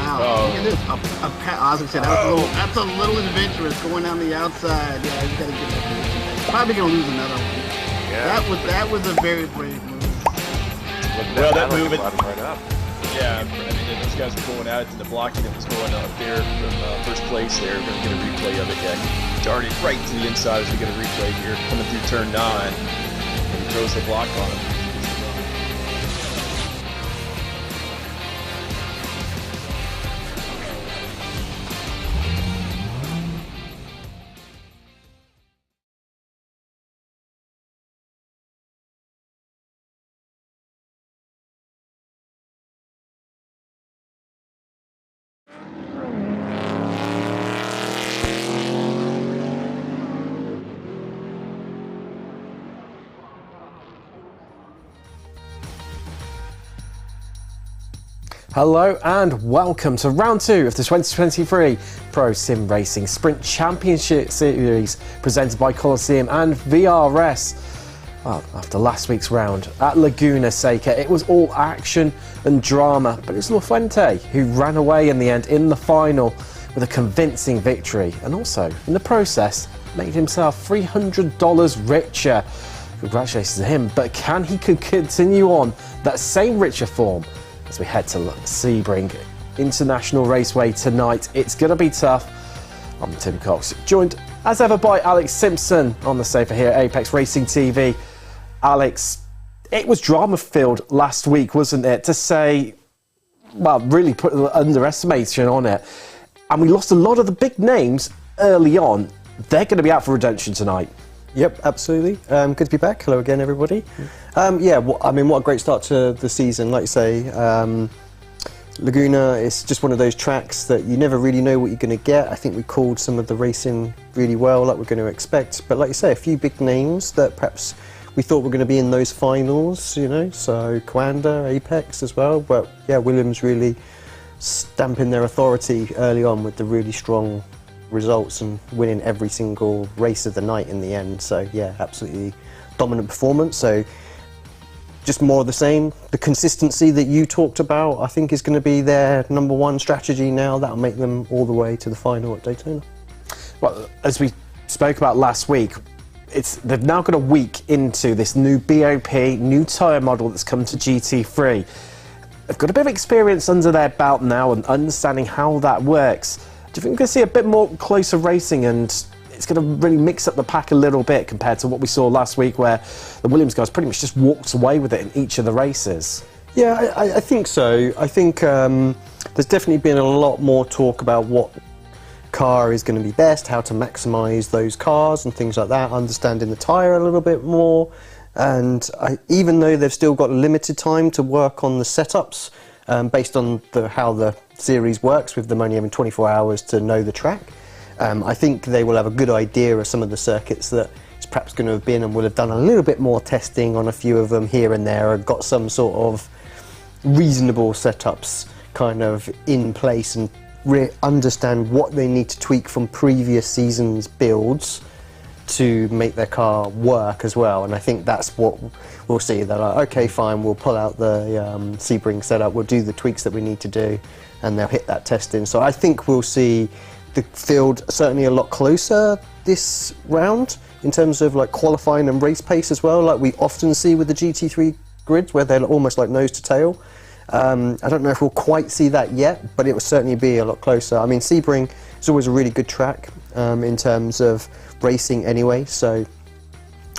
wow. Look at this. Ozzy said that's a little adventurous going down the outside. Yeah, he's got to get that. Probably gonna lose another one. Yeah. That was a very brave move. Well, that move right up. Yeah, I mean, those guys were going at it, and the blocking that was going up there from first place there. We're going to get a replay of it. Yeah, he darted right to the inside as we get a replay here, coming through turn 9, and he throws the block on him. Hello and welcome to round 2 of the 2023 Pro Sim Racing Sprint Championship Series presented by Coliseum and VRS. Well, after last week's round at Laguna Seca, it was all action and drama, but it was Lafuente who ran away in the end in the final with a convincing victory, and also, in the process, made himself $300 richer. Congratulations to him, but can he continue on that same richer form as we head to Sebring International Raceway tonight? It's going to be tough. I'm Tim Cox, joined as ever by Alex Simpson on the sofa here at Apex Racing TV. Alex, it was drama-filled last week, wasn't it? To say, well, really put an underestimation on it. And we lost a lot of the big names early on. They're going to be out for redemption tonight. Yep, absolutely. Good to be back. Hello again, everybody. Yeah, I mean, what a great start to the season. Like you say, Laguna is just one of those tracks that you never really know what you're going to get. I think we called some of the racing really well, like we're going to expect. But like you say, a few big names that perhaps we thought were going to be in those finals, you know, so Coanda, Apex as well. But yeah, Williams really stamping their authority early on with the really strong results and winning every single race of the night in the end. So yeah, absolutely dominant performance. So just more of the same. The consistency that you talked about, I think, is going to be their number one strategy now. That'll make them all the way to the final at Daytona. Well, as we spoke about last week, they've now got a week into this new BOP, new tyre model that's come to GT3. They've got a bit of experience under their belt now and understanding how that works. Do you think we're going to see a bit more closer racing, and it's going to really mix up the pack a little bit compared to what we saw last week, where the Williams guys pretty much just walked away with it in each of the races? Yeah, I think so. I think there's definitely been a lot more talk about what car is going to be best, how to maximise those cars and things like that, understanding the tyre a little bit more. And even though they've still got limited time to work on the setups, based on how the series works, with them only having 24 hours to know the track, I think they will have a good idea of some of the circuits that it's perhaps going to have been, and will have done a little bit more testing on a few of them here and there, and got some sort of reasonable setups kind of in place, and understand what they need to tweak from previous seasons' builds to make their car work as well. And I think that's what we'll see. They're like, okay, fine, we'll pull out the Sebring setup, we'll do the tweaks that we need to do, and they'll hit that testing. So I think we'll see the field certainly a lot closer this round in terms of like qualifying and race pace as well, like we often see with the GT3 grids, where they're almost like nose to tail. I don't know if we'll quite see that yet, but it will certainly be a lot closer. I mean, Sebring is always a really good track in terms of racing anyway, so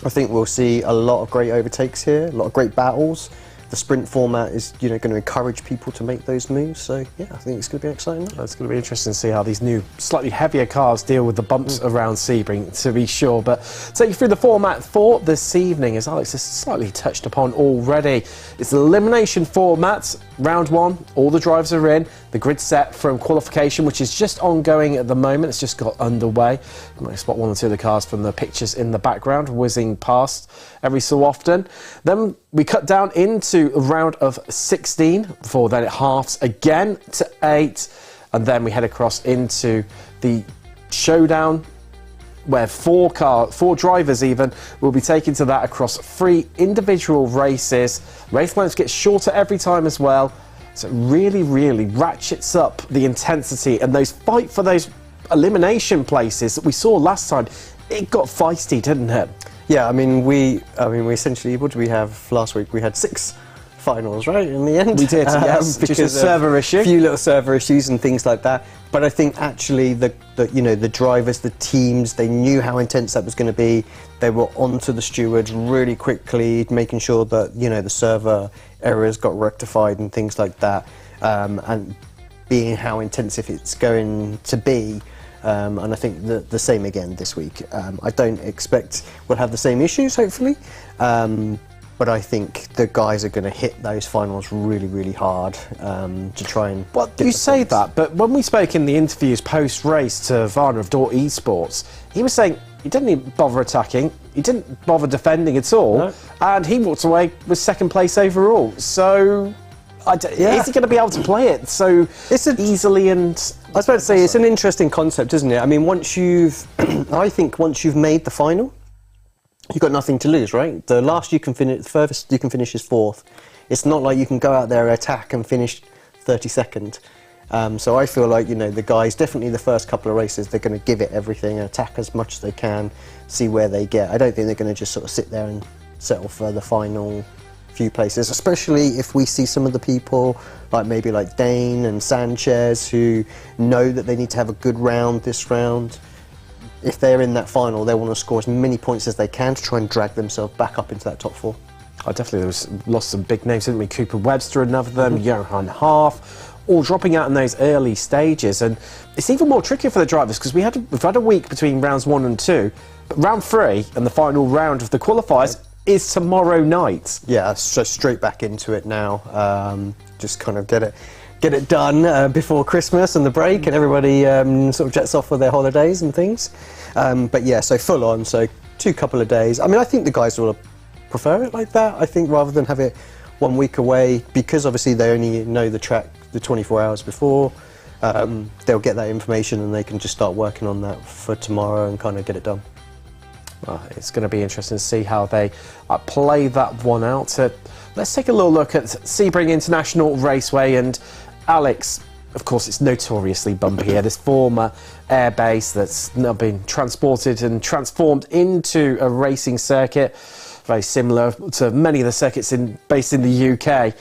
I think we'll see a lot of great overtakes here, a lot of great battles. The sprint format is, you know, going to encourage people to make those moves, so yeah, I think it's going to be exciting. It's going to be interesting to see how these new, slightly heavier cars deal with the bumps around Sebring, to be sure. But take you through the format for this evening, as Alex has slightly touched upon already. It's the elimination format. Round 1, all the drivers are in. The grid set from qualification, which is just ongoing at the moment. It's just got underway. You might spot one or two of the cars from the pictures in the background whizzing past every so often. Then we cut down into a round of 16, before then it halves again to 8, and then we head across into the showdown, where four drivers even will be taken to that across 3 individual races. Race lengths get shorter every time as well, So it really, really ratchets up the intensity, and those fight for those elimination places that we saw last time, it got feisty, didn't it? Yeah, I mean, we essentially, what did we have last week? We had 6 finals, right, in the end? We did, yes, because just a server issue. A few little server issues and things like that. But I think actually the drivers, the teams, they knew how intense that was going to be. They were onto the stewards really quickly, making sure that, the server errors got rectified and things like that. And being how intensive it's going to be. And I think the same again this week. I don't expect we'll have the same issues, hopefully. But I think the guys are going to hit those finals really, really hard to try and. Well, you say that, but when we spoke in the interviews post-race to Varner of Dort Esports, he was saying he didn't even bother attacking, he didn't bother defending at all, and he walked away with 2nd place overall. So, is he going to be able to play it so easily? And I was about to say, it's an interesting concept, isn't it? I mean, I think once you've made the final, you've got nothing to lose, right? The furthest you can finish is 4th. It's not like you can go out there, attack and finish 32nd. So I feel like, the guys, definitely the first couple of races, they're going to give it everything, attack as much as they can, see where they get. I don't think they're going to just sort of sit there and settle for the final few places, especially if we see some of the people, like Dane and Sanchez, who know that they need to have a good round this round. If they're in that final, they want to score as many points as they can to try and drag themselves back up into that top 4. Oh, definitely, there was lots of big names, didn't we? Cooper Webster, another of them, Johan Half, all dropping out in those early stages. And it's even more tricky for the drivers because we've had a week between rounds 1 and 2, but round 3 and the final round of the qualifiers is tomorrow night. Yeah, so straight back into it now. Just kind of get it done before Christmas and the break, and everybody sort of jets off for their holidays and things. But yeah, so full on, so 2 couple of days. I mean, I think the guys will prefer it like that, I think, rather than have it 1 week away, because obviously they only know the track the 24 hours before. They'll get that information and they can just start working on that for tomorrow and kind of get it done. Well, it's going to be interesting to see how they play that one out. Let's take a little look at Sebring International Raceway. And Alex, of course, it's notoriously bumpy here. This former airbase that's now been transported and transformed into a racing circuit, very similar to many of the circuits based in the UK,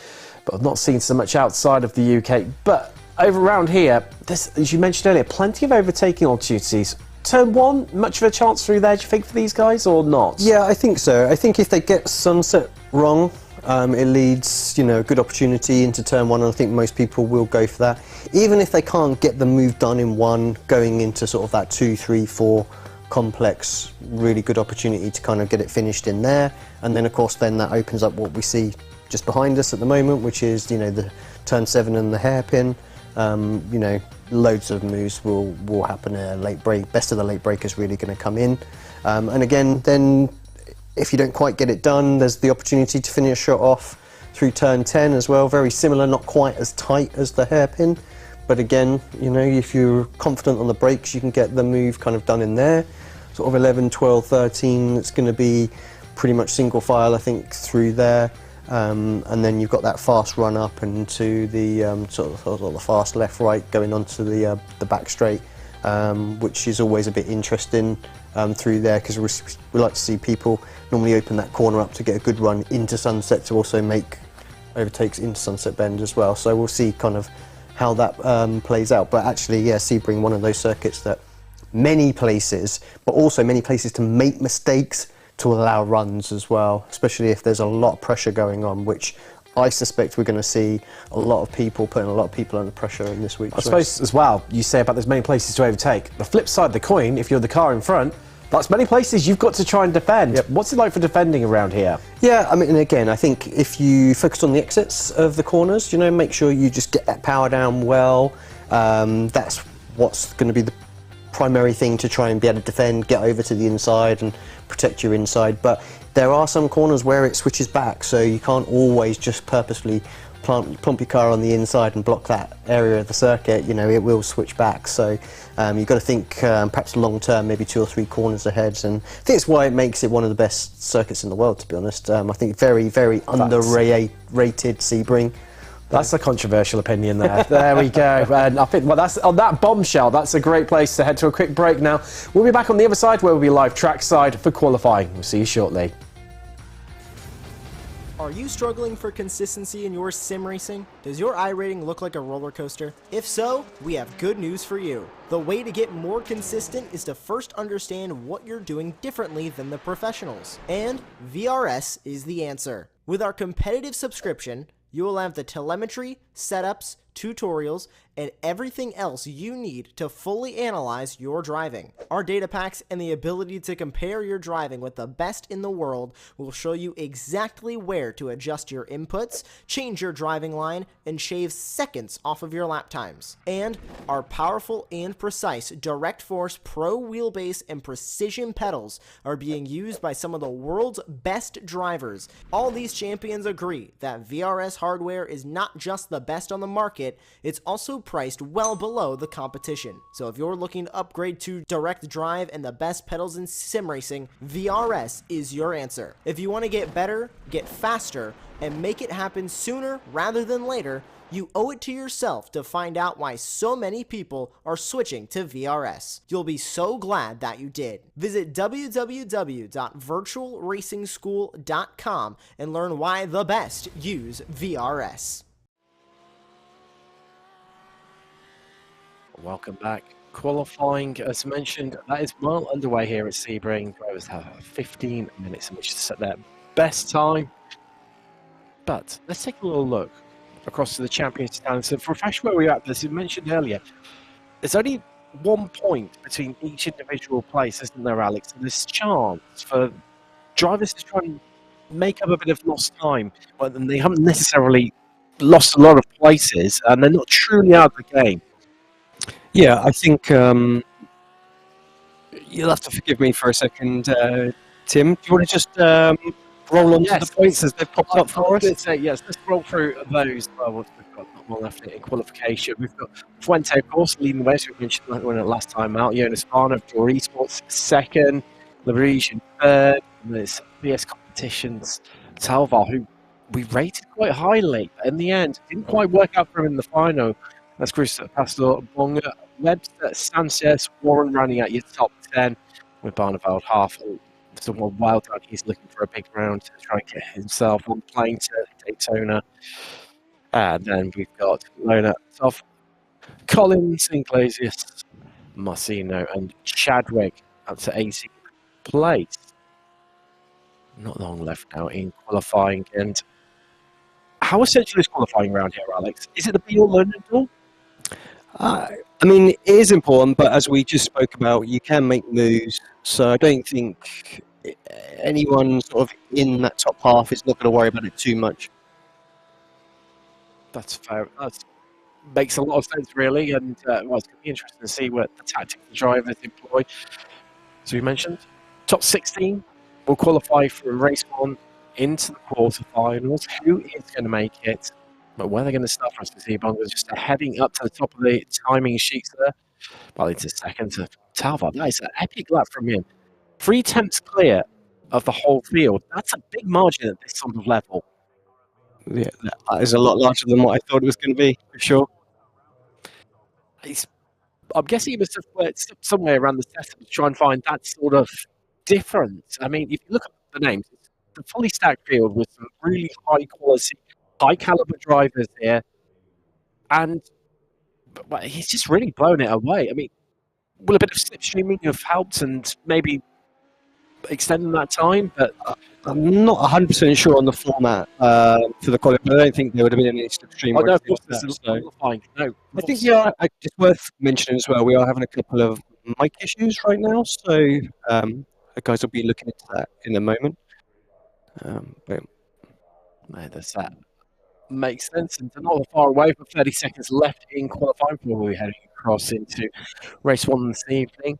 but I've not seen so much outside of the UK. But over around here, there's, as you mentioned earlier, plenty of overtaking opportunities. Turn 1, much of a chance through there, do you think, for these guys, or not? Yeah, I think so. I think if they get sunset wrong, it leads, a good opportunity into turn 1, and I think most people will go for that. Even if they can't get the move done in 1, going into sort of that 2, 3, 4 complex, really good opportunity to kind of get it finished in there. And then, of course, then that opens up what we see just behind us at the moment, which is, the turn 7 and the hairpin. Loads of moves will happen in a late break. Best of the late break is really going to come in. And again, then if you don't quite get it done, there's the opportunity to finish a shot off through turn 10 as well. Very similar, not quite as tight as the hairpin. But again, if you're confident on the brakes, you can get the move kind of done in there. Sort of 11, 12, 13, it's going to be pretty much single file, I think, through there. And then you've got that fast run up into the sort of the fast left right going onto the back straight, which is always a bit interesting through there, because we like to see people normally open that corner up to get a good run into Sunset to also make overtakes into Sunset Bend as well. So we'll see kind of how that plays out. But actually, yeah, Sebring, one of those circuits that many places, but also many places to make mistakes to allow runs as well, especially if there's a lot of pressure going on, which I suspect we're going to see a lot of people putting a lot of people under pressure in this week. I suppose as well, you say about there's many places to overtake. The flip side of the coin, if you're the car in front, that's many places you've got to try and defend. Yep. What's it like for defending around here? Yeah, I mean, again, I think if you focus on the exits of the corners, make sure you just get that power down well. That's what's going to be the primary thing to try and be able to defend, get over to the inside and protect your inside. But there are some corners where it switches back, so you can't always just purposely plump your car on the inside and block that area of the circuit. It will switch back. So you've got to think perhaps long term, maybe 2 or 3 corners ahead. And I think it's why it makes it one of the best circuits in the world, to be honest. I think very, very underrated Sebring. That's a controversial opinion there. There we go. And I think, well, that's on that bombshell. That's a great place to head to a quick break now. We'll be back on the other side where we'll be live trackside for qualifying. We'll see you shortly. Are you struggling for consistency in your sim racing? Does your iRating look like a roller coaster? If so, we have good news for you. The way to get more consistent is to first understand what you're doing differently than the professionals. And VRS is the answer. With our competitive subscription, you will have the telemetry, setups, tutorials, and everything else you need to fully analyze your driving. Our data packs and the ability to compare your driving with the best in the world will show you exactly where to adjust your inputs, change your driving line, and shave seconds off of your lap times. And our powerful and precise Direct Force Pro wheelbase and precision pedals are being used by some of the world's best drivers. All these champions agree that VRS hardware is not just the best on the market, it's also priced well below the competition. So if you're looking to upgrade to direct drive and the best pedals in sim racing, VRS is your answer. If you want to get better, get faster, and make it happen sooner rather than later, you owe it to yourself to find out why so many people are switching to VRS. You'll be so glad that you did. Visit www.virtualracingschool.com and learn why the best use VRS. Welcome back. Qualifying, as mentioned, that is well underway here at Sebring. Drivers have 15 minutes in which to set their best time. But let's take a little look across to the championship stand. So for refresh where we're at, as you mentioned earlier, there's only 1 point between each individual place, isn't there, Alex? And there's chance for drivers to try and make up a bit of lost time, but they haven't necessarily lost a lot of places, and they're not truly out of the game. Yeah, I think you'll have to forgive me for a second, Tim. Do you want to just roll on to the points as they've popped up for us? Yes, let's roll through those. Well, we've got not one left in qualification. We've got Fuente, of course, leading the way. So we mentioned that one last time out. Jonas Farner for Esports second, Labrige in third, and there's BS Competitions. Talvar, who we rated quite highly, but in the end, didn't quite work out for him in the final. That's Chris Pastor, Bonga, Webster, Sanchez, Warren running at your top 10 with Barneveld half. Someone wild done. He's looking for a big round to try and get himself on plane to Daytona. And then we've got Lona Toff, Collins, Iglesias, Marcino, and Chadwick up to 18th place. Not long left now in qualifying. And how essential is qualifying around here, Alex? Is it the be-all and end-all? I mean, it is important, but as we just spoke about, you can make moves. So I don't think anyone sort of in that top half is not going to worry about it too much. That's fair. That makes a lot of sense, really. And well, it's going to be interesting to see what the tactics the drivers employ. So we mentioned top 16 will qualify for race 1 into the quarterfinals. Who is going to make it? But where they're going to start for us to see Bongo just heading up to the top of the timing sheets there. Well, into second to Talvar. That is an epic lap from him. 3 tenths clear of the whole field. That's a big margin at this sort of level. Yeah, that is a lot larger than what I thought it was going to be, for sure. I'm guessing he must have worked somewhere around the setup to try and find that sort of difference. I mean, if you look at the names, it's a fully stacked field with some really high quality, high caliber drivers here, and he's just really blown it away. I mean, will a bit of slipstreaming have helped and maybe extending that time? But I'm not 100% sure on the format for the qualifying. I don't think there would have been any slipstream. Oh, no, of course, qualifying. No, I think it's worth mentioning as well. We are having a couple of mic issues right now, so the guys will be looking into that in a moment. But no, that's that. Makes sense, and not far away from 30 seconds left in qualifying before we're heading across into race 1 this evening.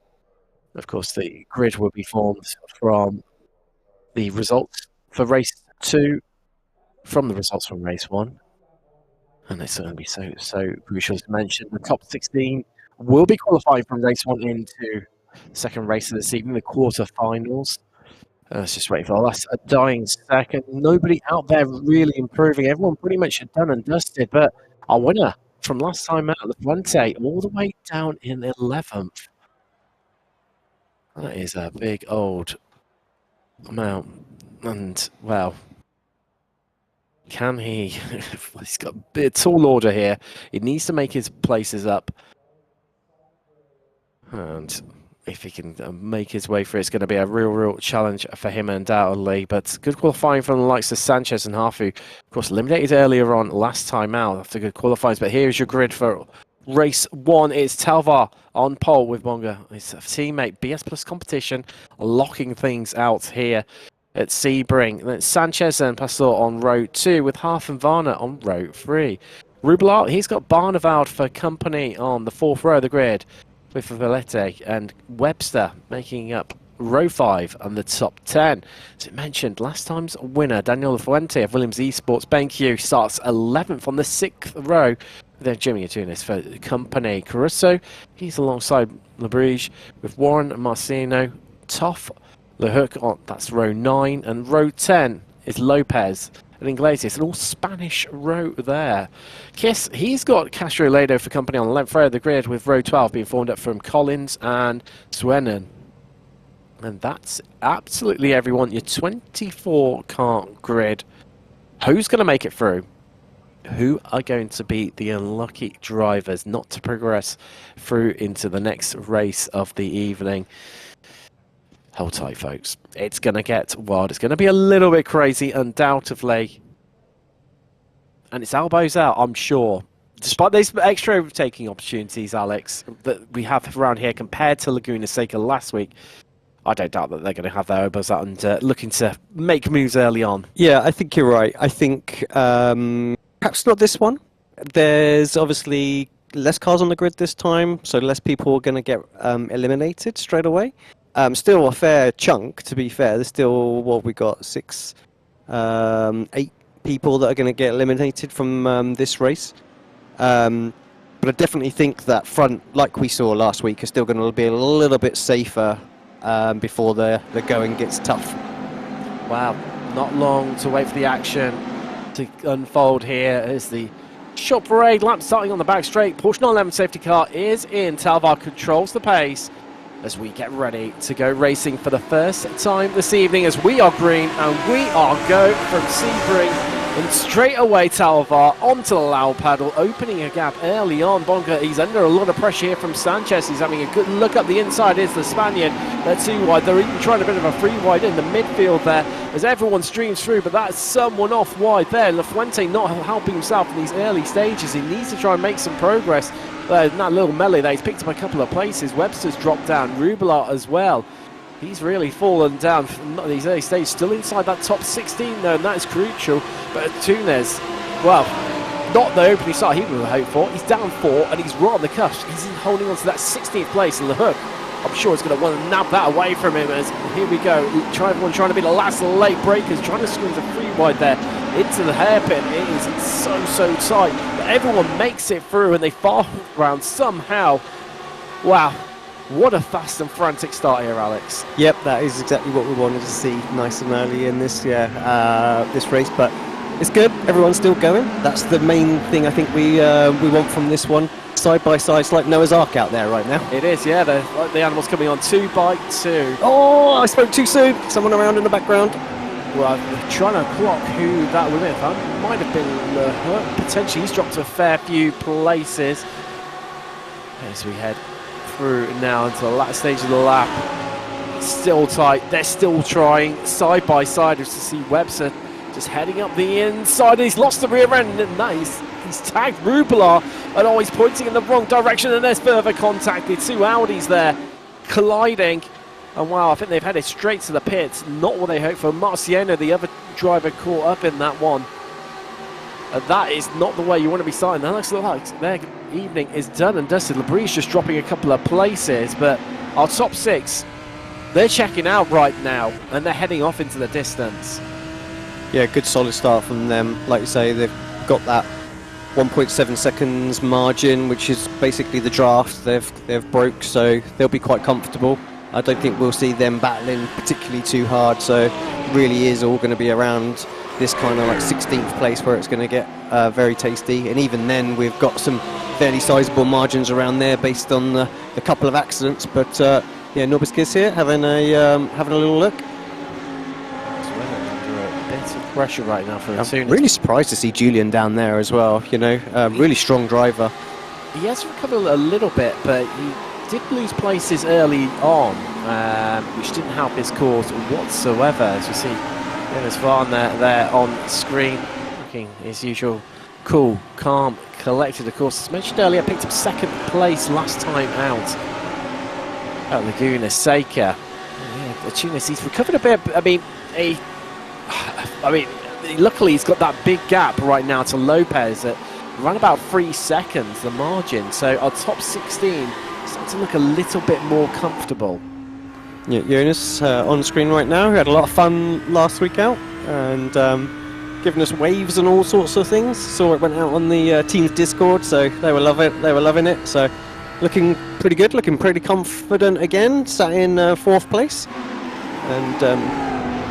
Of course, the grid will be formed from the results for race 2 from the results from race 1, and it's going to be so crucial to mention. The top 16 will be qualifying from race 1 into the second race of this evening, the quarterfinals. Let's just wait for the last dying second. Nobody out there really improving. Everyone pretty much done and dusted, but our winner from last time out, the Fuente, all the way down in 11th. That is a big old amount. And, well, can he? He's got a tall order here. He needs to make his places up. And if he can make his way through, it's going to be a real challenge for him undoubtedly. But good qualifying from the likes of Sanchez and Hafu. Of course, eliminated earlier on last time out after good qualifiers. But here's your grid for race 1. It's Talvar on pole with Bonga. His teammate, BS Plus Competition, locking things out here at Sebring. Then Sanchez and Pastor on row 2 with Half and Varna on row 3. Rublar, he's got Barneveld for company on the 4th row of the grid, with Vallette and Webster making up row 5 and the top 10. As it mentioned, last time's winner, Daniel Fuente of Williams Esports BenQ, starts 11th on the 6th row. Then Jimmy Atunis for company. Caruso, he's alongside Labridge with Warren and Marcino. Toff, the hook on, that's row 9, and row 10 is Lopez and Iglesias, an all Spanish row there. Kiss, he's got Castro Lado for company on the 11th row of the grid, with row 12 being formed up from Collins and Swennen. And that's absolutely everyone. Your 24 car grid. Who's going to make it through? Who are going to be the unlucky drivers not to progress through into the next race of the evening? Hold tight, folks. It's going to get wild. It's going to be a little bit crazy, undoubtedly. And it's elbows out, I'm sure. Despite these extra overtaking opportunities, Alex, that we have around here compared to Laguna Seca last week, I don't doubt that they're going to have their elbows out and looking to make moves early on. Yeah, I think you're right. I think perhaps not this one. There's obviously less cars on the grid this time, so less people are going to get eliminated straight away. Still a fair chunk, to be fair. There's still, what we got, 8 people that are going to get eliminated from this race. But I definitely think that front, like we saw last week, is still going to be a little bit safer before the going gets tough. Wow, not long to wait for the action to unfold here as the short parade lap starting on the back straight. Porsche 911 safety car is in. Talvar controls the pace as we get ready to go racing for the first time this evening, as we are green and we are go from Sebring. And straight away, Talvar onto the low paddle, opening a gap early on. Bonga, he's under a lot of pressure here from Sanchez. He's having a good look up the inside. Is the Spaniard. They're too wide. They're even trying a bit of a free wide in the midfield there as everyone streams through, but that's someone off wide there. La Fuente not helping himself in these early stages. He needs to try and make some progress. In that little melee there, he's picked up a couple of places. Webster's dropped down. Rubelat as well. He's really fallen down from these early stages. Still inside that top 16 though, and that is crucial. But Tunes, well, not the opening start he would have hoped for. He's down 4 and he's right on the cusp. He's holding on to that 16th place in the hook. I'm sure he's going to want to nab that away from him as here we go. Everyone trying to be the last late breakers, trying to squeeze a free wide there into the hairpin. It is so tight. But everyone makes it through and they fall round somehow. Wow. What a fast and frantic start here, Alex. Yep, that is exactly what we wanted to see nice and early in this this race, but it's good. Everyone's still going. That's the main thing I think we want from this one. Side by side, it's like Noah's Ark out there right now. It is, yeah. The animals coming on 2 by 2. Oh, I spoke too soon. Someone around in the background. Well, I'm trying to clock who that would have been. Might have been potentially. He's dropped a fair few places as we head through now into the last stage of the lap. It's still tight. They're still trying side by side as to see Webster just heading up the inside. He's lost the rear end, and nice. He's tagged Rubelar, and he's pointing in the wrong direction, and there's further contact. The 2 Audis there colliding. And wow, I think they've headed straight to the pits. Not what they hoped for. Marciano, the other driver, caught up in that one. And that is not the way you want to be starting. That looks like their evening is done and dusted. Labrie just dropping a couple of places, but our top 6, they're checking out right now, and they're heading off into the distance. Yeah, good solid start from them. Like you say, they've got that 1.7 seconds margin, which is basically the draft they've broke, so they'll be quite comfortable. I don't think we'll see them battling particularly too hard, so it really is all going to be around this kind of like 16th place where it's going to get very tasty. And even then, we've got some fairly sizable margins around there based on the couple of accidents. But yeah, Norbis here having a little look. Pressure right now for I'm really surprised to see Julian down there as well. You know, really strong driver. He has recovered a little bit, but he did lose places early on, which didn't help his cause whatsoever. As you see, Jonas Varn there on screen, looking his usual cool, calm, collected. Of course, as mentioned earlier, picked up 2nd place last time out at Laguna Seca. Yeah, the Tunis, he's recovered a bit. I mean, luckily he's got that big gap right now to Lopez at around about 3 seconds, the margin. So our top 16 starting to look a little bit more comfortable. Yeah, Jonas on screen right now, who had a lot of fun last week out and giving us waves and all sorts of things. Saw it went out on the team's Discord, so they were loving it. So looking pretty good, looking pretty confident again. Sat in 4th place, and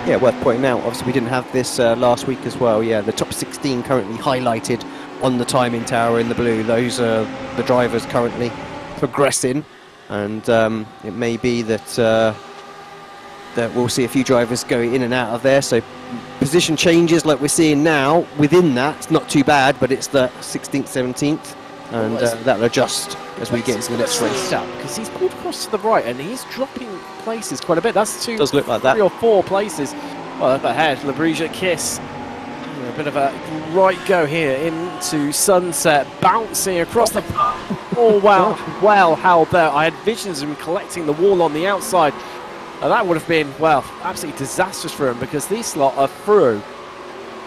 yeah, worth pointing out, obviously we didn't have this last week as well. Yeah, the top 16 currently highlighted on the timing tower in the blue. Those are the drivers currently progressing, and it may be that that we'll see a few drivers go in and out of there. So position changes like we're seeing now. Within that, it's not too bad, but it's the 16th, 17th, and that'll adjust as we get into the next race. Because he's pulled across to the right and he's dropping places quite a bit. That's does look like that. 3 or 4 places. Well, up ahead, Labruja Kiss. A bit of a right go here into Sunset, bouncing across the... Oh, wow. Well held there. I had visions of him collecting the wall on the outside. That would have been, well, absolutely disastrous for him because these lot are through.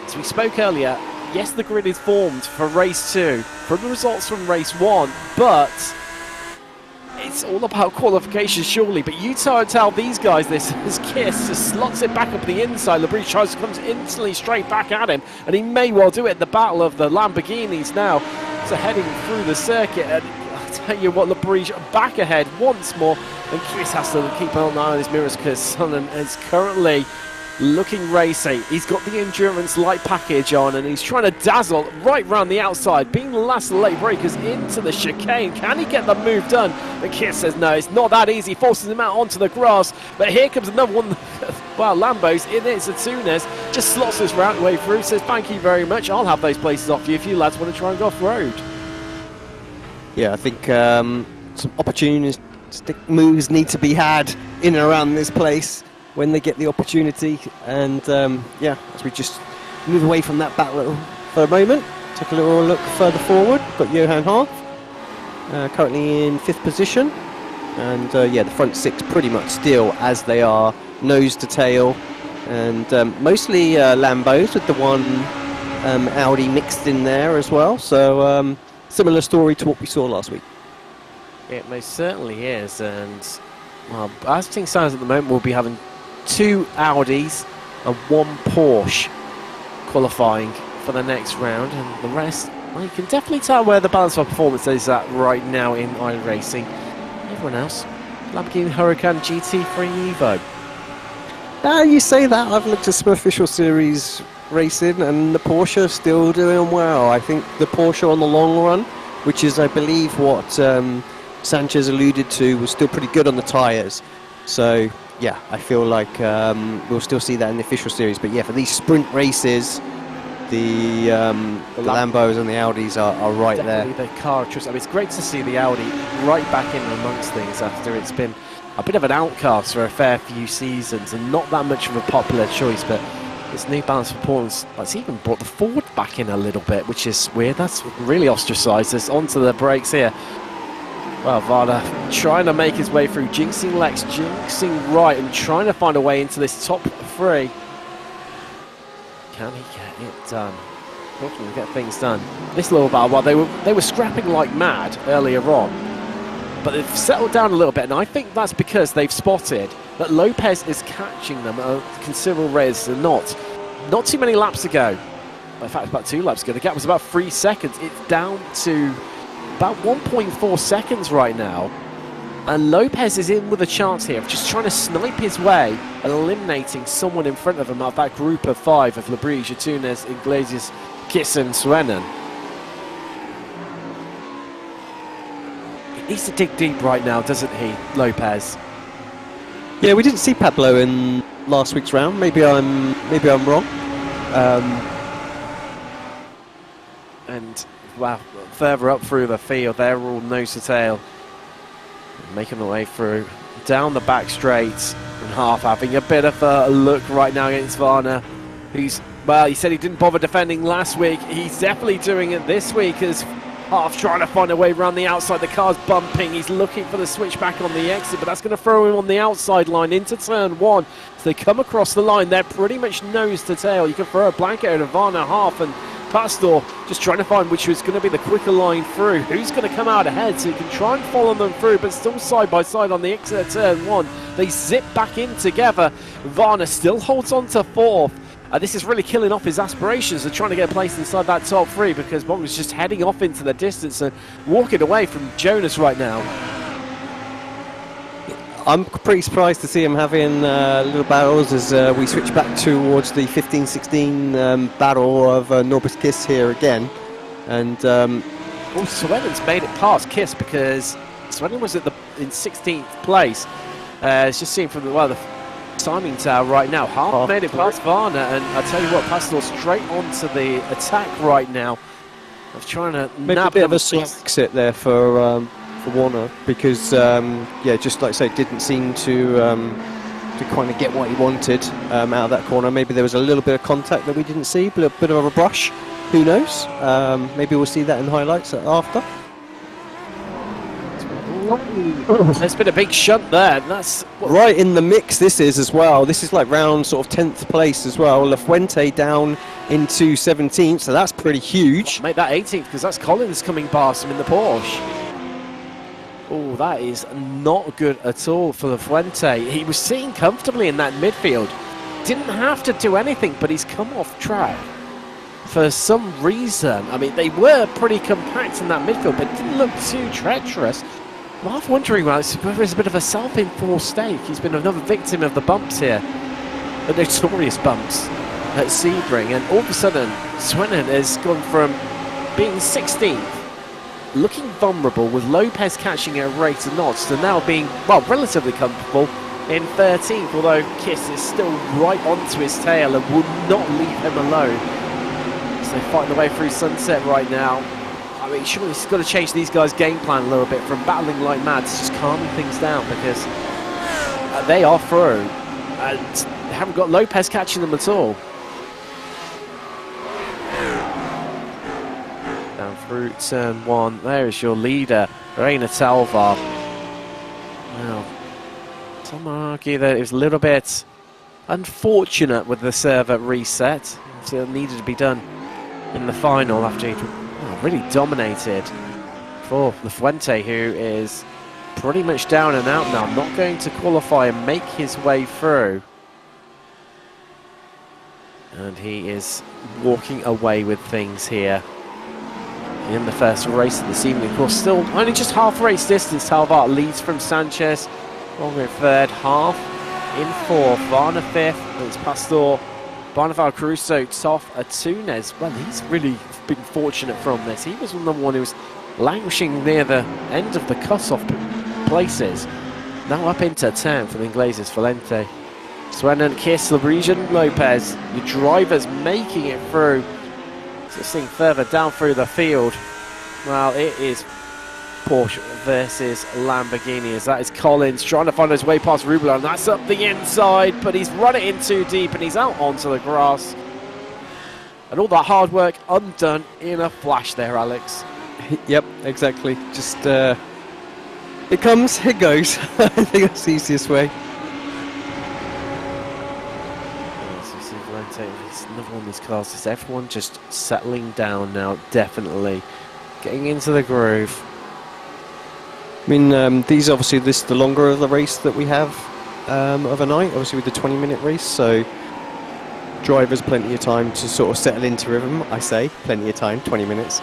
As we spoke earlier, yes, the grid is formed for race 2 from the results from race 1, but it's all about qualification, surely. But you tell these guys this as Kiss just slots it back up the inside. Labrie tries to come instantly straight back at him, and he may well do it in the battle of the Lamborghinis now. So heading through the circuit, and I'll tell you what, Labrie back ahead once more, and Kiss has to keep an eye on his mirrors because Sonnen is currently looking racy. He's got the endurance light package on and he's trying to dazzle right round the outside, being the last late breakers into the chicane. Can he get the move done? The Kiss says no, it's not that easy, forces him out onto the grass. But here comes another one. Well, Lambo's in it. Atunes just slots this round way through, says thank you very much, I'll have those places off you if you lads want to try and go off road. Yeah, I think some opportunistic moves need to be had in and around this place when they get the opportunity, and yeah, as we just move away from that battle for a moment, take a little look further forward. Got Johan Harf currently in 5th position, and yeah, the front 6 pretty much still as they are, nose to tail, and mostly Lambos with the one Audi mixed in there as well. So similar story to what we saw last week. It most certainly is, and well, as things stand at the moment, we'll be having 2 Audis and 1 Porsche qualifying for the next round, and the rest, well, you can definitely tell where the balance of performance is at right now in iRacing. Everyone else, Lamborghini Huracan GT3 Evo. Now you say that, I've looked at some official series racing and the Porsche are still doing well. I think the Porsche on the long run, which is I believe what Sanchez alluded to, was still pretty good on the tyres. So yeah, I feel like we'll still see that in the official series. But yeah, for these sprint races, the Lambos and the Audis are right definitely there. The car choice. I mean, it's great to see the Audi right back in amongst things after it's been a bit of an outcast for a fair few seasons and not that much of a popular choice. But this New Balance performance, it's even brought the Ford back in a little bit, which is weird. That's really ostracised us. Onto the brakes here. Well, Varda trying to make his way through, jinxing Lex, jinxing right, and trying to find a way into this top 3. Can he get it done? Can he get things done? This little battle, well, they were scrapping like mad earlier on, but they've settled down a little bit, and I think that's because they've spotted that Lopez is catching them at a considerable rate. Not too many laps ago. In fact, about 2 laps ago. The gap was about 3 seconds. It's down to about 1.4 seconds right now, And Lopez is in with a chance here of just trying to snipe his way and eliminating someone in front of him out of that group of 5 of Lebrija, Tunes, Iglesias, Kiss and Suenan. He needs to dig deep right now, doesn't he, Lopez? Yeah, we didn't see Pablo in last week's round. Maybe I'm wrong. And wow, further up through the field, they're all nose to tail, making their way through down the back straight, and Half having a bit of a look right now against Varner, who's, well, he said he didn't bother defending last week. He's definitely doing it this week as Half trying to find a way around the outside. The car's bumping. He's looking for the switch back on the exit, but that's going to throw him on the outside line into turn 1. As they come across the line, they're pretty much nose to tail. You can throw a blanket over Varner, Half, and Pastor just trying to find which was going to be the quicker line through. Who's going to come out ahead so he can try and follow them through, but still side by side on the exit of turn 1. They zip back in together. Varner still holds on to 4th. This is really killing off his aspirations of trying to get a place inside that top 3, because Bong is just heading off into the distance and walking away from Jonas right now. I'm pretty surprised to see him having little battles as we switch back towards the 15-16 battle of Norbert Kiss here again. And Sweden's made it past Kiss, because Sweden was in 16th place. It's just seen from the timing tower right now. Half made it past Varner, and I tell you what, Pastor straight onto the attack right now of trying to maybe a bit of a slow exit there for Warner, because yeah, just like I say, didn't seem to kind of get what he wanted out of that corner. Maybe there was a little bit of contact that we didn't see, but a bit of a brush. Who knows? Maybe we'll see that in highlights after. There's been a big shunt there. That's right in the mix. This is as well. This is like round sort of 10th place as well. La Fuente down into 17th, so that's pretty huge. Make that 18th, because that's Collins coming past him in the Porsche. Oh, that is not good at all for La Fuente. He was sitting comfortably in that midfield. Didn't have to do anything, but he's come off track for some reason. I mean, they were pretty compact in that midfield, but it didn't look too treacherous. I'm wondering whether it's a bit of a self-enforced stake. He's been another victim of the bumps here, the notorious bumps at Sebring, and all of a sudden, Swenen has gone from being 16th, looking vulnerable with Lopez catching a rate of knots, to now being, well, relatively comfortable in 13th, although Kiss is still right onto his tail and will not leave him alone. So they're fighting the way through Sunset right now. I mean, surely he's got to change these guys' game plan a little bit from battling like mad to just calming things down, because they are through and they haven't got Lopez catching them at all. Down through turn 1, there is your leader, Reina Talvar. Well, some argue that it was a little bit unfortunate with the server reset. So it needed to be done in the final after he'd really dominated for La Fuente, who is pretty much down and out now, not going to qualify and make his way through. And he is walking away with things here in the first race of this evening. Of course, still only just half race distance. Talvar leads from Sanchez, Longo in 3rd, Half in 4th, Varner 5th, it's Pastor, Barnaval Caruso, Toff, Tunes. Well, he's really been fortunate from this. He was the one who was languishing near the end of the cut-off places. Now up into town for the Ingleses, Valente. Swenan, Kiss, Lebrija, Lopez. Your drivers making it through. So seeing further down through the field. Well, it is Porsche versus Lamborghini, as that is Collins trying to find his way past Rubler, and that's up the inside, but he's run it in too deep and he's out onto the grass. And all that hard work undone in a flash there, Alex. Yep, exactly. Just it comes, it goes. I think that's the easiest way. It's another one of these cars. Is everyone just settling down now? Definitely getting into the groove. I mean, these obviously, this is the longer of the race that we have of a night, obviously with the 20-minute race, so drivers plenty of time to sort of settle into rhythm. I say plenty of time, 20 minutes.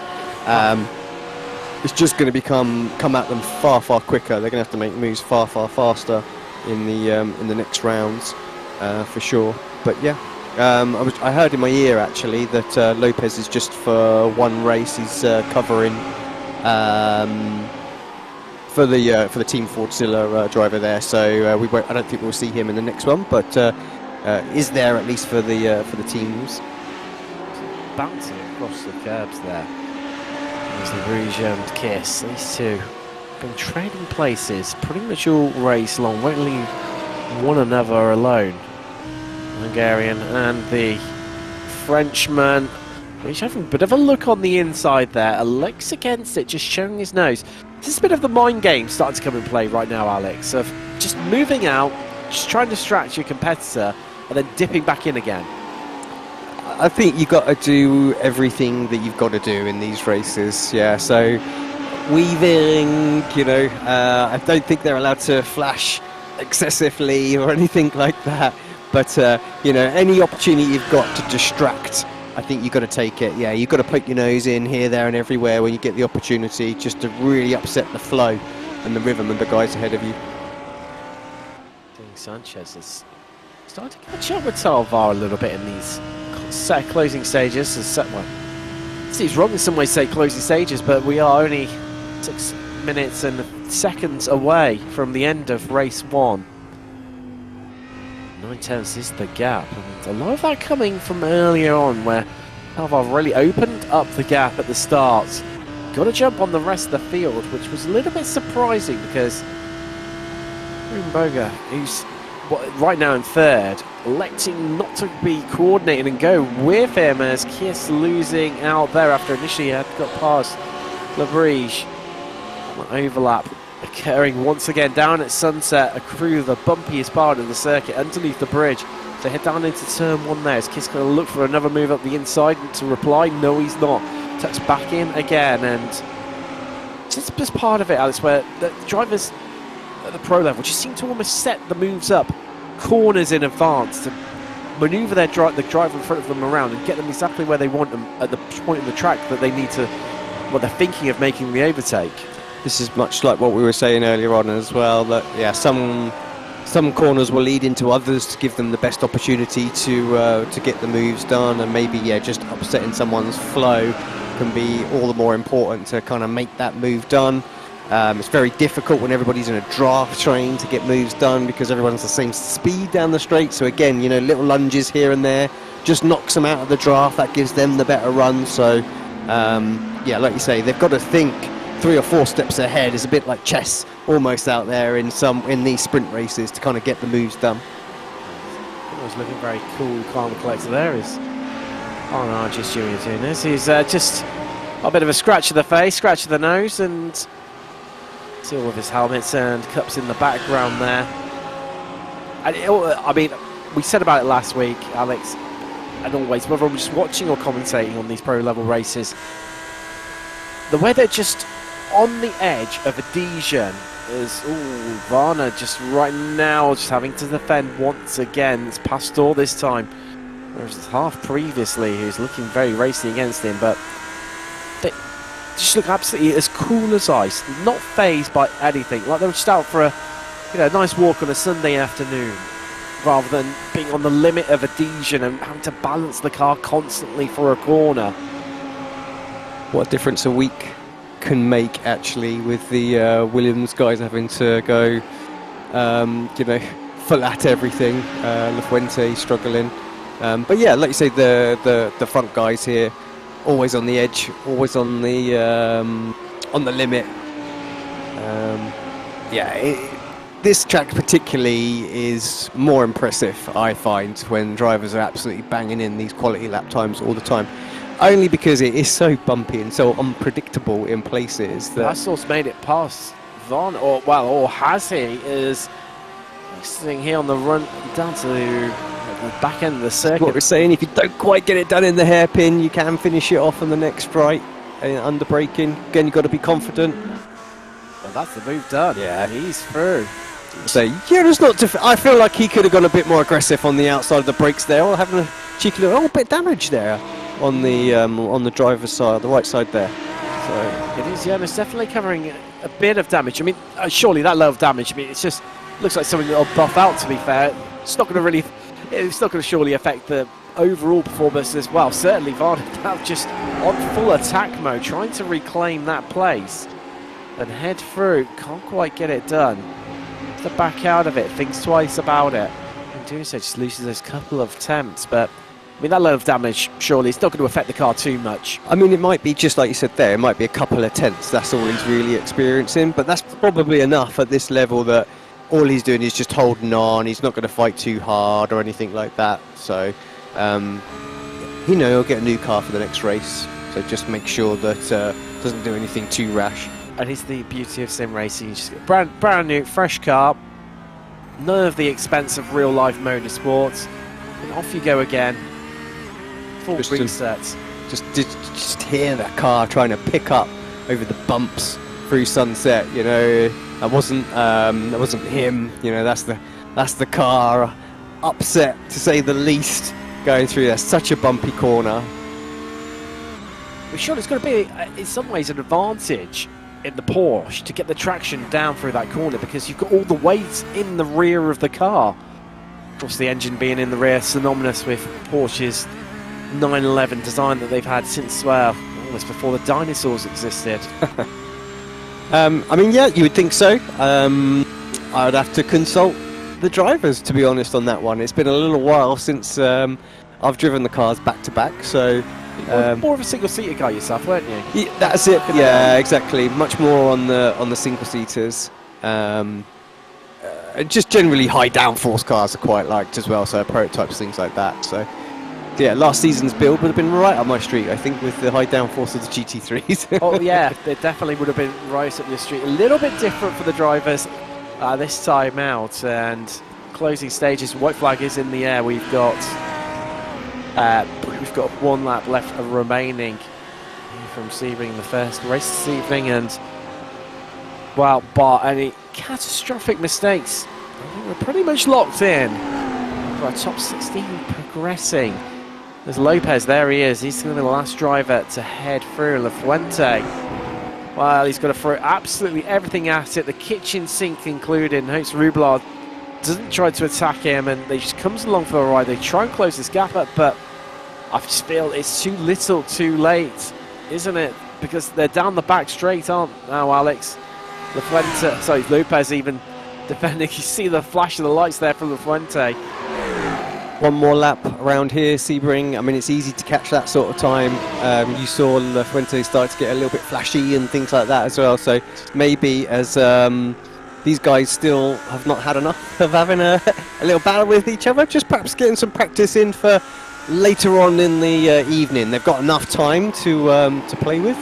it's just going to come at them far quicker. They're going to have to make moves far faster in the next rounds, for sure. But yeah, I heard in my ear actually that Lopez is just for one race. He's covering for the Team Fordzilla driver there. So I don't think we'll see him in the next one, but is there at least for the teams. Bouncing across the curbs there. There's the Rouge and Kiss. These two been trading places pretty much all race long. Won't leave one another alone. Hungarian and the Frenchman. He's having a bit of a look on the inside there. Alex against it, just showing his nose. This is a bit of the mind game starting to come in play right now, Alex, of just moving out, just trying to distract your competitor, and then dipping back in again. I think you've got to do everything that you've got to do in these races, yeah. So weaving, I don't think they're allowed to flash excessively or anything like that. But any opportunity you've got to distract, I think you've got to take it. Yeah, you've got to poke your nose in here, there, and everywhere when you get the opportunity, just to really upset the flow and the rhythm of the guys ahead of you. Sanchez is starting to catch up with Salvar a little bit in these closing stages. He's wrong in some ways to say closing stages, but we are only 6 minutes and seconds away from the end of race 1. 9/10 is the gap, and a lot of that coming from earlier on, where Salvar really opened up the gap at the start. Got to jump on the rest of the field, which was a little bit surprising because Rubenberger, who's right now in third, electing not to be coordinated and go with him, as Kiss losing out there after initially had got past Labrige. Overlap occurring once again down at Sunset, through the bumpiest part of the circuit underneath the bridge. So head down into turn 1 there, as Kiss going to look for another move up the inside, and to reply, no he's not. Tucks back in again, and just part of it, Alex, where the drivers at the pro level just seem to almost set the moves up corners in advance to manoeuvre the driver in front of them around and get them exactly where they want them at the point in the track that they need to, they're thinking of making the overtake. This is much like what we were saying earlier on as well, that yeah, some corners will lead into others to give them the best opportunity to get the moves done, and maybe just upsetting someone's flow can be all the more important to kind of make that move done. It's very difficult when everybody's in a draft train to get moves done because everyone's the same speed down the straight. So again, little lunges here and there just knocks them out of the draft. That gives them the better run. So yeah, like you say, they've got to think 3 or 4 steps ahead. It's a bit like chess almost out there in these sprint races to kind of get the moves done. It was looking very cool, calm and collected there. Is just Junior doing this. He's just a bit of a scratch of the face, scratch of the nose, and see all of his helmets and cups in the background there. I mean, we said about it last week, Alex, and always, whether I'm just watching or commentating on these pro level races, the way they're just on the edge of adhesion is, Varna just right now just having to defend once again. It's Pastor this time, whereas half previously he was looking very racy against him, but they just look absolutely as cool as ice, not phased by anything, like they were just out for a nice walk on a Sunday afternoon, rather than being on the limit of adhesion and having to balance the car constantly for a corner. What a difference a week can make, actually, with the Williams guys having to go, full at everything. La Fuente struggling, but yeah, like you say, the front guys here always on the edge, always on the limit. This track particularly is more impressive, I find, when drivers are absolutely banging in these quality lap times all the time. Only because it is so bumpy and so unpredictable in places. Pastor's made it past Von, or has he? Is sitting here on the run down to the back end of the circuit. What we're saying, if you don't quite get it done in the hairpin, you can finish it off on the next right, under braking. Again, you've got to be confident. Well, that's the move done. Yeah, he's through. So yeah, there's not. I feel like he could have gone a bit more aggressive on the outside of the brakes there, or having a cheeky little bit of damage there on the driver's side, the right side there. So it is, yeah, it's definitely covering a bit of damage. I mean, surely that level of damage, I mean, it's just looks like something that'll buff out, to be fair. It's not going to surely affect the overall performance as well. Certainly Varda now just on full attack mode, trying to reclaim that place and head through. Can't quite get it done. To back out of it, thinks twice about it. In doing so, just loses those couple of attempts, but I mean, that level of damage, surely, it's not going to affect the car too much. I mean, it might be, just like you said there, it might be a couple of tenths, that's all he's really experiencing, but that's probably enough at this level that all he's doing is just holding on. He's not going to fight too hard or anything like that. So, he'll get a new car for the next race. So just make sure that doesn't do anything too rash. And it's the beauty of sim racing. You just get brand new, fresh car. None of the expense of real life motorsports. And off you go again. Full resets. Just hear that car trying to pick up over the bumps through sunset. You know, that wasn't him. You know, that's the car, upset to say the least, going through there. Such a bumpy corner. But sure, it's going to be in some ways an advantage in the Porsche to get the traction down through that corner, because you've got all the weight in the rear of the car. Of course, the engine being in the rear, synonymous with Porsche's 911 design that they've had since, well, almost before the dinosaurs existed. I mean, yeah, you would think so. I'd have to consult the drivers, to be honest, on that one. It's been a little while since I've driven the cars back to back, so more of a single-seater car yourself, weren't you? Yeah, that's it. Yeah, exactly. Much more on the single-seaters. Just generally high downforce cars are quite liked as well, so prototypes, things like that. So yeah, last season's build would have been right up my street, I think, with the high downforce of the GT3s. Oh yeah, it definitely would have been right up your street. A little bit different for the drivers this time out, and closing stages. White flag is in the air. We've got one lap left remaining from Sebring, the first race this evening, and well, bar any catastrophic mistakes, I think we're pretty much locked in for our top 16 progressing. There's Lopez, there he is. He's going to be the last driver to head through. La Fuente, well, he's got to throw absolutely everything at it, the kitchen sink included, and hopes Rublar doesn't try to attack him, and he just comes along for the ride. They try and close this gap up, but I just feel it's too little too late, isn't it? Because they're down the back straight, aren't now, Alex? La Fuente, sorry, Lopez even defending. You see the flash of the lights there from La Fuente. One more lap around here, Sebring. I mean, it's easy to catch that sort of time. You saw La Fuente start to get a little bit flashy and things like that as well. So maybe as these guys still have not had enough of having a little battle with each other, just perhaps getting some practice in for later on in the evening. They've got enough time to play with.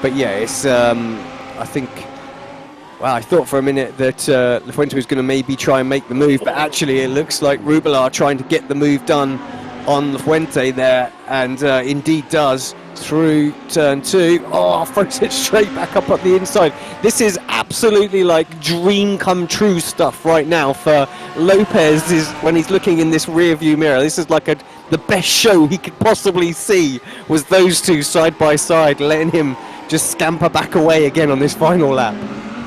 But yeah, it's I think. Well, I thought for a minute that La Fuente was going to maybe try and make the move, but actually it looks like Rublar trying to get the move done on La Fuente there, and indeed does through turn 2. Oh, throws it straight back up the inside. This is absolutely like dream come true stuff right now for Lopez. Is when he's looking in this rear view mirror. This is like the best show he could possibly see, was those two side by side, letting him just scamper back away again on this final lap.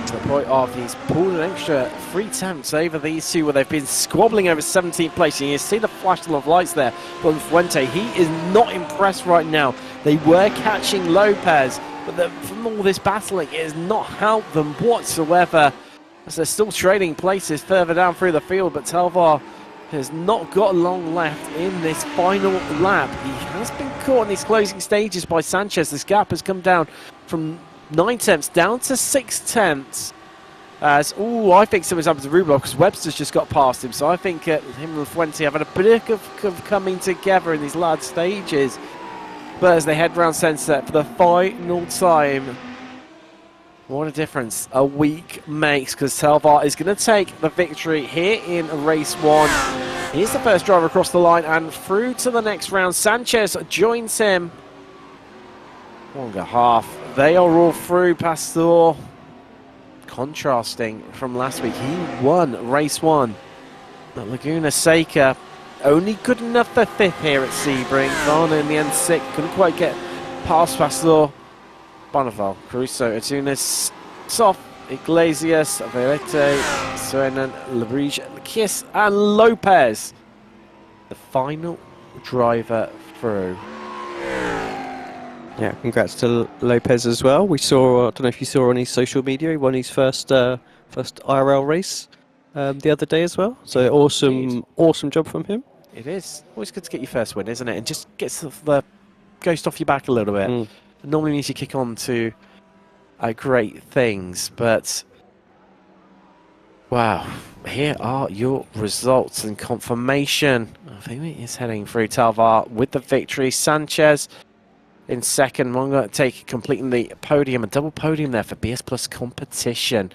To the point of he's pulled an extra 3 attempts over these two, where they've been squabbling over 17th place. And you see the flash of lights there from Fuente. He is not impressed right now. They were catching Lopez, but from all this battling, it has not helped them whatsoever, as they're still trading places further down through the field. But Talvar has not got long left in this final lap. He has been caught in these closing stages by Sanchez. This gap has come down from 9 tenths down to 6 tenths. As I think something's happened to Rublar, because Webster's just got past him. So I think him and Fuente have had a bit of coming together in these last stages. But as they head round centre for the final time, what a difference a week makes, because Talvar is going to take the victory here in race 1. He's the first driver across the line and through to the next round. Sanchez joins him. 1.5. They are all through. Pastor, contrasting from last week, he won race 1. But Laguna Seca only good enough for 5th here at Sebring. Varna in the end 6th, couldn't quite get past Pastor. Bonneville, Caruso, Antunes, Soft, Iglesias, Velete, Suenan, Labrige, Kiss, and Lopez. The final driver through. Yeah, congrats to Lopez as well. We saw, I don't know if you saw on his social media, he won his first IRL race the other day as well. So awesome job from him. It is. Always good to get your first win, isn't it? And just gets the ghost off your back a little bit. It normally means you kick on to great things, but wow, here are your results and confirmation. I think it is heading through. Talvar with the victory. Sanchez in second. Monga completing the podium, a double podium there for BS Plus competition.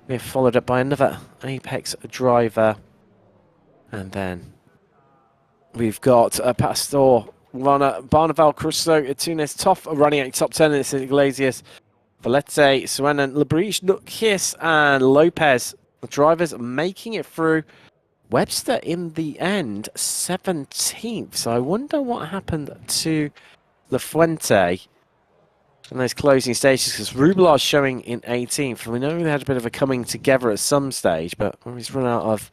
We're followed up by another Apex driver, and then we've got Pastor, runner, Barnaval, Crusoe, Tunis, Toff running at top 10. It's Iglesias, Valete, Suenan, Labrige, Kiss, and Lopez. The drivers making it through. Webster in the end, 17th. So I wonder what happened to La Fuente in those closing stages, because Rubelar's showing in 18th. We know they had a bit of a coming together at some stage, but he's run out of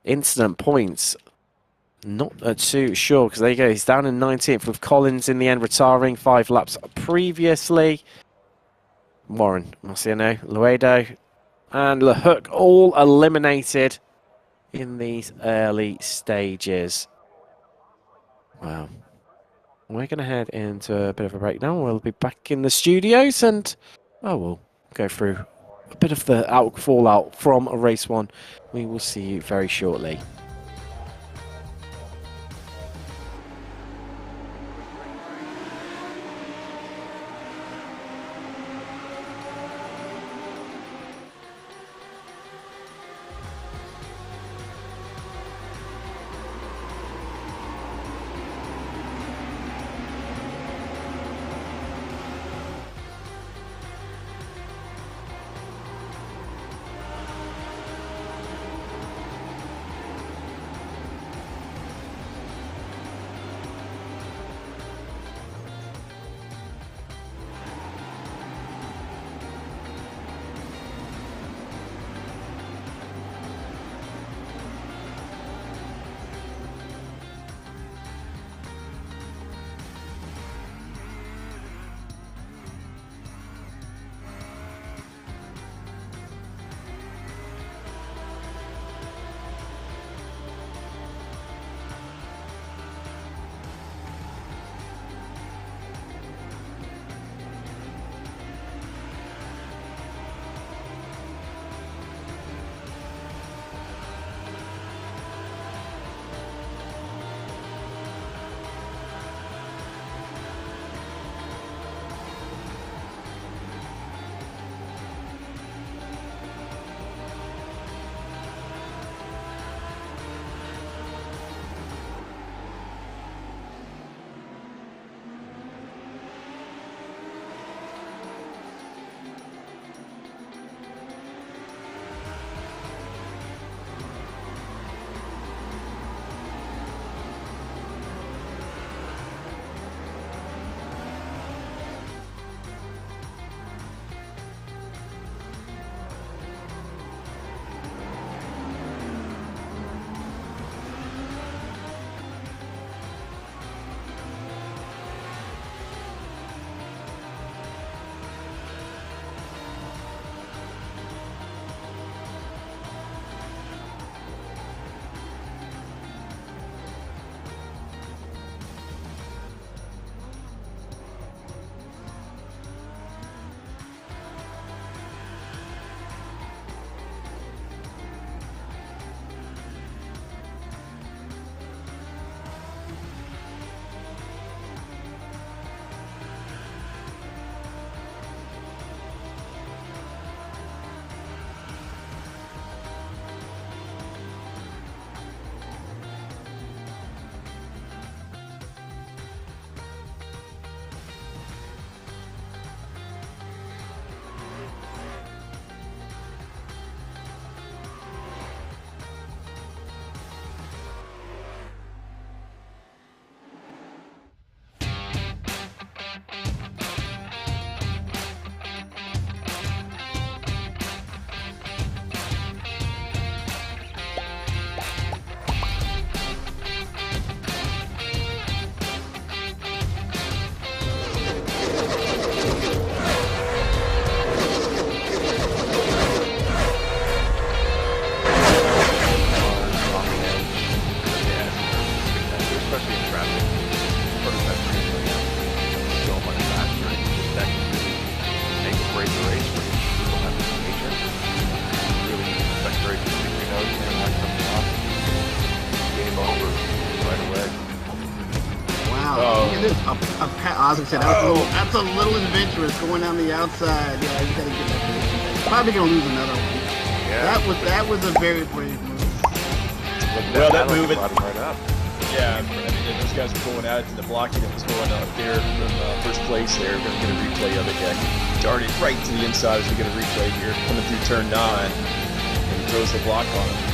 incident points. Not too sure, because there you go, he's down in 19th with Collins in the end retiring 5 laps previously. Warren, Marciano, Luedo, and LeHook all eliminated in these early stages. Wow. We're going to head into a bit of a break now. We'll be back in the studios and we'll go through a bit of the fallout from race 1. We will see you very shortly. Ozzy said that's a little adventurous going down the outside. Yeah, he's got to get that position. Probably gonna lose another one. Yeah. That was a very brave move. Well, that move right up. Yeah, I mean, those guys were going at it, and the blocking that was going up there from first place there. We're going to get a replay of it. Yeah, darted right to the inside as we get a replay here. Coming through turn 9, and he throws the block on him.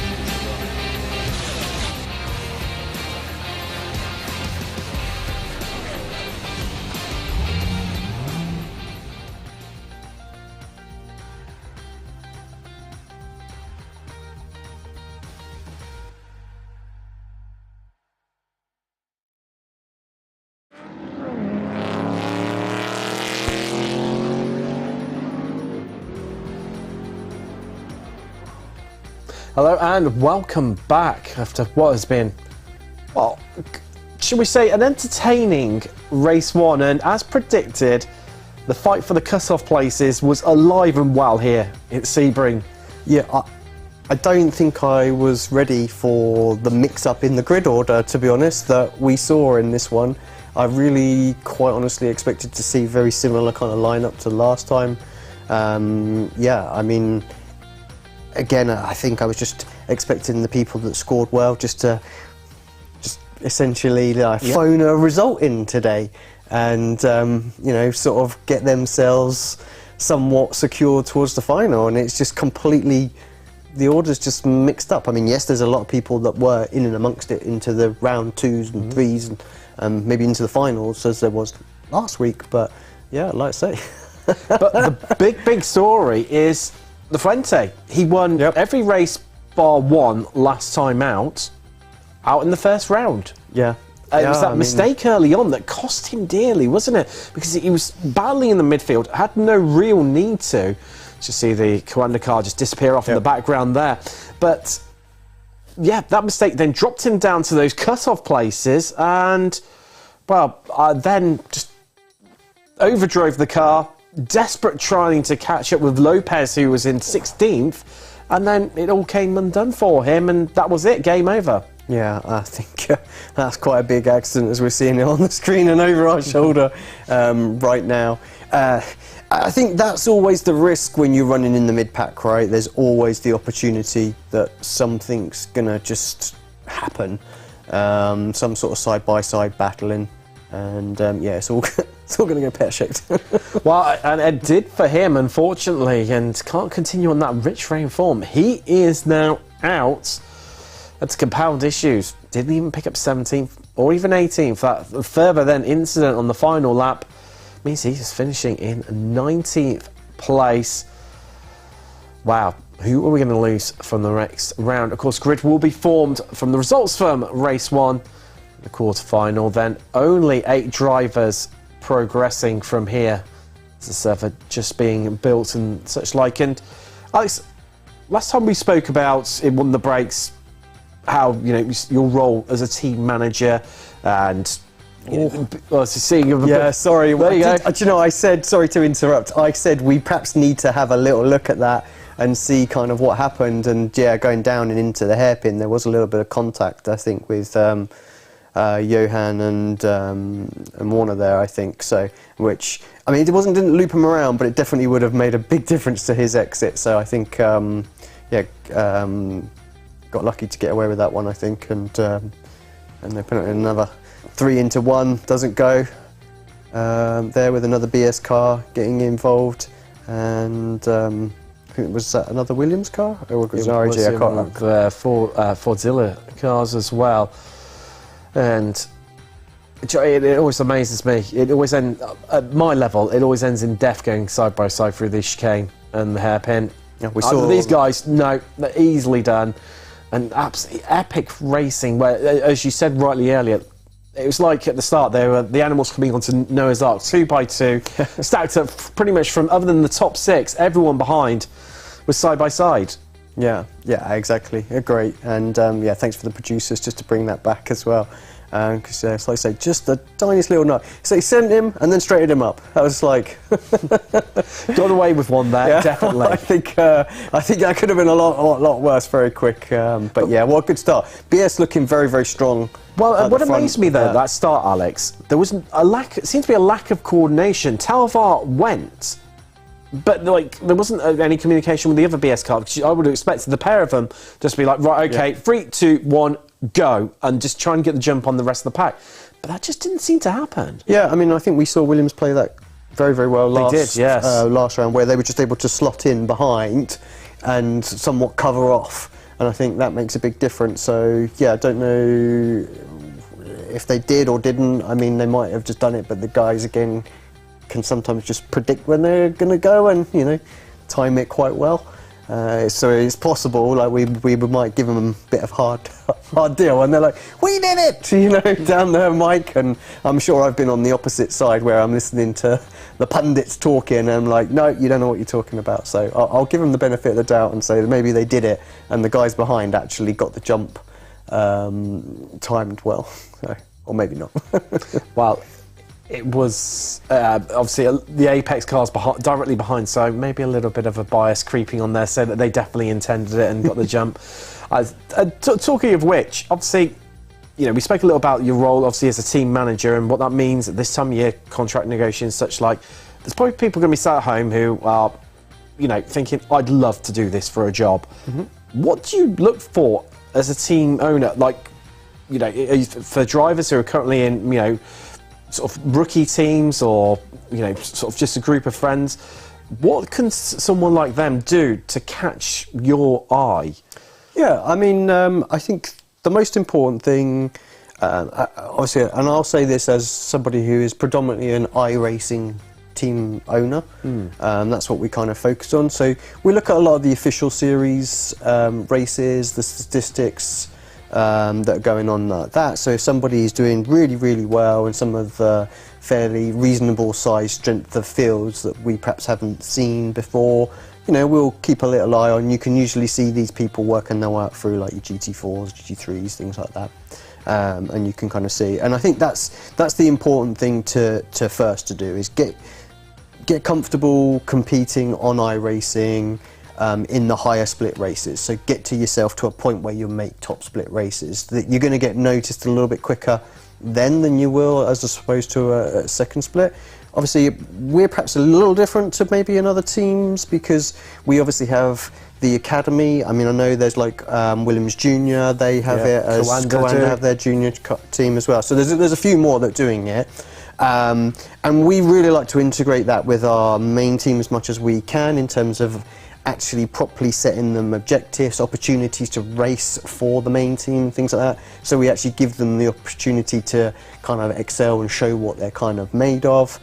Hello and welcome back after what has been, well, should we say, an entertaining race 1, and as predicted, the fight for the cut-off places was alive and well here at Sebring. Yeah, I don't think I was ready for the mix-up in the grid order, to be honest, that we saw in this one. I really, quite honestly, expected to see very similar kind of lineup to last time. Yeah, I mean, again, I think I was just expecting the people that scored well just to essentially phone a result in today and, you know, sort of get themselves somewhat secure towards the final. And it's just completely, the order's just mixed up. I mean, yes, there's a lot of people that were in and amongst it into the round 2s and 3s and maybe into the finals as there was last week. But yeah, like I say. But the big story is the Fuente. He won every race bar one last time out in the first round. Yeah. It was that mistake early on that cost him dearly, wasn't it? Because he was battling in the midfield, had no real need to. Just see the Coanda car just disappear off in the background there. But yeah, that mistake then dropped him down to those cut-off places and, well, then just overdrove the car, desperate trying to catch up with Lopez, who was in 16th, and then it all came undone for him, and that was it, game over. Yeah, I think that's quite a big accident as we're seeing it on the screen and over our shoulder right now. I think that's always the risk when you're running in the mid-pack, right? There's always the opportunity that something's going to just happen, some sort of side-by-side battling, and yeah, it's all going to go pear-shaped. Well, and it did for him, unfortunately, and can't continue on that rich rain form. He is now out. That's compound issues. Didn't even pick up 17th or even 18th. That further then incident on the final lap means he's finishing in 19th place. Wow, who are we going to lose from the next round? Of course, grid will be formed from the results from race 1, the quarter-final. Then only 8 drivers progressing from here. There's a server just being built and such like. And Alex, last time we spoke about in one of the breaks, how, you know, your role as a team manager and seeing sorry. There you go. Do you know, I said, sorry to interrupt, I said we perhaps need to have a little look at that and see kind of what happened. And yeah, going down and into the hairpin, there was a little bit of contact, I think, with Johan and Warner there, I think. So, which, I mean, didn't loop him around, but it definitely would have made a big difference to his exit. So I think, got lucky to get away with that one, I think, and they put it in another 3 into 1, doesn't go. There with another BS car getting involved, and I think it was another Williams car, or was it an RAG? I can't remember. Fordzilla cars as well, and it always amazes me. It always ends at my level. It always ends in death going side by side through the chicane and the hairpin. Yeah, we saw these guys. No, they're easily done. And absolutely epic racing, where, as you said rightly earlier, it was like at the start there were the animals coming onto Noah's Ark 2 by 2, stacked up pretty much from, other than the top 6, everyone behind was side by side. Yeah, exactly. Great. And yeah, thanks for the producers just to bring that back as well. Because it's like I say, just the tiniest little nut. So he sent him and then straightened him up. I was like, got away with one there, definitely. I think that could have been a lot worse very quick. But yeah, what a good start. BS looking very, very strong. Well, what amazed me though, that start, Alex, there was a lack. It seemed to be a lack of coordination. Talvar went, but like there wasn't any communication with the other BS car. Because I would have expected the pair of them just to be like, right, okay, 3, 2, 1, go, and just try and get the jump on the rest of the pack. But that just didn't seem to happen. Yeah, I mean, I think we saw Williams play that very, very well last round, where they were just able to slot in behind and somewhat cover off. And I think that makes a big difference. So, yeah, I don't know if they did or didn't. I mean, they might have just done it, but the guys, again, can sometimes just predict when they're going to go and, you know, time it quite well. So it's possible, like we might give them a bit of hard deal, and they're like, "We did it!" You know, down the mic. And I'm sure I've been on the opposite side where I'm listening to the pundits talking, and I'm like, "No, you don't know what you're talking about." So I'll give them the benefit of the doubt and say that maybe they did it, and the guys behind actually got the jump timed well, so, or maybe not. Well, it was obviously the Apex cars directly behind, so maybe a little bit of a bias creeping on there, so that they definitely intended it and got the jump. Talking of which, obviously, you know, we spoke a little about your role, obviously, as a team manager and what that means at this time of year, contract negotiations, such like. There's probably people going to be sat at home who are, you know, thinking, I'd love to do this for a job. Mm-hmm. What do you look for as a team owner? Like, you know, for drivers who are currently in, you know, sort of rookie teams, or, you know, sort of just a group of friends, what can someone like them do to catch your eye? Yeah, I mean, I think the most important thing, obviously, and I'll say this as somebody who is predominantly an iRacing team owner, that's what we kind of focus on. So we look at a lot of the official series races, the statistics that are going on like that. So if somebody is doing really, really well in some of the fairly reasonable sized strength of fields that we perhaps haven't seen before, you know, we'll keep a little eye on. You can usually see these people working their way out through like your GT4s, GT3s, things like that. And you can kind of see. And I think that's the important thing to first to do, is get comfortable competing on iRacing, in the higher split races. So get to yourself to a point where you make top split races, that you're going to get noticed a little bit quicker then than you will as opposed to a second split. Obviously, we're perhaps a little different to maybe in other teams, because we obviously have the academy. I mean, I know there's like Williams Junior, they have it, as Coanda have their junior team as well. So there's a few more that are doing it. And we really like to integrate that with our main team as much as we can, in terms of actually properly setting them objectives, opportunities to race for the main team, things like that. So we actually give them the opportunity to kind of excel and show what they're kind of made of.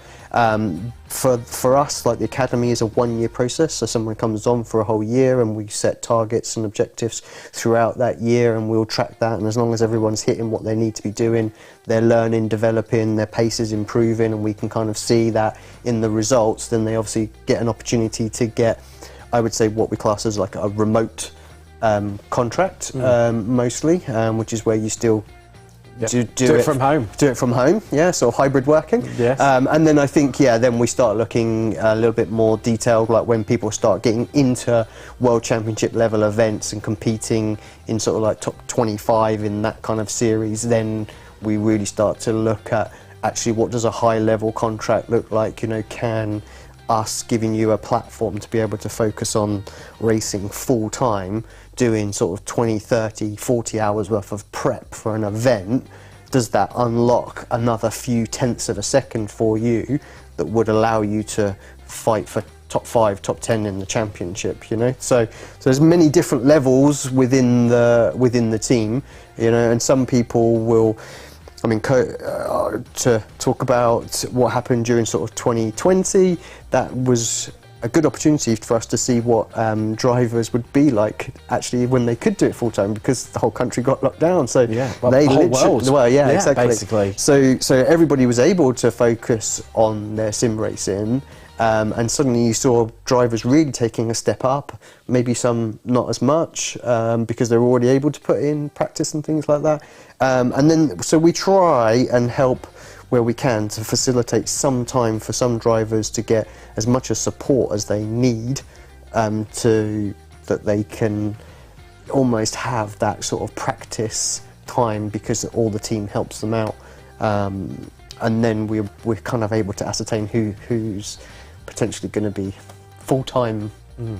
For us, like, the academy is a 1-year process, so someone comes on for a whole year and we set targets and objectives throughout that year, and we'll track that, and as long as everyone's hitting what they need to be doing, they're learning, developing, their pace is improving, and we can kind of see that in the results, then they obviously get an opportunity to get, I would say, what we class as like a remote contract, mostly, which is where you still do it from home. Do it from home, yeah, sort of hybrid working. Yes. And then I think, then we start looking a little bit more detailed, like when people start getting into World Championship level events and competing in sort of like top 25 in that kind of series, then we really start to look at actually what does a high level contract look like, you know, can us giving you a platform to be able to focus on racing full time, doing sort of 20, 30, 40 hours worth of prep for an event, does that unlock another few tenths of a second for you that would allow you to fight for top 5, top 10 in the championship, you know? So there's many different levels within the team, you know, and some people will, I mean, to talk about what happened during sort of 2020, that was a good opportunity for us to see what drivers would be like actually when they could do it full time, because the whole country got locked down. So they the whole world. Well, yeah, exactly. Basically. So everybody was able to focus on their sim racing, and suddenly you saw drivers really taking a step up, maybe some not as much, because they're already able to put in practice and things like that. And then, so we try and help where we can to facilitate some time for some drivers to get as much as support as they need, that they can almost have that sort of practice time, because all the team helps them out. And then we're kind of able to ascertain who's potentially going to be full-time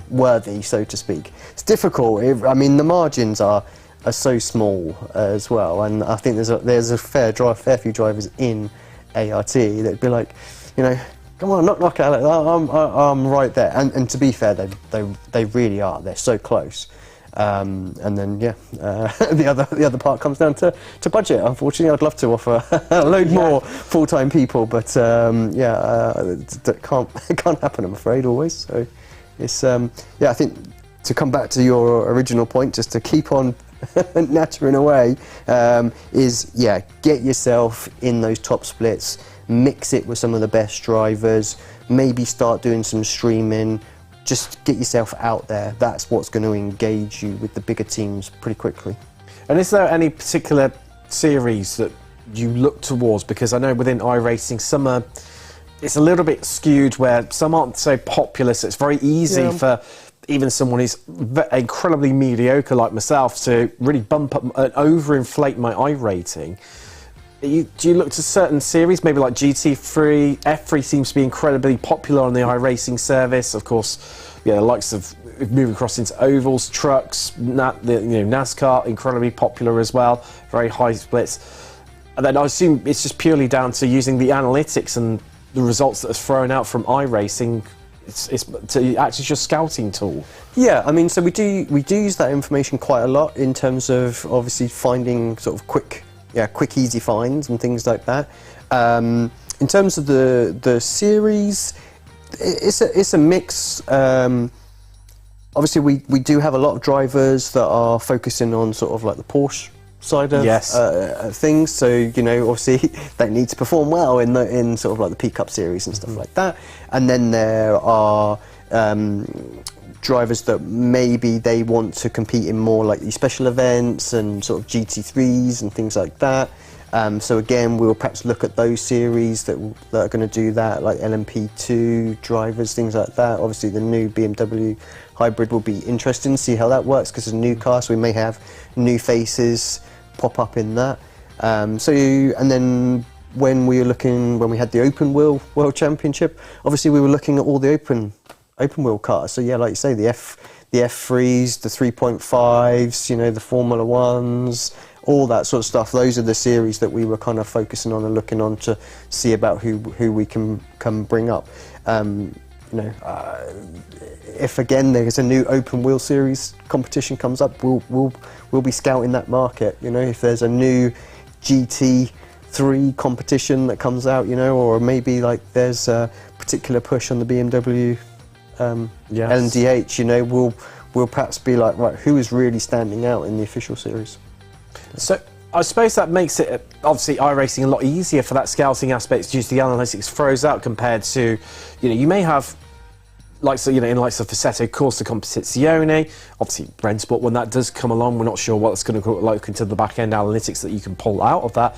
worthy, so to speak. It's difficult. I mean, the margins are so small as well, and I think there's a fair few drivers in ART that'd be like, you know, come on, knock out. I'm right there. And to be fair, they really are. They're so close. And then the other part comes down to budget. Unfortunately, I'd love to offer a load more full-time people, but it can't happen, I'm afraid, always. So it's I think, to come back to your original point, just to keep on nattering away, get yourself in those top splits, mix it with some of the best drivers, maybe start doing some streaming. Just get yourself out there. That's what's going to engage you with the bigger teams pretty quickly. And is there any particular series that you look towards? Because I know within iRacing, it's a little bit skewed, where some aren't so popular, so it's very easy for even someone who's incredibly mediocre like myself to really bump up and overinflate my iRating. Do you look to certain series, maybe like GT3? F3 seems to be incredibly popular on the iRacing service. Of course, the likes of moving across into ovals, trucks, NASCAR, incredibly popular as well. Very high splits. And then I assume it's just purely down to using the analytics and the results that are thrown out from iRacing. It's actually just scouting tool. Yeah, I mean, so we do use that information quite a lot in terms of obviously finding sort of quick, easy finds and things like that. In terms of the series, it's a mix. Obviously, we do have a lot of drivers that are focusing on sort of like the Porsche side of things. So obviously they need to perform well in sort of like the P Cup series and stuff like that. And then there are drivers that maybe they want to compete in more like these special events and sort of GT3s and things like that. So again, we'll perhaps look at those series that are going to do that, like LMP2 drivers, things like that. Obviously, the new BMW hybrid will be interesting to see how that works, because it's a new car, so we may have new faces pop up in that. And then when we had the Open Wheel World Championship, obviously we were looking at all the open wheel cars. So yeah, like you say, the F3s, the 3.5s, the Formula 1s, all that sort of stuff. Those are the series that we were kind of focusing on and looking on to see about who we can bring up. If again there's a new open wheel series competition comes up, we'll be scouting that market. If there's a new GT3 competition that comes out, or maybe like there's a particular push on the BMW LMDH, we'll perhaps be like, right, who is really standing out in the official series? So I suppose that makes it, obviously, iRacing a lot easier for that scouting aspect due to the analytics throws out, compared to, you may have, in likes of Facetto, Corsa Competizione, obviously Rennsport, when that does come along, we're not sure what it's going to look like into the back-end analytics that you can pull out of that.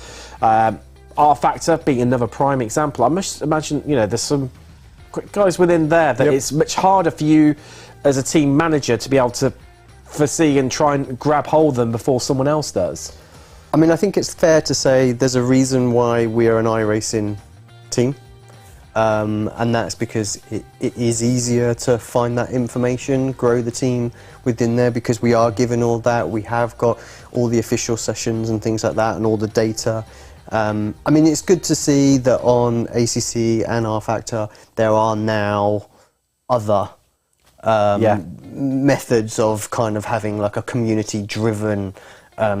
R-Factor being another prime example. I must imagine, there's some guys within there that it's much harder for you as a team manager to be able to foresee and try and grab hold of them before someone else does. I mean, I think it's fair to say there's a reason why we're an iRacing team, and that's because it is easier to find that information, grow the team within there, because we are given all that. We have got all the official sessions and things like that and all the data. I mean, it's good to see that on ACC and R-Factor there are now other methods of kind of having like a community-driven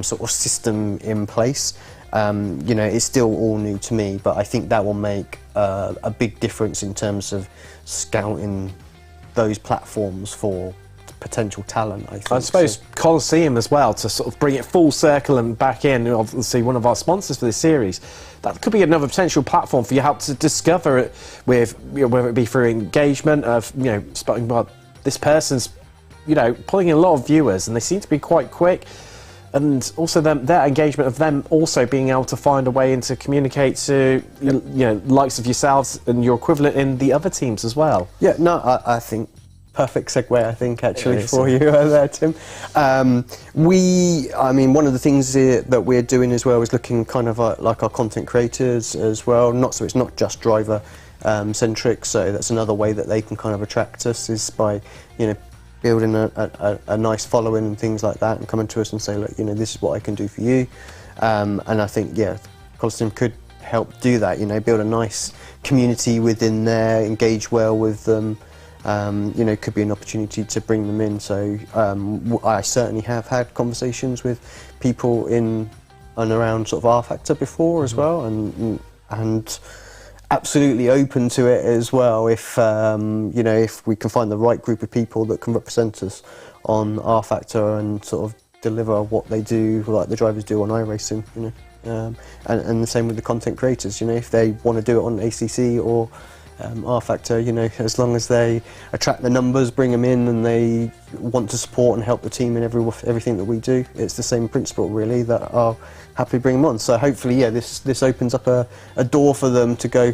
sort of system in place. It's still all new to me, but I think that will make a big difference in terms of scouting those platforms for potential talent. I think. I suppose Coliseum as well, to sort of bring it full circle and back in, obviously one of our sponsors for this series. That could be another potential platform for you help to discover it with, whether it be through engagement of, spotting, well, this person's, pulling in a lot of viewers, and they seem to be quite quick. And also their engagement of them also being able to find a way in to communicate to, likes of yourselves and your equivalent in the other teams as well. Yeah, no, I think perfect segue, I think, actually, for you there, Tim. One of the things that we're doing as well is looking kind of like our content creators as well. So it's not just driver centric. So that's another way that they can kind of attract us, is by, building a nice following and things like that, and coming to us and say, look, this is what I can do for you. And I think, Coliseum could help do that. Build a nice community within there, engage well with them. Could be an opportunity to bring them in. So I certainly have had conversations with people in and around sort of R Factor before as well, and absolutely open to it as well if if we can find the right group of people that can represent us on R Factor and sort of deliver what they do, like the drivers do on iRacing. And the same with the content creators. If they want to do it on ACC or R Factor, as long as they attract the numbers, bring them in, and they want to support and help the team in everything that we do, it's the same principle really, that I'll happily bring them on. So hopefully, this opens up a door for them to go,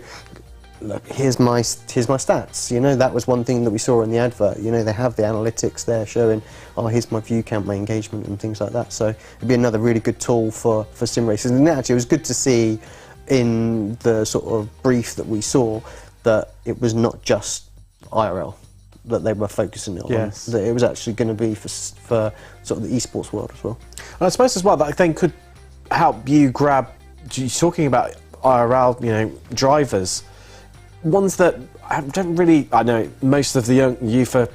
look, here's my stats. That was one thing that we saw in the advert. They have the analytics there showing, oh, here's my view count, my engagement, and things like that. So it'd be another really good tool for sim racers. And actually, it was good to see in the sort of brief that we saw that it was not just IRL that they were focusing on. Yes. That it was actually going to be for sort of the esports world as well. And I suppose as well that then could help you grab, talking about IRL, drivers, ones that don't really, I know most of the young youth are,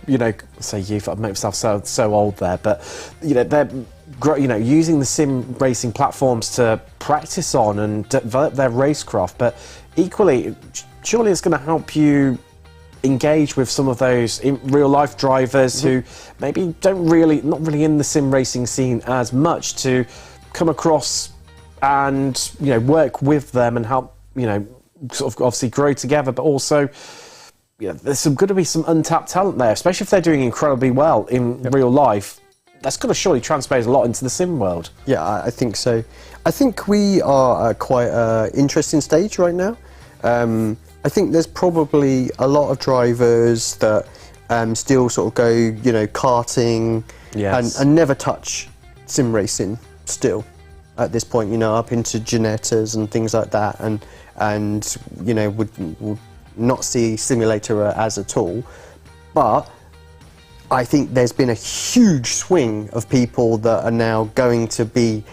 say youth, I make myself so old there, but they're using the sim racing platforms to practice on and develop their racecraft, but equally, surely it's going to help you engage with some of those in real life drivers who maybe not really in the sim racing scene as much, to come across and work with them and help sort of obviously grow together, but also there's going to be some untapped talent there, especially if they're doing incredibly well in real life. That's going to surely transpose a lot into the sim world. Yeah, I think so. I think we are at quite an interesting stage right now. I think there's probably a lot of drivers that still sort of go, karting and never touch sim racing still at this point, up into Genettas and things like that, and would not see simulator as a tool. But I think there's been a huge swing of people that are now going to be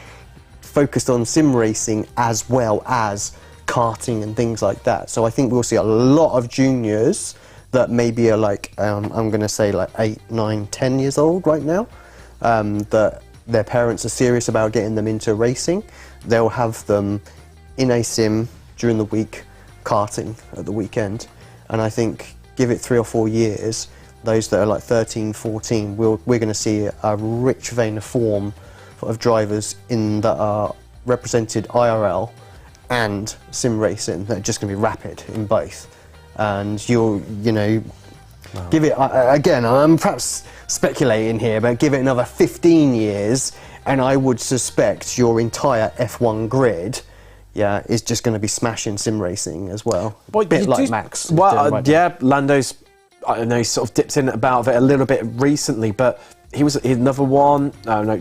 focused on sim racing as well as karting and things like that. So I think we'll see a lot of juniors that maybe are like, I'm going to say like 8, 9, 10 years old right now, that their parents are serious about getting them into racing. They'll have them in a sim during the week, karting at the weekend. And I think give it 3 or 4 years, those that are like 13, 14, we're going to see a rich vein of form of drivers that are represented IRL and sim racing. They're just going to be rapid in both. And give it, again, I'm perhaps speculating here, but give it another 15 years and I would suspect your entire F1 grid is just going to be smashing sim racing as well. A bit like Max. Well, Lando's, I don't know, he sort of dipped in about it a little bit recently, but he's another one.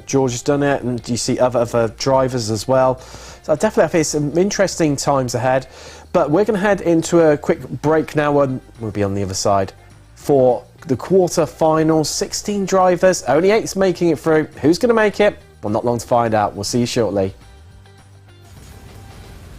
George has done it, and you see other drivers as well. So definitely I think some interesting times ahead. But we're going to head into a quick break now, and we'll be on the other side for the quarter-finals. 16 drivers, only 8's making it through. Who's going to make it? Well, not long to find out. We'll see you shortly.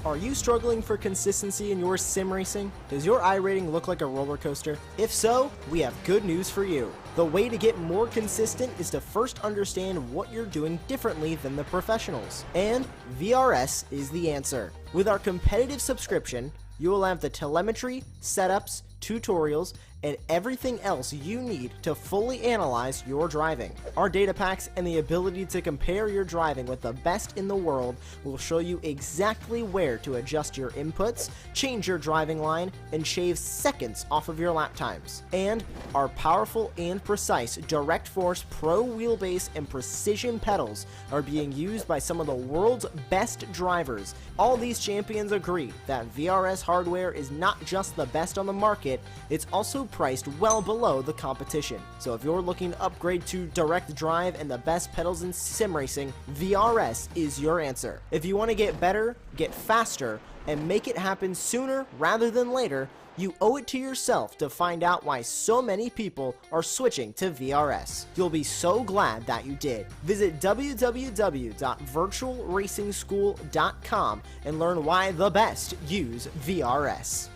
Are you struggling for consistency in your sim racing? Does your iRating look like a roller coaster? If so, we have good news for you. The way to get more consistent is to first understand what you're doing differently than the professionals. And VRS is the answer. With our competitive subscription, you will have the telemetry, setups, tutorials, and everything else you need to fully analyze your driving. Our data packs and the ability to compare your driving with the best in the world will show you exactly where to adjust your inputs, change your driving line, and shave seconds off of your lap times. And our powerful and precise Direct Force Pro wheelbase and precision pedals are being used by some of the world's best drivers. All these champions agree that VRS hardware is not just the best on the market, it's also priced well below the competition. So if you're looking to upgrade to direct drive and the best pedals in sim racing, VRS is your answer. If you want to get better, get faster, and make it happen sooner rather than later, you owe it to yourself to find out why so many people are switching to VRS. You'll be so glad that you did. Visit www.virtualracingschool.com and learn why the best use VRS.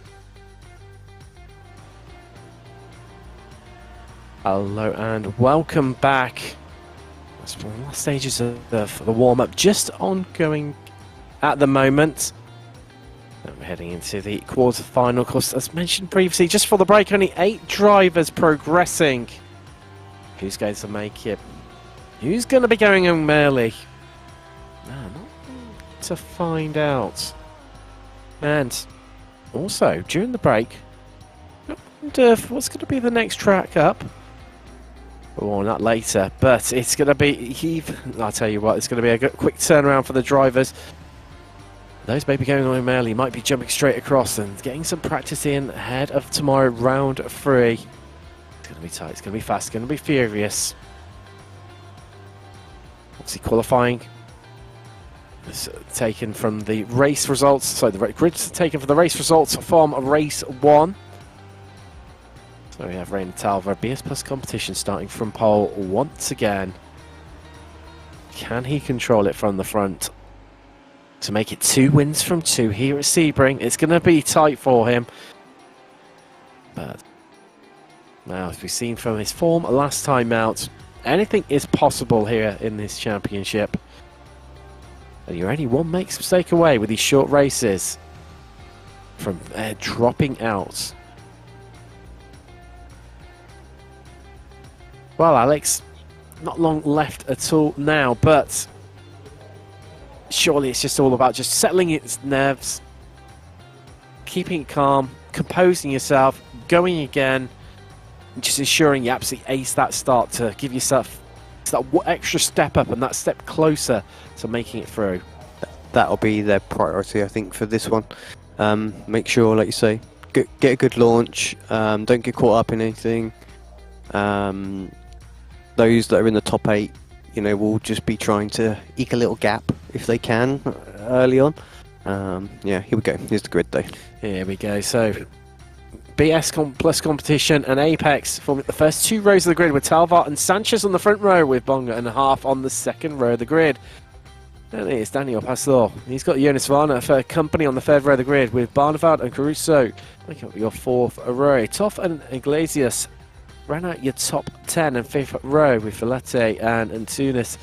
Hello and welcome back. That's one of the last stages of the warm-up just ongoing at the moment. And we're heading into the quarter-final. Of course, as mentioned previously, just for the break, only 8 drivers progressing. Who's going to make it? Who's going to be going home early? Not to find out. And also, during the break, I wonder what's going to be the next track up? Or not later, but it's going to be, I'll tell you what, it's going to be a quick turnaround for the drivers. Those maybe going home early might be jumping straight across and getting some practice in ahead of tomorrow, round 3. It's going to be tight, it's going to be fast, it's going to be furious. Obviously qualifying is taken from the race results, sorry, the grid's taken from the race results from race 1. So we have Rain Talva, BS Plus competition starting from pole once again. Can he control it from the front to make it 2 wins from 2 here at Sebring? It's going to be tight for him. But now, as we've seen from his form last time out, anything is possible here in this championship. And you're only one makes mistake away with these short races from dropping out. Well, Alex, not long left at all now, but surely it's just all about just settling its nerves, keeping it calm, composing yourself, going again, and just ensuring you absolutely ace that start to give yourself that extra step up and that step closer to making it through. That'll be their priority, I think, for this one. Make sure, like you say, get a good launch, don't get caught up in anything. Those that are in the top 8, you know, will just be trying to eke a little gap if they can early on. Yeah, here we go. Here's the grid though. Here we go. So BS Plus competition and Apex forming the first 2 rows of the grid with Talvar and Sanchez on the front row with Bonga and a half on the second row of the grid. And it's Daniel Pastor. He's got Jonas Varna for company on the 3rd row of the grid with Barneveld and Caruso making up your 4th row. Toff and Iglesias ran out your top 10 and 5th row with Filete and Antunes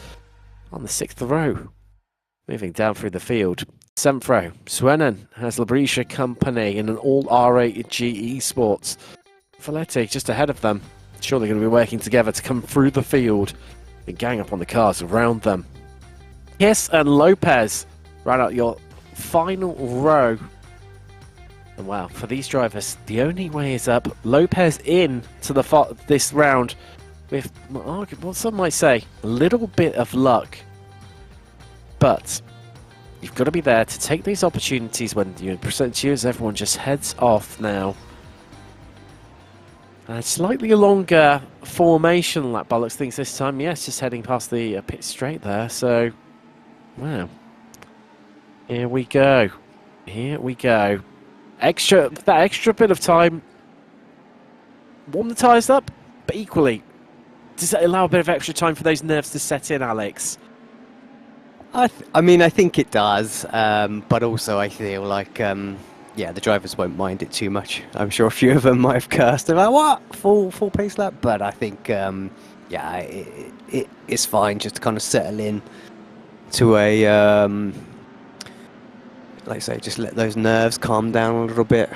on the 6th row. Moving down through the field. 7th row, Swennen has Labrisha company in an all R8 G Esports. Filete just ahead of them. Surely going to be working together to come through the field and gang up on the cars around them. Kiss and Lopez ran out your final row. And wow, for these drivers, the only way is up. Lopez in to this round with, what some might say, a little bit of luck. But you've got to be there to take these opportunities when you present to you as everyone just heads off now. Slightly longer formation lap by looks things this time. Yes, just heading past the pit straight there. So, wow. Here we go. Here we go. That extra bit of time, warm the tyres up, but equally, does that allow a bit of extra time for those nerves to set in, Alex? I mean, I think it does, but also I feel like, yeah, the drivers won't mind it too much. I'm sure a few of them might have cursed about what full pace lap, but I think, yeah, it's fine just to kind of settle in to a. Like I say, just let those nerves calm down a little bit.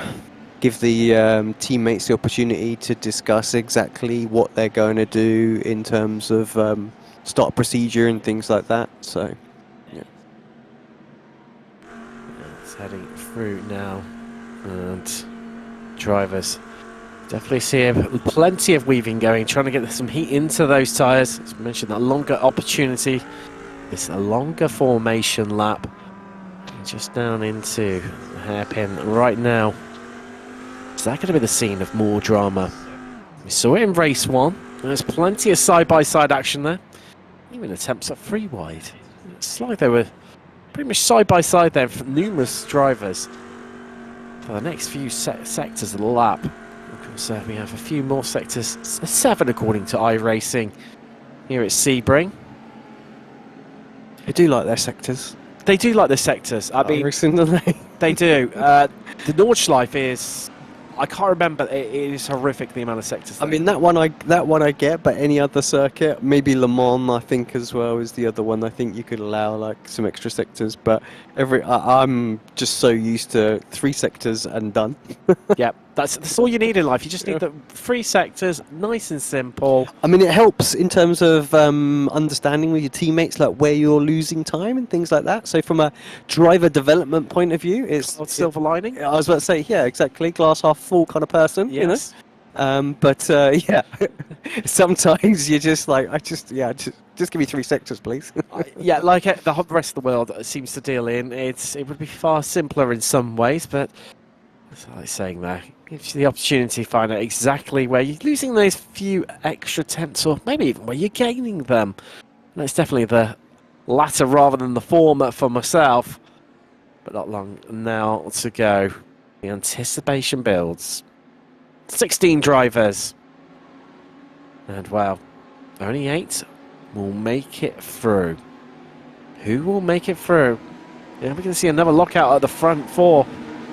give the teammates the opportunity to discuss exactly what they're going to do in terms of start procedure and things like that. So, yeah. It's heading through now, and drivers definitely see plenty of weaving going, trying to get some heat into those tyres. As mentioned, that longer opportunity, this a longer formation lap, just down into the hairpin right now. Is that going to be the scene of more drama? We saw it in race 1. There's plenty of side-by-side action there. Even attempts at free wide. It's like they were pretty much side-by-side there for numerous drivers. For the next few sectors of the lap, of course, we have a few more sectors. 7 according to iRacing here at Sebring. They do like their sectors. They do like their sectors. I mean, they do. The Nordschleife is... I can't remember. It is horrific, the amount of sectors. I mean, that one I get, but any other circuit, maybe Le Mans, I think as well is the other one. I think you could allow like some extra sectors, but I'm just so used to 3 sectors and done. Yeah, that's all you need in life. You just need the 3 sectors, nice and simple. I mean, it helps in terms of understanding with your teammates, like where you're losing time and things like that. So from a driver development point of view, it's silver lining. I was about to say, yeah, exactly, glass half full kind of person, yes. You know. Yeah, sometimes you're just like, just give me 3 sectors, please. Yeah, like the rest of the world seems to deal in. It would be far simpler in some ways, but as I was saying there, gives you the opportunity to find out exactly where you're losing those few extra tenths, or maybe even where you're gaining them. And it's definitely the latter rather than the former for myself. But not long now to go. The anticipation builds. 16 drivers. And wow, only 8 will make it through. Who will make it through? Yeah, we're going to see another lockout at the front 4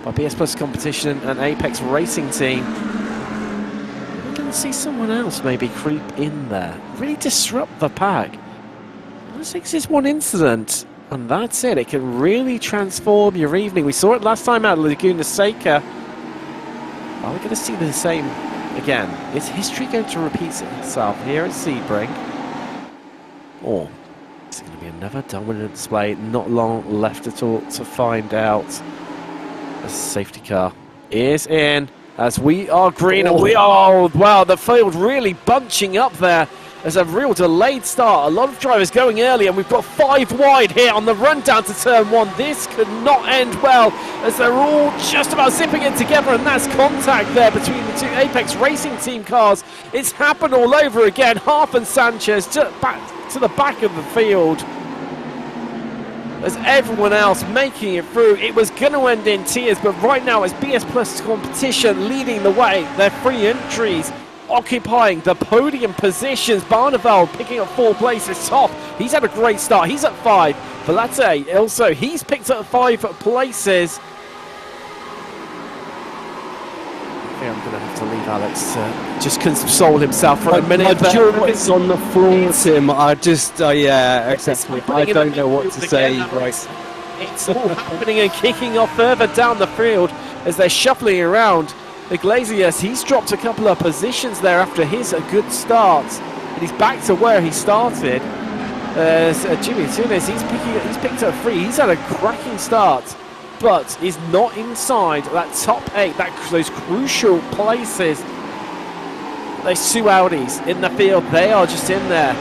by BS Plus Competition and Apex Racing Team. We're going to see someone else maybe creep in there, really disrupt the pack. This is one incident, and that's it. It can really transform your evening. We saw it last time out of Laguna Seca. Are we going to see the same again? Is history going to repeat itself here at Sebring? Or is it going to be another dominant display? Not long left at all to find out. The safety car is in as we are green. And we are, wow, the field really bunching up there. There's a real delayed start. A lot of drivers going early, and we've got 5 wide here on the run down to turn 1. This could not end well, as they're all just about zipping it together, and that's contact there between the 2 Apex Racing Team cars. It's happened all over again. Harp and Sanchez to the back of the field. As everyone else making it through. It was going to end in tears, but right now it's BS Plus Competition leading the way. Their 3 entries occupying the podium positions. Barneveld picking up 4 places top. He's had a great start. He's at 5. Valette also, he's picked up 5 places. I think I'm going to have to leave Alex just console himself for a minute. My jaw is on the floor, Tim. I just, yeah, exactly. I don't know what to say. Right. It's all happening and kicking off further down the field as they're shuffling around. Iglesias, he's dropped a couple of positions there after his good start, and he's back to where he started. Jimmy Tunis, he's picked up 3. He's had a cracking start, but he's not inside that top 8, those crucial places. Those 2 Audis in the field, they are just in there.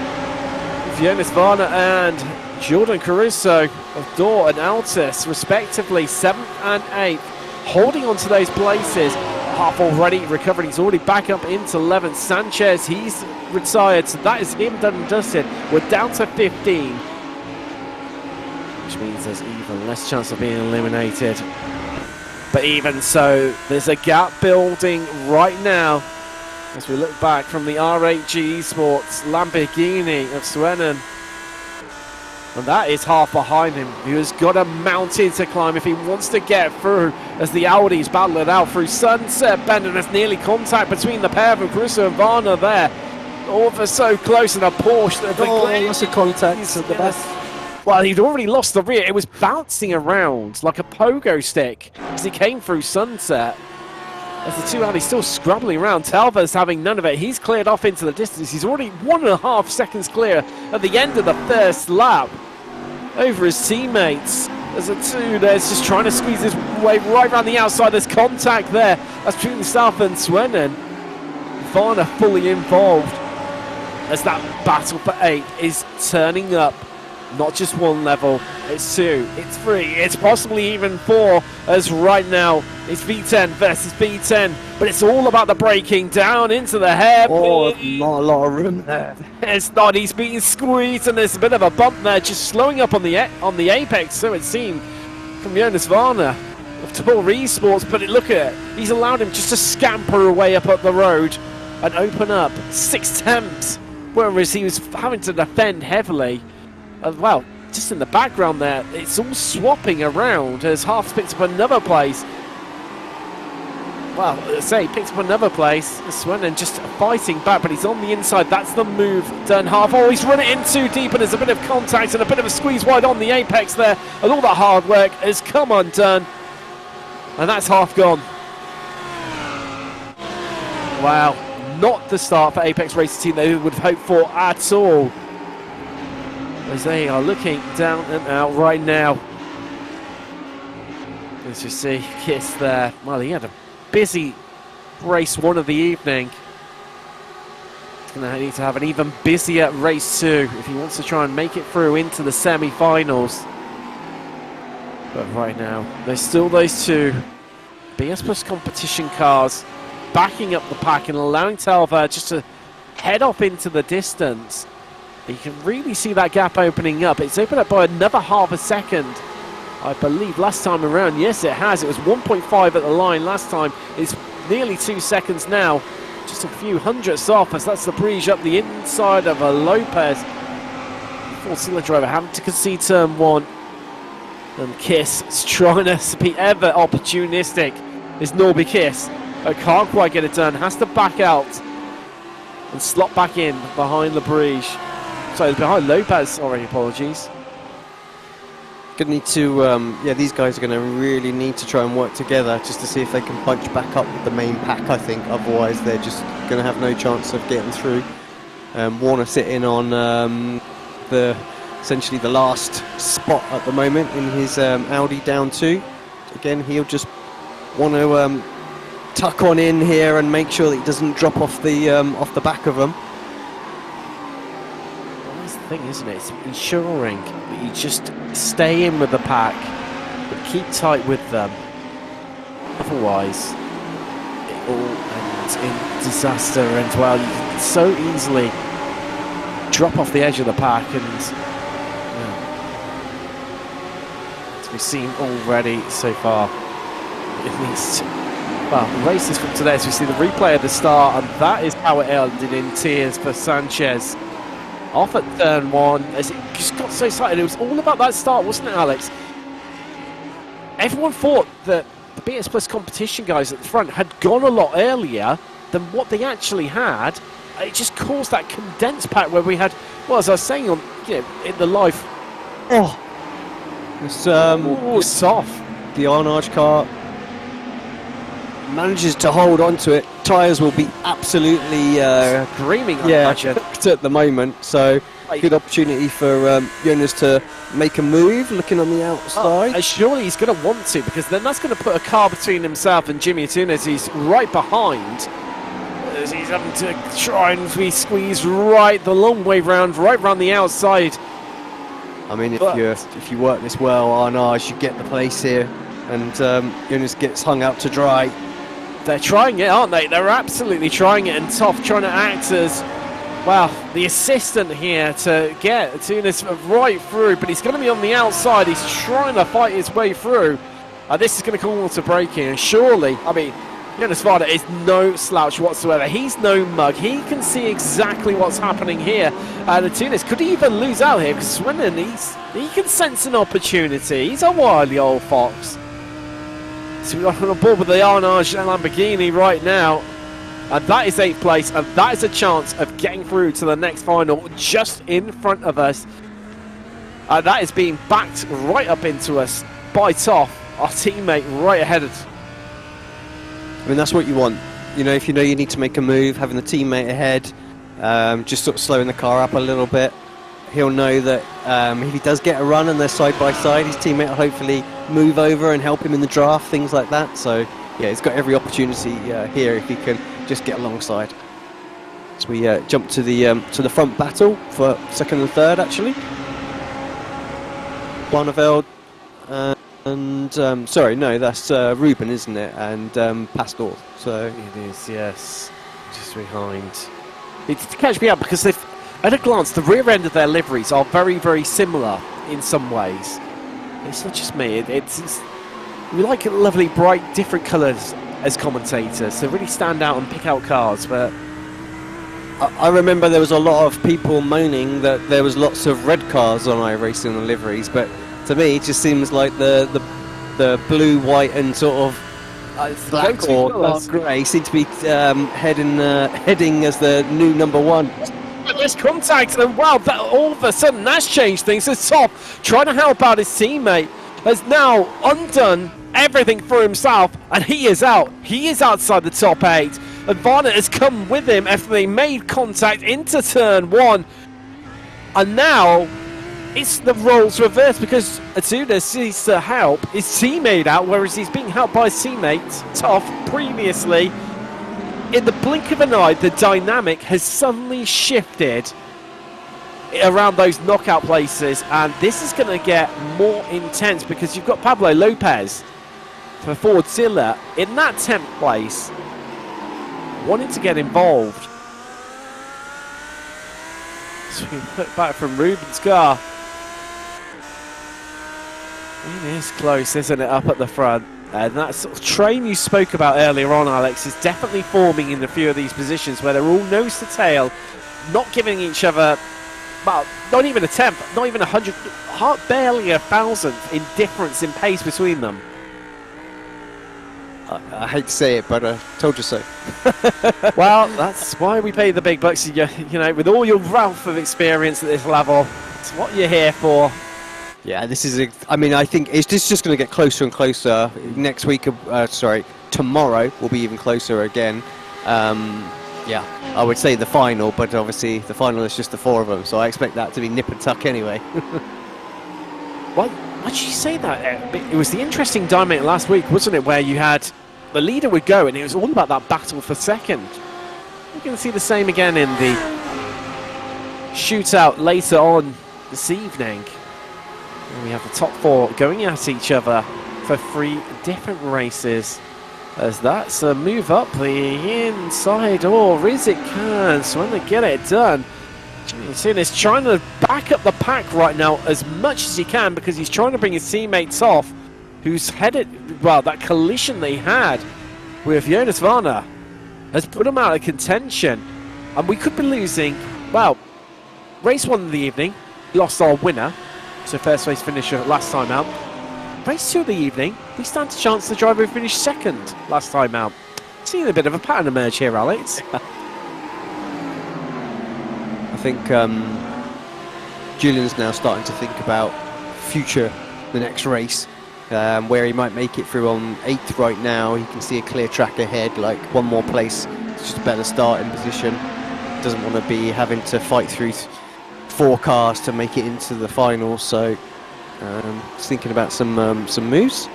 Jonas Varner and Jordan Caruso of Dor and Altus, respectively, 7th and 8th, holding on to those places. Half already recovered. He's already back up into 11th. Sanchez, he's retired, so that is him done and dusted. We're down to 15, which means there's even less chance of being eliminated. But even so, there's a gap building right now as we look back from the R8G Esports Lamborghini of Swennen. And that is half behind him. He has got a mountain to climb if he wants to get through, as the Audis battle it out through Sunset Bend, and there's nearly contact between the pair of them, Caruso and Varner there. All for so close, and a Porsche. Lots of contacts at the back. Well, he'd already lost the rear. It was bouncing around like a pogo stick as he came through Sunset. As the two Audis still scrabbling around, Talva's having none of it. He's cleared off into the distance. He's already 1.5 seconds clear at the end of the first lap over his teammates. There's a two there's just trying to squeeze his way right around the outside. There's contact there. That's between himself and Swennen. Varner fully involved as that battle for 8 is turning up. Not just one level, it's 2, it's 3, it's possibly even 4, as right now it's V10 versus V10, but it's all about the braking down into the hair. Oh, not a lot of room there. It's not, he's being squeezed, and there's a bit of a bump there, just slowing up on the apex, so it seemed, from Jonas Varner of Tor Esports, but look at it, he's allowed him just to scamper away up the road and open up 6 temps, whereas he was having to defend heavily. Well, just in the background there, it's all swapping around as Half's picked up another place. Well, let's say he picks up another place. Swennen just fighting back, but he's on the inside. That's the move done. Half. Oh, he's run it in too deep, and there's a bit of contact and a bit of a squeeze wide on the apex there. And all that hard work has come undone. And that's Half gone. Wow, not the start for Apex Racing Team they would have hoped for at all, as they are looking down and out right now. As you see, Kiss there. Well, he had a busy race 1 of the evening. He's going to need to have an even busier race 2 if he wants to try and make it through into the semi-finals. But right now, there's still those two BS Plus competition cars backing up the pack and allowing Talva just to head off into the distance. You can really see that gap opening up. It's opened up by another half a second, I believe, last time around. Yes, it has. It was 1.5 at the line last time. It's nearly 2 seconds now. Just a few hundredths off as that's the breeze up the inside of a Lopez. Four-cylinder driver having to concede turn 1. And Kiss is trying to be ever opportunistic. Is Norby Kiss. But can't quite get it done. Has to back out and slot back in behind Labrige. So behind Lopez, sorry, apologies. Gonna need to, yeah, these guys are gonna really need to try and work together just to see if they can bunch back up with the main pack, I think. Otherwise, they're just gonna have no chance of getting through. Warner sitting on essentially the last spot at the moment in his Audi down 2. Again, he'll just want to tuck on in here and make sure that he doesn't drop off the back of them. Thing, isn't it? It's ensuring that you just stay in with the pack, but keep tight with them. Otherwise, it all ends in disaster. And well, you can so easily drop off the edge of the pack, and as we've seen already so far, at least. Well, the race is from today, so we see the replay of the start, and that is how it ended in tears for Sanchez. Off at turn 1, as it just got so excited. It was all about that start, wasn't it, Alex? Everyone thought that the BS Plus competition guys at the front had gone a lot earlier than what they actually had. It just caused that condensed pack where we had, well, as I was saying on, in the live. Oh, it's soft. The Arnage car manages to hold on to it. Tyres will be absolutely screaming, cooked at the moment, so good opportunity for Jonas to make a move, looking on the outside. Surely he's going to want to, because then that's going to put a car between himself and Jimmy Tunes. He's right behind, as he's having to try and squeeze right the long way round, right round the outside. I mean, if you work this well, Arnage, you get the place here, and Jonas gets hung out to dry. They're trying it, aren't they? They're absolutely trying it, and Toff trying to act as, well, the assistant here to get Tunis right through, but he's going to be on the outside. He's trying to fight his way through. This is going to call to braking, and surely, I mean, Jonas Varda is no slouch whatsoever. He's no mug. He can see exactly what's happening here. And Tunis could even lose out here, because Swennen, he can sense an opportunity. He's a wily old fox. So we're on board with the Arnage Lamborghini right now, and that is 8th place, and that is a chance of getting through to the next final just in front of us. That is being backed right up into us by Toff, our teammate right ahead of us. I mean, that's what you want. You know, if you know you need to make a move, having the teammate ahead, just sort of slowing the car up a little bit. He'll know that if he does get a run and they're side by side, his teammate will hopefully move over and help him in the draft, things like that. So yeah, he's got every opportunity here if he can just get alongside. So we jump to the front battle for second and third, actually. Barneveld and sorry, no, that's Ruben, isn't it? And Pastor. So it is, yes, just behind. It's to catch me up because they've, at a glance, the rear end of their liveries are very, very similar in some ways. It's not just me. It's we like lovely, bright, different colours as commentators to really stand out and pick out cars, but. I remember there was a lot of people moaning that there was lots of red cars on iRacing and liveries, but to me it just seems like the blue, white and sort of black or dark grey seem to be heading as the new number one. There's contact, and wow, that, all of a sudden that's changed things. The top trying to help out his teammate has now undone everything for himself, and he is out. He is outside the top 8. And Varner has come with him after they made contact into turn 1. And now it's the roles reversed because Atsuda sees to help his teammate out, whereas he's being helped by his teammate, Toff, previously. In the blink of an eye, the dynamic has suddenly shifted around those knockout places, and this is going to get more intense because you've got Pablo Lopez for Fordzilla in that 10th place, wanting to get involved. So we look back from Ruben's car. It is close, isn't it, up at the front? And that sort of train you spoke about earlier on, Alex, is definitely forming in a few of these positions where they're all nose to tail, not giving each other, well, not even a tenth, not even 100, barely 1,000th in difference in pace between them. I hate to say it, but I told you so. Well, that's why we pay the big bucks. You know, with all your wealth of experience at this level, it's what you're here for. Yeah, this is. I mean, I think it's just going to get closer and closer. Next week, tomorrow will be even closer again. Yeah, I would say the final, but obviously the final is just the 4 of them, so I expect that to be nip and tuck anyway. Why'd you say that? It was the interesting dynamic last week, wasn't it, where you had the leader would go and it was all about that battle for second. We're going to see the same again in the shootout later on this evening. And we have the top 4 going at each other for 3 different races, as that's a move up the inside, or is it Cairns when they get it done? Jason is trying to back up the pack right now as much as he can because he's trying to bring his teammates off, who's headed, well, that collision they had with Jonas Varner has put him out of contention, and we could be losing, well, race 1 of the evening, lost our winner, so first race finisher last time out. Race 2 of the evening, we stand a chance the driver who finished second last time out. Seeing a bit of a pattern emerge here, Alex. I think Julian's now starting to think about the next race, where he might make it through on 8th right now. He can see a clear track ahead, like one more place. It's just a better starting position. Doesn't want to be having to fight through 4 cars to make it into the final, so just thinking about some moves.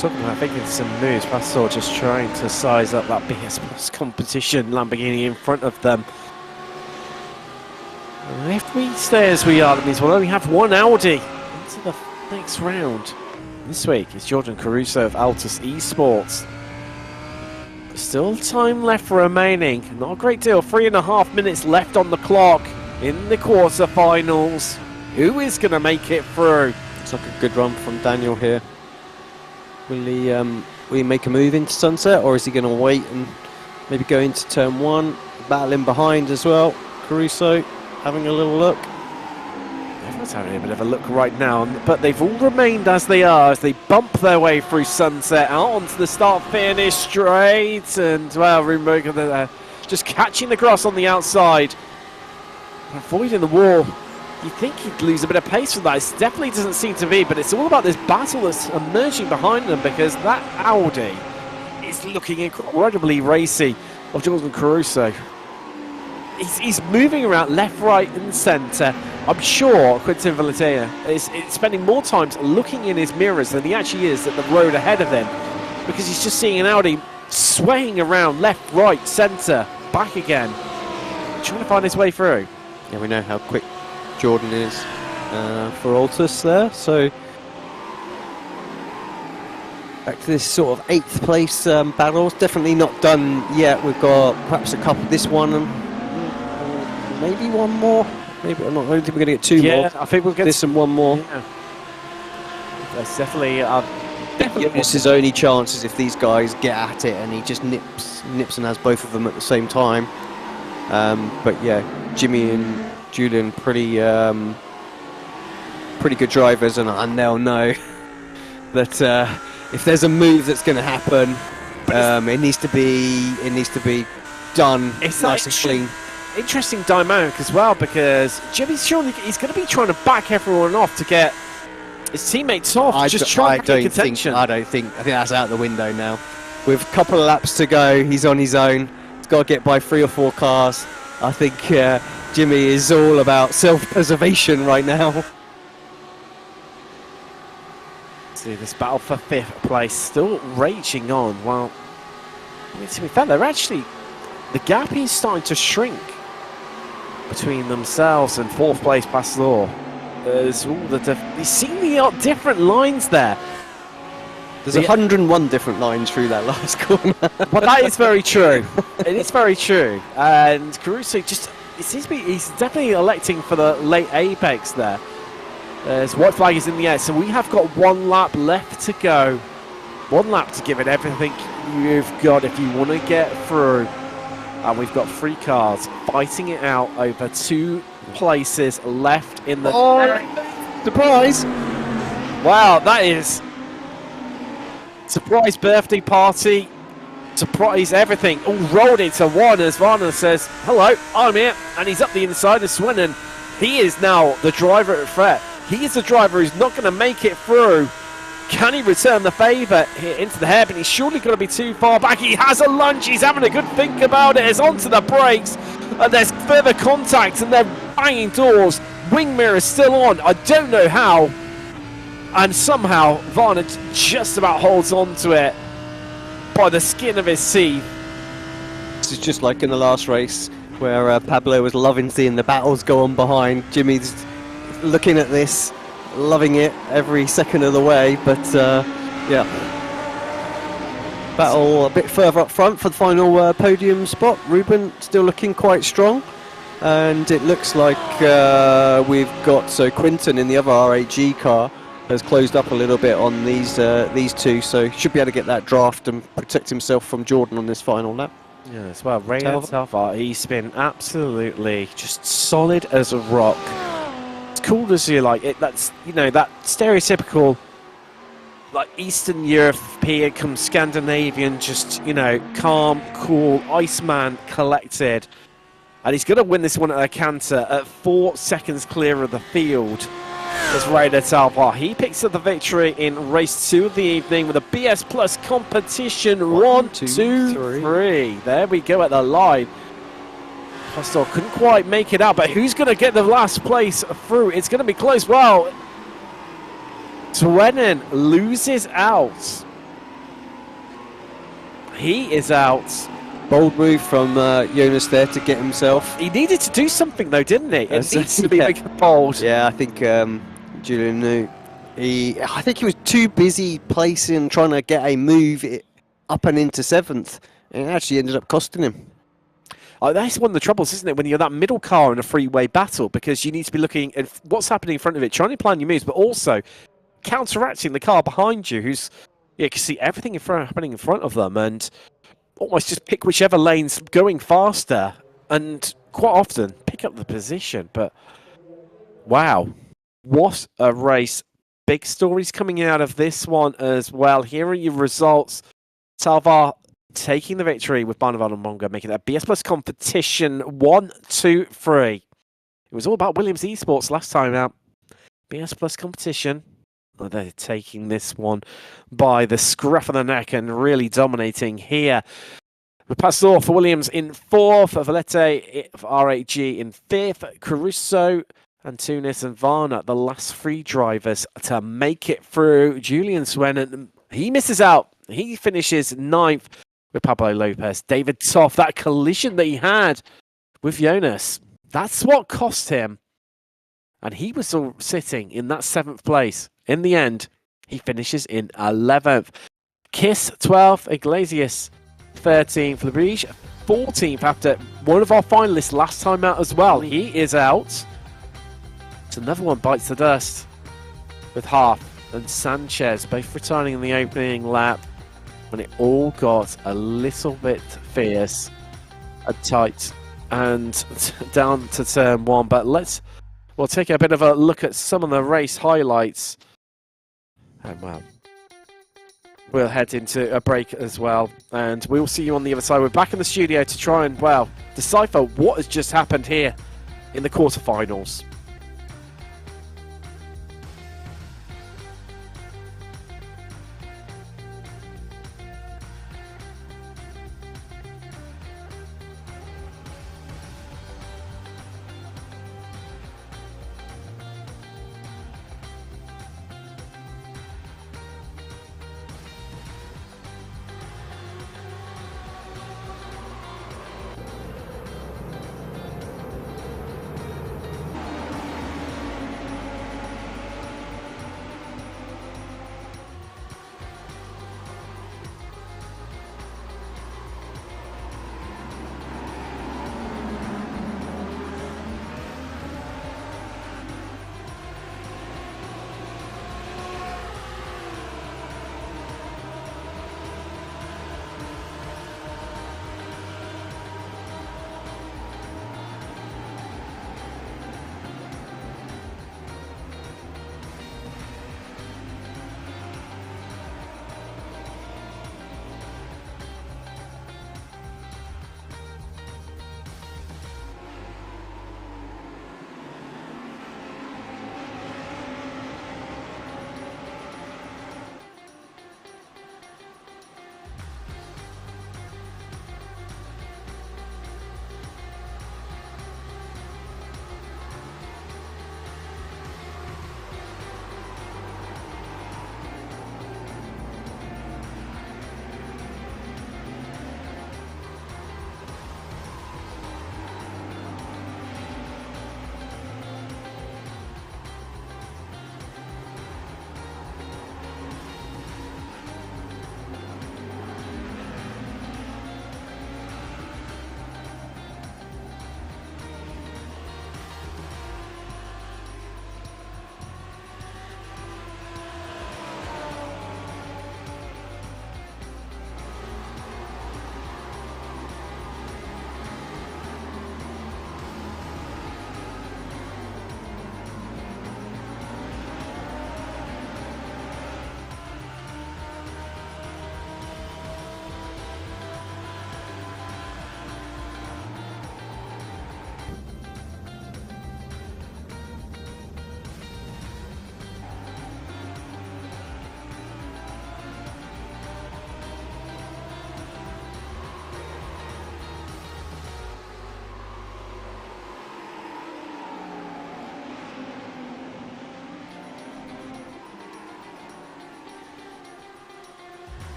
Talking about thinking some moves, Pastor just trying to size up that BS Plus competition Lamborghini in front of them. And if we stay as we are, that means we'll only have 1 Audi into the next round. This week is Jordan Caruso of Altus Esports. Still time left remaining, not a great deal, 3.5 minutes left on the clock in the quarterfinals. Who is going to make it through? It's like a good run from Daniel here. Will he make a move into Sunset, or is he going to wait and maybe go into turn 1, battling behind as well? Caruso having a little look. Everyone's having a bit of a look right now, but they've all remained as they are as they bump their way through Sunset out onto the start-finish straight, and well, Roomberg just catching the cross on the outside, avoiding the wall. You think he'd lose a bit of pace from that. It definitely doesn't seem to be, but it's all about this battle that's emerging behind them, because that Audi is looking incredibly racy of Jordan Caruso. He's moving around left, right, and centre. I'm sure Quinton Valetea is spending more time looking in his mirrors than he actually is at the road ahead of him, because he's just seeing an Audi swaying around left, right, centre, back again, trying to find his way through. Yeah, we know how quick Jordan is for Altus there, so back to this sort of 8th place battle. It's definitely not done yet. We've got perhaps a couple, this one and maybe one more. Maybe I don't think we're going to get two more. I think we'll get this and one more. Yeah. That's definitely It's his only chances if these guys get at it, and he just nips and has both of them at the same time. But yeah, Jimmy and Julian pretty good drivers, and they'll know that if there's a move that's going to happen, it needs to be done nice and clean. Interesting dynamic as well, because Jimmy's surely he's going to be trying to back everyone off to get his teammates off. I think that's out the window now. With a couple of laps to go, he's on his own. He's got to get by 3 or 4 cars. I think Jimmy is all about self-preservation right now. See this battle for 5th place still raging on. Well, I mean, to be fair, the gap is starting to shrink between themselves and 4th place Pastor. There's all you see the different lines there. There's 101 different lines through that last corner. Well, that is very true. It is very true. And Caruso he's definitely electing for the late apex there. As white flag is in the air, so we have got 1 lap left to go. 1 lap to give it everything you've got if you want to get through. And we've got 3 cars fighting it out over 2 places left in the... Surprise! Wow, that is... Surprise birthday party. Surprise everything. All rolled into one as Varner says, hello, I'm here. And he's up the inside of Swinnen. He is now the driver at threat. He is the driver who's not going to make it through. Can he return the favour here into the hairpin? He's surely going to be too far back. He has a lunge. He's having a good think about it. It's onto the brakes. And there's further contact and they're banging doors. Wing mirror is still on. I don't know how. And somehow Varner just about holds on to it by the skin of his teeth. This is just like in the last race where Pablo was loving seeing the battles go on behind. Jimmy's looking at this, loving it every second of the way, but yeah. Battle a bit further up front for the final podium spot. Ruben still looking quite strong, and it looks like we've got Quinton in the other RAG car has closed up a little bit on these two, so should be able to get that draft and protect himself from Jordan on this final lap. Yeah, as well. Rayan Talvar, he's been absolutely just solid as a rock. As cool as you like it. That's, you know, that stereotypical like Eastern European come Scandinavian, just, you know, calm, cool, Iceman collected. And he's going to win this one at a canter at 4 seconds clear of the field. As Rayan Talvar, he picks up the victory in race 2 of the evening with a BS Plus competition. 1, 2, 3. There we go at the line. Pastor couldn't quite make it out, but who's going to get the last place through? It's going to be close. Well, Twennen loses out. He is out. Bold move from Jonas there to get himself. He needed to do something though, didn't he? It needs to be bold. Yeah, I think Julian knew. I think he was too busy placing, trying to get a move up and into 7th. And it actually ended up costing him. Oh, that's one of the troubles, isn't it, when you're that middle car in a freeway battle, because you need to be looking at what's happening in front of it, trying to plan your moves, but also counteracting the car behind you, who's, you can see everything happening in front of them, and almost just pick whichever lane's going faster, and quite often pick up the position. But wow, what a race. Big stories coming out of this one as well. Here are your results. Talvar taking the victory with Barnaval and Mongo, making that BS Plus competition 1, 2, 3. It was all about Williams Esports last time out. BS Plus competition they're taking this one by the scruff of the neck and really dominating here. We pass it off for Williams in 4th, Valette for RAG in 5th, Caruso, Antunes and Varna, the last 3 drivers to make it through. Julian Swen, he misses out. He finishes 9th with Pablo Lopez. David Toff, that collision that he had with Jonas, that's what cost him. And he was still sitting in that 7th place. In the end, he finishes in 11th. Kiss 12th, Iglesias 13th, Labrige 14th after one of our finalists last time out as well. He is out. So another one bites the dust with Half and Sanchez both returning in the opening lap when it all got a little bit fierce and tight and down to turn 1. But we'll take a bit of a look at some of the race highlights. And well, we'll head into a break as well, and we'll see you on the other side. We're back in the studio to try and, well, decipher what has just happened here in the quarterfinals.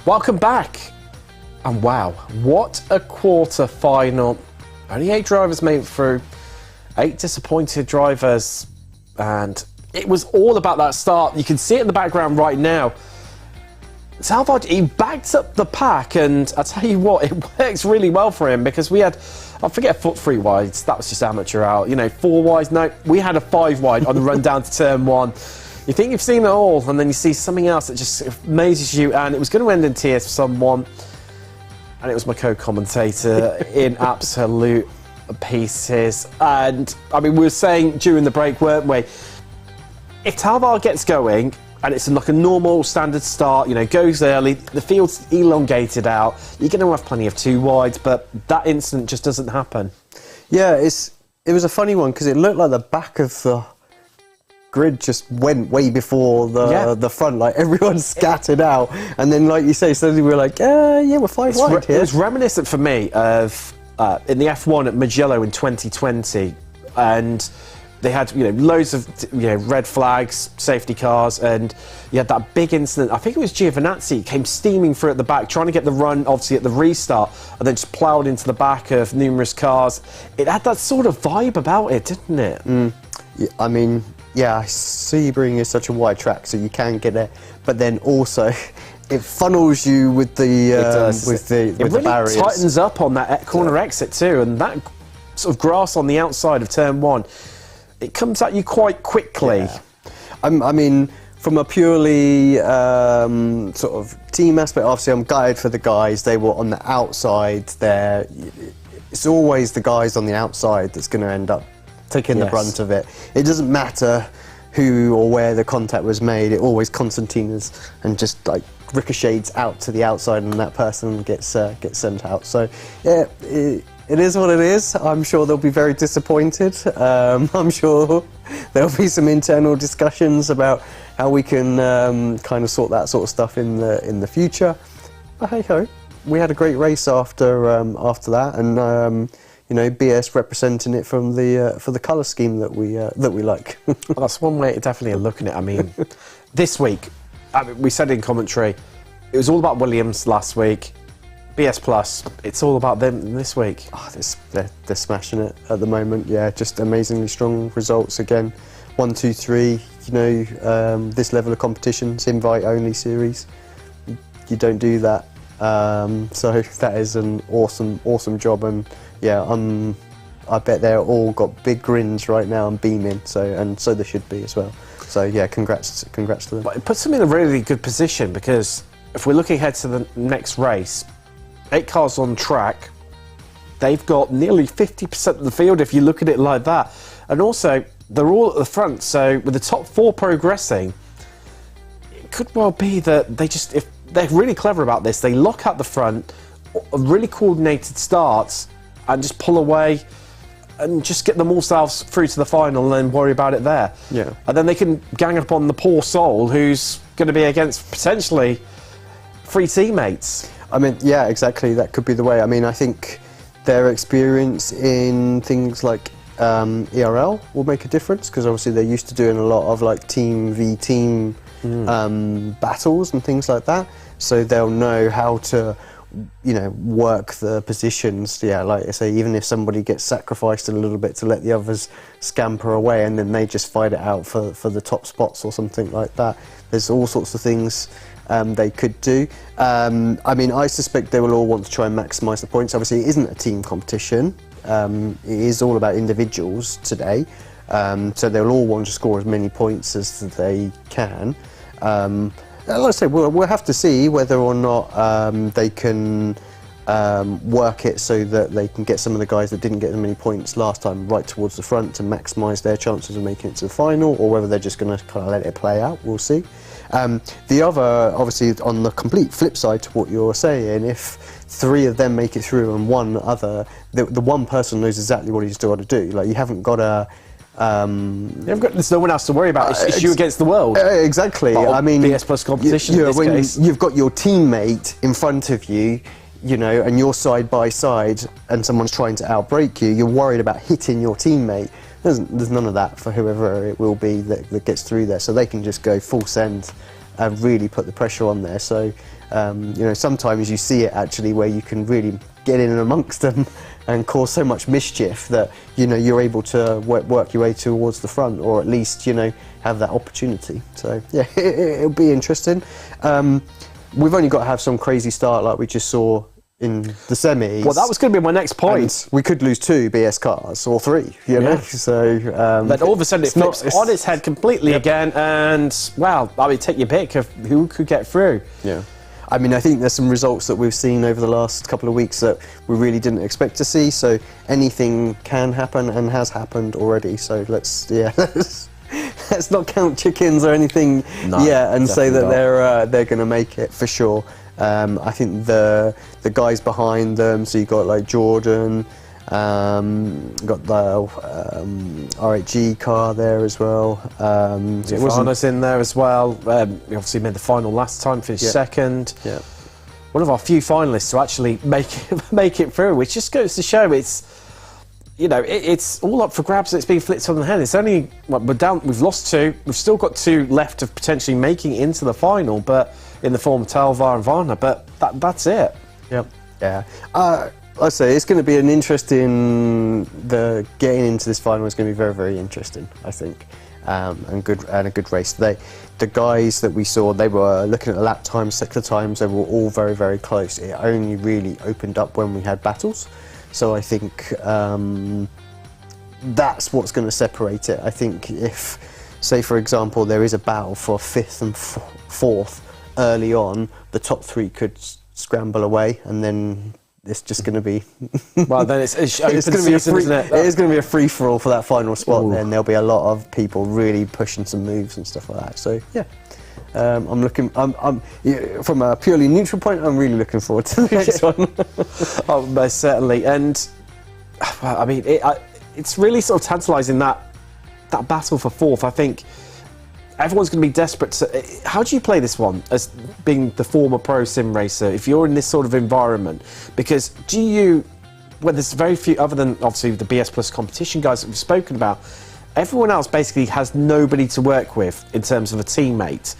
Welcome back. And wow, what a quarter final. Only 8 drivers made it through, 8 disappointed drivers, and it was all about that start. You can see it in the background right now. Salvador, he backed up the pack, and I tell you what, it works really well for him because we had, I forget, 3 wides. That was just amateur out. You know, 4 wides. No, we had a 5 wide on the run down to turn 1. You think you've seen it all, and then you see something else that just amazes you, and it was going to end in tears for someone, and it was my co-commentator in absolute pieces. And I mean, we were saying during the break, weren't we? If Talvar gets going, and it's like a normal standard start, you know, goes early, the field's elongated out, you're going to have plenty of two wides, but that incident just doesn't happen. Yeah, it was a funny one because it looked like the back of the grid just went way before the front, like everyone scattered out, and then like you say, suddenly we were like, yeah, we're five wide here. It was reminiscent for me of in the F1 at Mugello in 2020, and they had, you know, loads of, you know, red flags, safety cars, and you had that big incident. I think it was Giovinazzi came steaming through at the back, trying to get the run, obviously at the restart, and then just ploughed into the back of numerous cars. It had that sort of vibe about it, didn't it? Yeah, I mean, yeah, Sebring is such a wide track, so you can get it, but then also it funnels you with the barriers. It really tightens up on that corner exit too, and that sort of grass on the outside of turn one, it comes at you quite quickly. Yeah. I mean, from a purely sort of team aspect, obviously I'm gutted for the guys. They were on the outside there. It's always the guys on the outside that's going to end up taking the brunt of it. It doesn't matter who or where the contact was made. It always concertinas and just like ricochets out to the outside, and that person gets sent out. So yeah. It is what it is. I'm sure they'll be very disappointed. I'm sure there'll be some internal discussions about how we can kind of sort that sort of stuff in the future. But hey ho, we had a great race after that, and you know, BS representing it from the for the colour scheme that we like. Well, that's one way definitely of looking at it. I mean, this week, I mean, we said in commentary, it was all about Williams last week. BS Plus, it's all about them this week. Oh, they're smashing it at the moment. Yeah, just amazingly strong results again. 1, 2, 3. You know, this level of competition, it's invite-only series. You don't do that. So that is an awesome job, and yeah, I bet they're all got big grins right now and beaming. So they should be as well. So yeah, congrats to them. But it puts them in a really good position, because if we're looking ahead to the next race, 8 cars on track, they've got nearly 50% of the field if you look at it like that. And also, they're all at the front, so with the top 4 progressing, it could well be that they just, if they're really clever about this, they lock out the front, really coordinated starts, and just pull away and just get them all themselves through to the final and then worry about it there. Yeah. And then they can gang up on the poor soul who's going to be against potentially 3 teammates. I mean, yeah, exactly. That could be the way. I mean, I think their experience in things like ERL will make a difference, because obviously they're used to doing a lot of like team v team battles and things like that. So they'll know how to, you know, work the positions. Yeah, like I say, even if somebody gets sacrificed a little bit to let the others scamper away, and then they just fight it out for the top spots or something like that. There's all sorts of things they could do. I mean, I suspect they will all want to try and maximise the points. Obviously, it isn't a team competition. It is all about individuals today. So they'll all want to score as many points as they can. Like I say, we'll have to see whether or not they can work it so that they can get some of the guys that didn't get as many points last time right towards the front to maximise their chances of making it to the final, or whether they're just going to kind of let it play out. We'll see. The other, obviously, on the complete flip side to what you're saying, if 3 of them make it through and one other, the one person knows exactly what he's got to do. Like, you haven't got a... there's no one else to worry about. It's you against the world. Exactly. I mean, BS Plus competition. In this case. You've got your teammate in front of you, you know, and you're side by side, and someone's trying to outbrake you. You're worried about hitting your teammate. There's none of that for whoever it will be that gets through there. So they can just go full send and really put the pressure on there. So you know, sometimes you see it actually where you can really get in amongst them and cause so much mischief that, you know, you're able to work your way towards the front, or at least, you know, have that opportunity. So yeah, it'll be interesting. We've only got to have some crazy start like we just saw in the semis. Well, that was going to be my next point. And we could lose 2 BS cars or 3, you know. So then all of a sudden it flips on its head completely again, and well, I mean, take your pick of who could get through. Yeah. I mean, I think there's some results that we've seen over the last couple of weeks that we really didn't expect to see. So anything can happen and has happened already. So let's not count chickens or anything and say that they're going to make it for sure. I think the guys behind them. So you got like Jordan, got the RHG car there as well. Varna's in there as well. We obviously made the final last time, finished second. Yeah. One of our few finalists to actually make it through, which just goes to show it's all up for grabs. It's being flipped on the head. It's only we're down. We've lost 2. We've still got 2 left of potentially making it into the final, but in the form of Talvar and Varna. But that's it. Yep. Yeah. I say it's going to be an interesting. The getting into this final is going to be very, very interesting, I think, and a good race. The guys that we saw, they were looking at the lap times, sector times. They were all very, very close. It only really opened up when we had battles. So I think that's what's going to separate it. I think if, say for example, there is a battle for 5th and 4th early on, the top 3 could scramble away, and then it's just going to be. Well, then it's going to be isn't it? It is going to be a free for all for that final spot. Then there'll be a lot of people really pushing some moves and stuff like that. So yeah. I'm looking. From a purely neutral point, I'm really looking forward to the next one. Oh, most certainly. And I mean, it's really sort of tantalising that battle for 4th. I think everyone's going to be desperate. How do you play this one as being the former pro sim racer? If you're in this sort of environment, because there's very few other than obviously the BS Plus competition guys that we've spoken about. Everyone else basically has nobody to work with in terms of a teammate.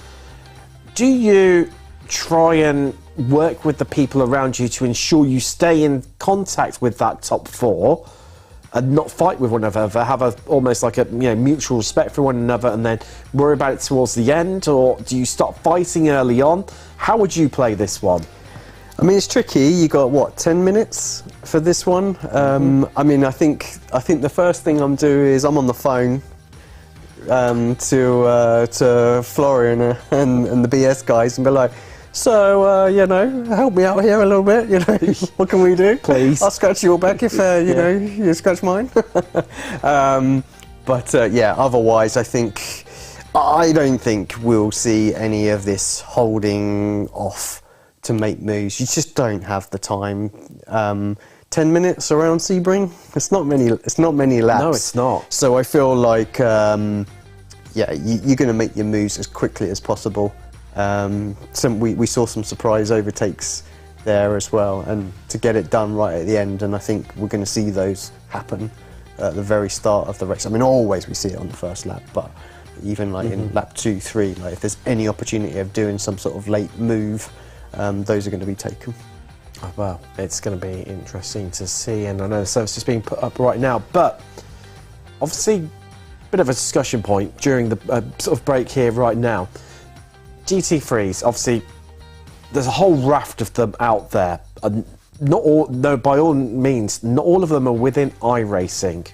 Do you try and work with the people around you to ensure you stay in contact with that top 4 and not fight with one another, have almost like a mutual respect for one another, and then worry about it towards the end? Or do you start fighting early on? How would you play this one? I mean, it's tricky. You got what, 10 minutes for this one? I mean, I think the first thing I'm doing is I'm on the phone to Florian and the BS guys and be like, so help me out here a little bit. What can we do? Please, I'll scratch your back if you scratch mine. Otherwise, I don't think we'll see any of this holding off to make moves. You just don't have the time. 10 minutes around Sebring. It's not many laps. No, it's not. So I feel like you're going to make your moves as quickly as possible. We saw some surprise overtakes there as well, and to get it done right at the end. And I think we're going to see those happen at the very start of the race. I mean, always we see it on the first lap, but even like in lap 2, 3, like if there's any opportunity of doing some sort of late move, those are going to be taken. Oh, well, it's going to be interesting to see, and I know the service is being put up right now, but obviously a bit of a discussion point during the sort of break here right now. GT3s, obviously there's a whole raft of them out there. By all means, not all of them are within iRacing.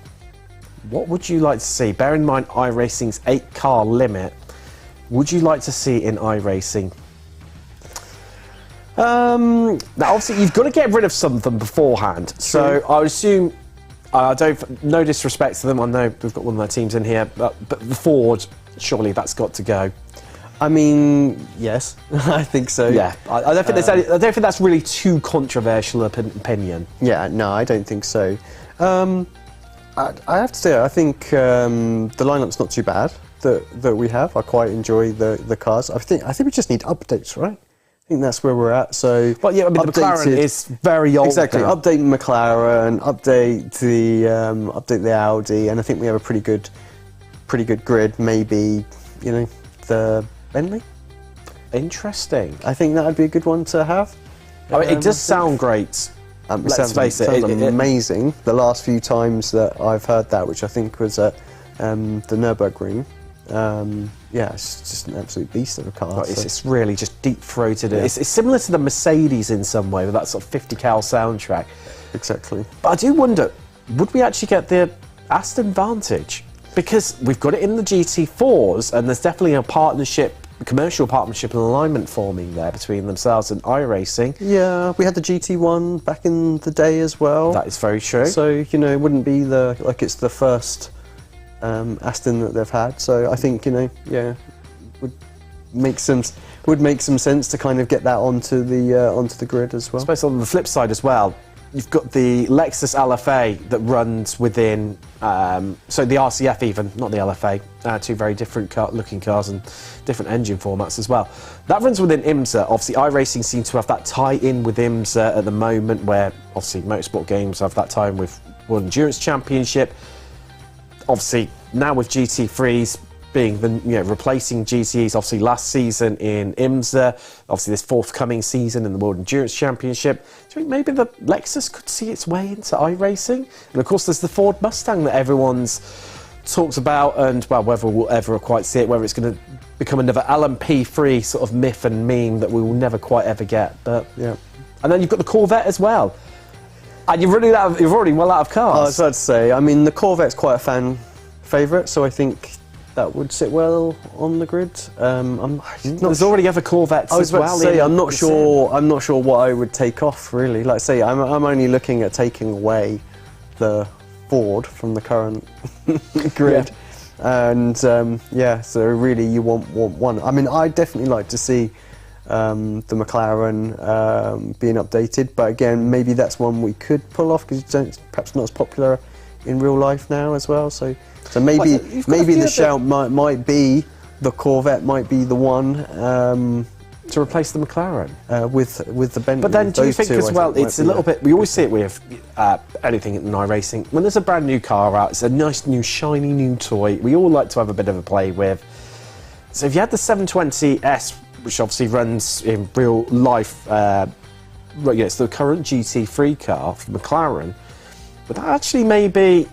What would you like to see? Bear in mind iRacing's 8-car limit. Would you like to see in iRacing? Now, obviously, you've got to get rid of some of them beforehand. True. So I would assume, no disrespect to them. I know we've got one of their teams in here, but the Ford, surely that's got to go. I mean, yes, I think so. Yeah, I don't think that's really too controversial an opinion. Yeah, no, I don't think so. I have to say, I think the lineup's not too bad that we have. I quite enjoy the cars. I think we just need updates, right? I think that's where we're at. So, but yeah, I mean, the McLaren is very old. Exactly. Now. Update McLaren, update the Audi, and I think we have a pretty good grid. Maybe the Bentley. Interesting. I think that would be a good one to have. I mean, it does sound great. Let's face it, it sounds amazing. The last few times that I've heard that, which I think was at the Nürburgring, yeah, it's just an absolute beast of a car. Right, it's really just deep-throated. Yeah. It's similar to the Mercedes in some way, with that sort of 50 cal soundtrack. Exactly. But I do wonder, would we actually get the Aston Vantage? Because we've got it in the GT4s, and there's definitely a partnership, commercial partnership and alignment forming there between themselves and iRacing. Yeah, we had the GT1 back in the day as well. That is very true. So, you know, it wouldn't be it's the first Aston that they've had. So I think, you know, yeah, would make some sense to kind of get that onto the grid as well. I suppose on the flip side as well, you've got the Lexus LFA that runs within, so the RCF even, not the LFA, two very different looking cars and different engine formats as well. That runs within IMSA. Obviously, iRacing seems to have that tie-in with IMSA at the moment, where obviously motorsport games have that tie-in with World Endurance Championship. Obviously, now with GT3s being replacing GTEs, obviously last season in IMSA, obviously this forthcoming season in the World Endurance Championship. Do you think maybe the Lexus could see its way into iRacing? And of course there's the Ford Mustang that everyone's talked about, and well, whether we'll ever quite see it, whether it's going to become another LMP3 sort of myth and meme that we will never quite ever get. But yeah. And then you've got the Corvette as well. And you're already well out of cars. I was about to say, I mean, the Corvette's quite a fan favourite, so I think that would sit well on the grid. There's already other Corvettes as well. I was about to say, I'm not sure what I would take off really. Like I say, I'm only looking at taking away the Ford from the current grid, and yeah, so really you want one. I mean, I'd definitely like to see the McLaren being updated, but again, maybe that's one we could pull off because it's perhaps not as popular in real life now as well. So maybe the shout might be the Corvette might be the one to replace the McLaren with the Bentley. But then do you think as well, it's a little bit, we always see it with anything in iRacing, when there's a brand new car out, it's a nice new shiny new toy, we all like to have a bit of a play with. So if you had the 720S, which obviously runs in real life, it's the current GT3 car for McLaren, but that actually maybe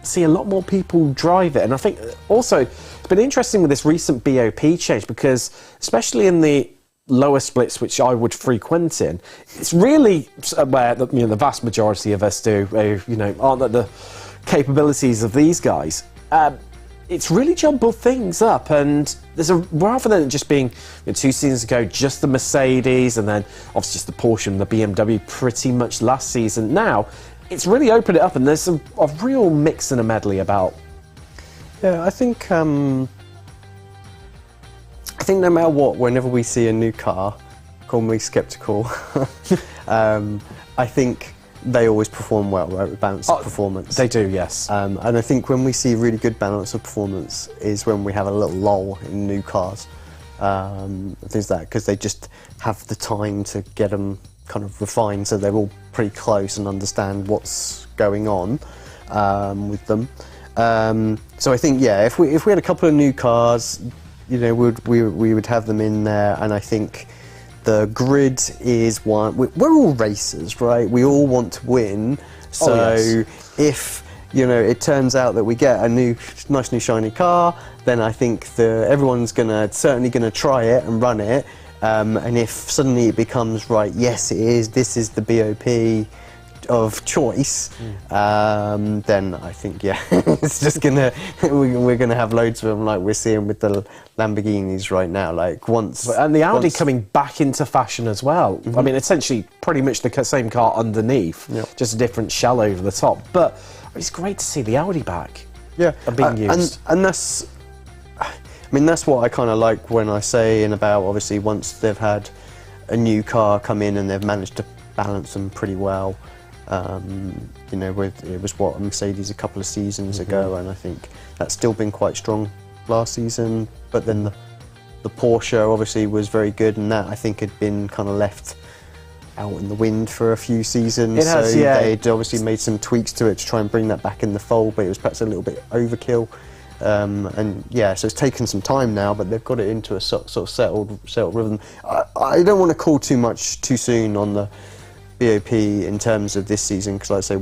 see a lot more people drive it. And I think also it's been interesting with this recent BOP change, because especially in the lower splits, which I would frequent in, it's really where the vast majority of us do, aren't at the capabilities of these guys. It's really jumbled things up, and there's rather than it just being 2 seasons ago just the Mercedes and then obviously just the Porsche and the BMW pretty much last season, now it's really opened it up, and there's a real mix and a medley about. Yeah, I think no matter what, whenever we see a new car, call me sceptical, I think they always perform well, right, with balance of performance. They do, yes. And I think when we see really good balance of performance is when we have a little lull in new cars, things like that, because they just have the time to get them kind of refined, so they're all pretty close and understand what's going on with them. So I think, yeah, if we had a couple of new cars, we would have them in there, and I think the grid is one. We're all racers, right? We all want to win. So yes. If it turns out that we get a nice new shiny car, then I think everyone's certainly gonna try it and run it. And if suddenly it becomes yes, it is. This is the BOP of choice. Then I think it's just we're gonna have loads of them like we're seeing with the Lamborghinis right now. And the Audi coming back into fashion as well. Mm-hmm. I mean, essentially, pretty much the same car underneath, just a different shell over the top. But it's great to see the Audi back. Yeah, and being used. And that's. I mean, that's what I kind of like when I say about obviously once they've had a new car come in and they've managed to balance them pretty well. It was what Mercedes a couple of seasons ago, and I think that's still been quite strong last season. But then the Porsche obviously was very good, and that I think had been kind of left out in the wind for a few seasons. It has, yeah. They'd obviously made some tweaks to it to try and bring that back in the fold, but it was perhaps a little bit overkill. So it's taken some time now, but they've got it into a sort of settled rhythm. I don't want to call too much too soon on the BOP in terms of this season, because like I say,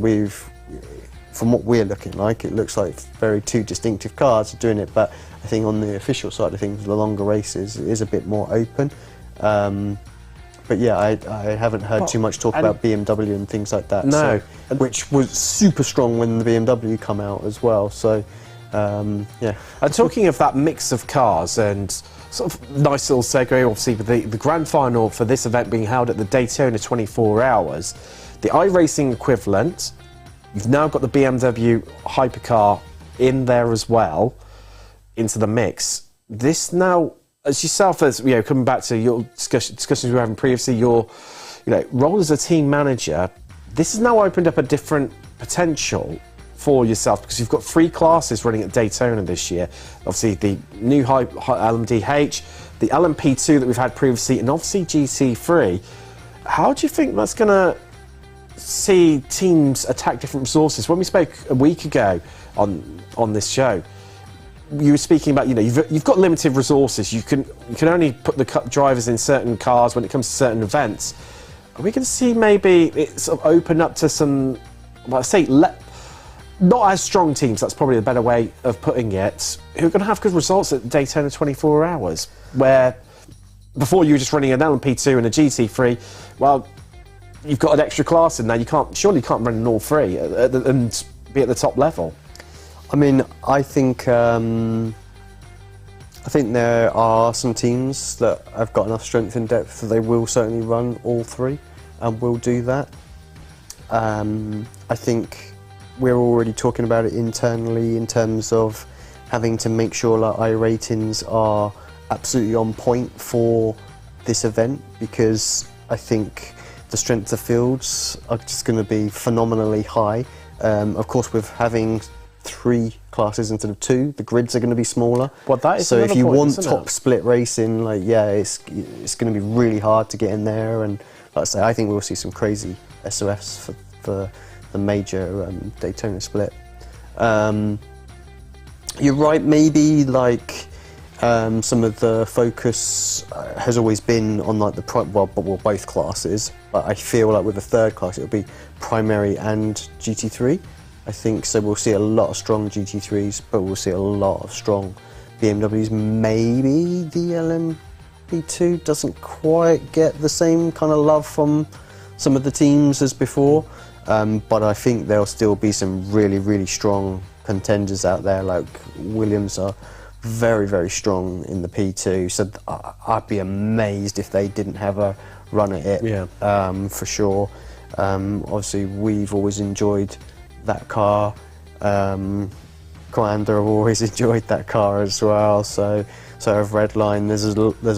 from what we're looking like, it looks like very two distinctive cars doing it. But I think on the official side of things, the longer races, it is a bit more open. But yeah, I haven't heard too much talk about BMW and things like that. No. So, which was super strong when the BMW come out as well. So, yeah. And talking of that mix of cars and sort of nice little segue, obviously, with the grand final for this event being held at the Daytona 24 Hours, the iRacing equivalent, you've now got the BMW hypercar in there as well, into the mix. This now, as yourself, as you know, coming back to your discussions we were having previously, your role as a team manager, this has now opened up a different potential for yourself, because you've got 3 classes running at Daytona this year. Obviously the new LMDH, the LMP2 that we've had previously, and obviously GT3. How do you think that's going to see teams attack different resources? When we spoke a week ago on this show, you were speaking about, you've got limited resources. You can only put the drivers in certain cars when it comes to certain events. Are we going to see maybe it sort of open up to some, well, I say, not as strong teams, that's probably a better way of putting it, who are going to have good results at Daytona 24 Hours, where before you were just running an LMP2 and a GT3, well, you've got an extra class in there. You can't run in all 3 and be at the top level. I mean, I think there are some teams that have got enough strength and depth that they will certainly run all 3 and will do that. I think we're already talking about it internally in terms of having to make sure that iRatings are absolutely on point for this event, because I think the strength of fields are just going to be phenomenally high. Of course, with having 3 classes instead of 2, the grids are going to be smaller. Well, that is so if you point, want top split racing, it's going to be really hard to get in there. And like I say, I think we'll see some crazy SOFs for the major Daytona split. You're right, maybe some of the focus has always been on both classes, but I feel like with the 3rd class it'll be primary and GT3. I think so. We'll see a lot of strong GT3s, but we'll see a lot of strong BMWs. Maybe the LMP2 doesn't quite get the same kind of love from some of the teams as before. But I think there'll still be some really, really strong contenders out there. Like Williams are very, very strong in the P2, so I'd be amazed if they didn't have a run at it, for sure. Obviously, we've always enjoyed that car. Commander have always enjoyed that car as well. So of Redline, there's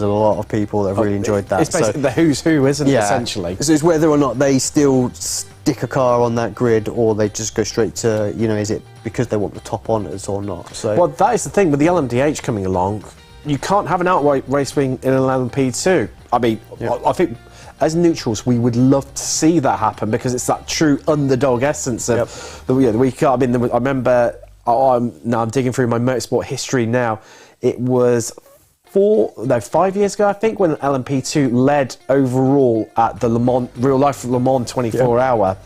a lot of people that have really enjoyed that. It's basically the who's who, isn't it, essentially? So it's whether or not they still stick a car on that grid, or they just go straight to, is it because they want the top honours or not? So, well, that is the thing with the LMDH coming along. You can't have an outright race wing in an LMP2. I mean, I think as neutrals, we would love to see that happen, because it's that true underdog essence of the week. I mean, I remember. I'm digging through my motorsport history now. It was 5 years ago, I think, when LMP2 led overall at the real life Le Mans 24 Hour.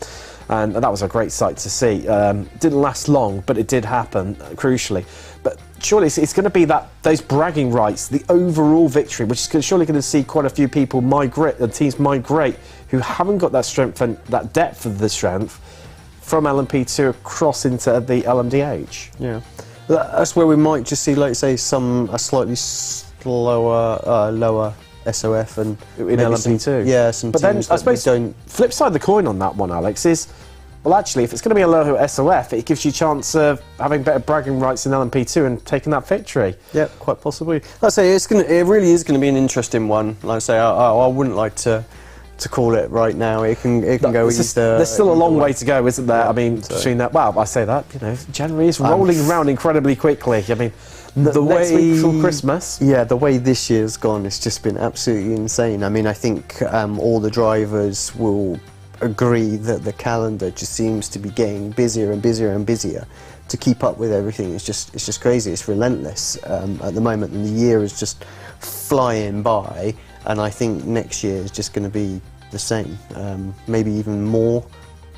And that was a great sight to see. Didn't last long, but it did happen, crucially. But surely it's going to be those bragging rights, the overall victory, which is surely going to see quite a few people teams migrate, who haven't got that strength and that depth of the strength from LMP2 across into the LMDH. Yeah, that's where we might just see, like say, a slightly slower, lower SOF and in LMP2. Some but then I suppose flip side of the coin on that one, Alex, is, well, actually, if it's going to be a lower SOF, it gives you a chance of having better bragging rights in LMP2 and taking that victory. Yeah, quite possibly. Like I say, it really is going to be an interesting one. Like I say, I wouldn't like to call it right now. It can go either. There's still a long way to go, isn't there? I mean, between that. Well, I say that, January is rolling around incredibly quickly. I mean, the next week before Christmas. Yeah, the way this year's gone, it's just been absolutely insane. I mean, I think all the drivers will agree that the calendar just seems to be getting busier and busier and busier to keep up with everything. It's just crazy. It's relentless at the moment, and the year is just flying by. And I think next year is just going to be the same. Maybe even more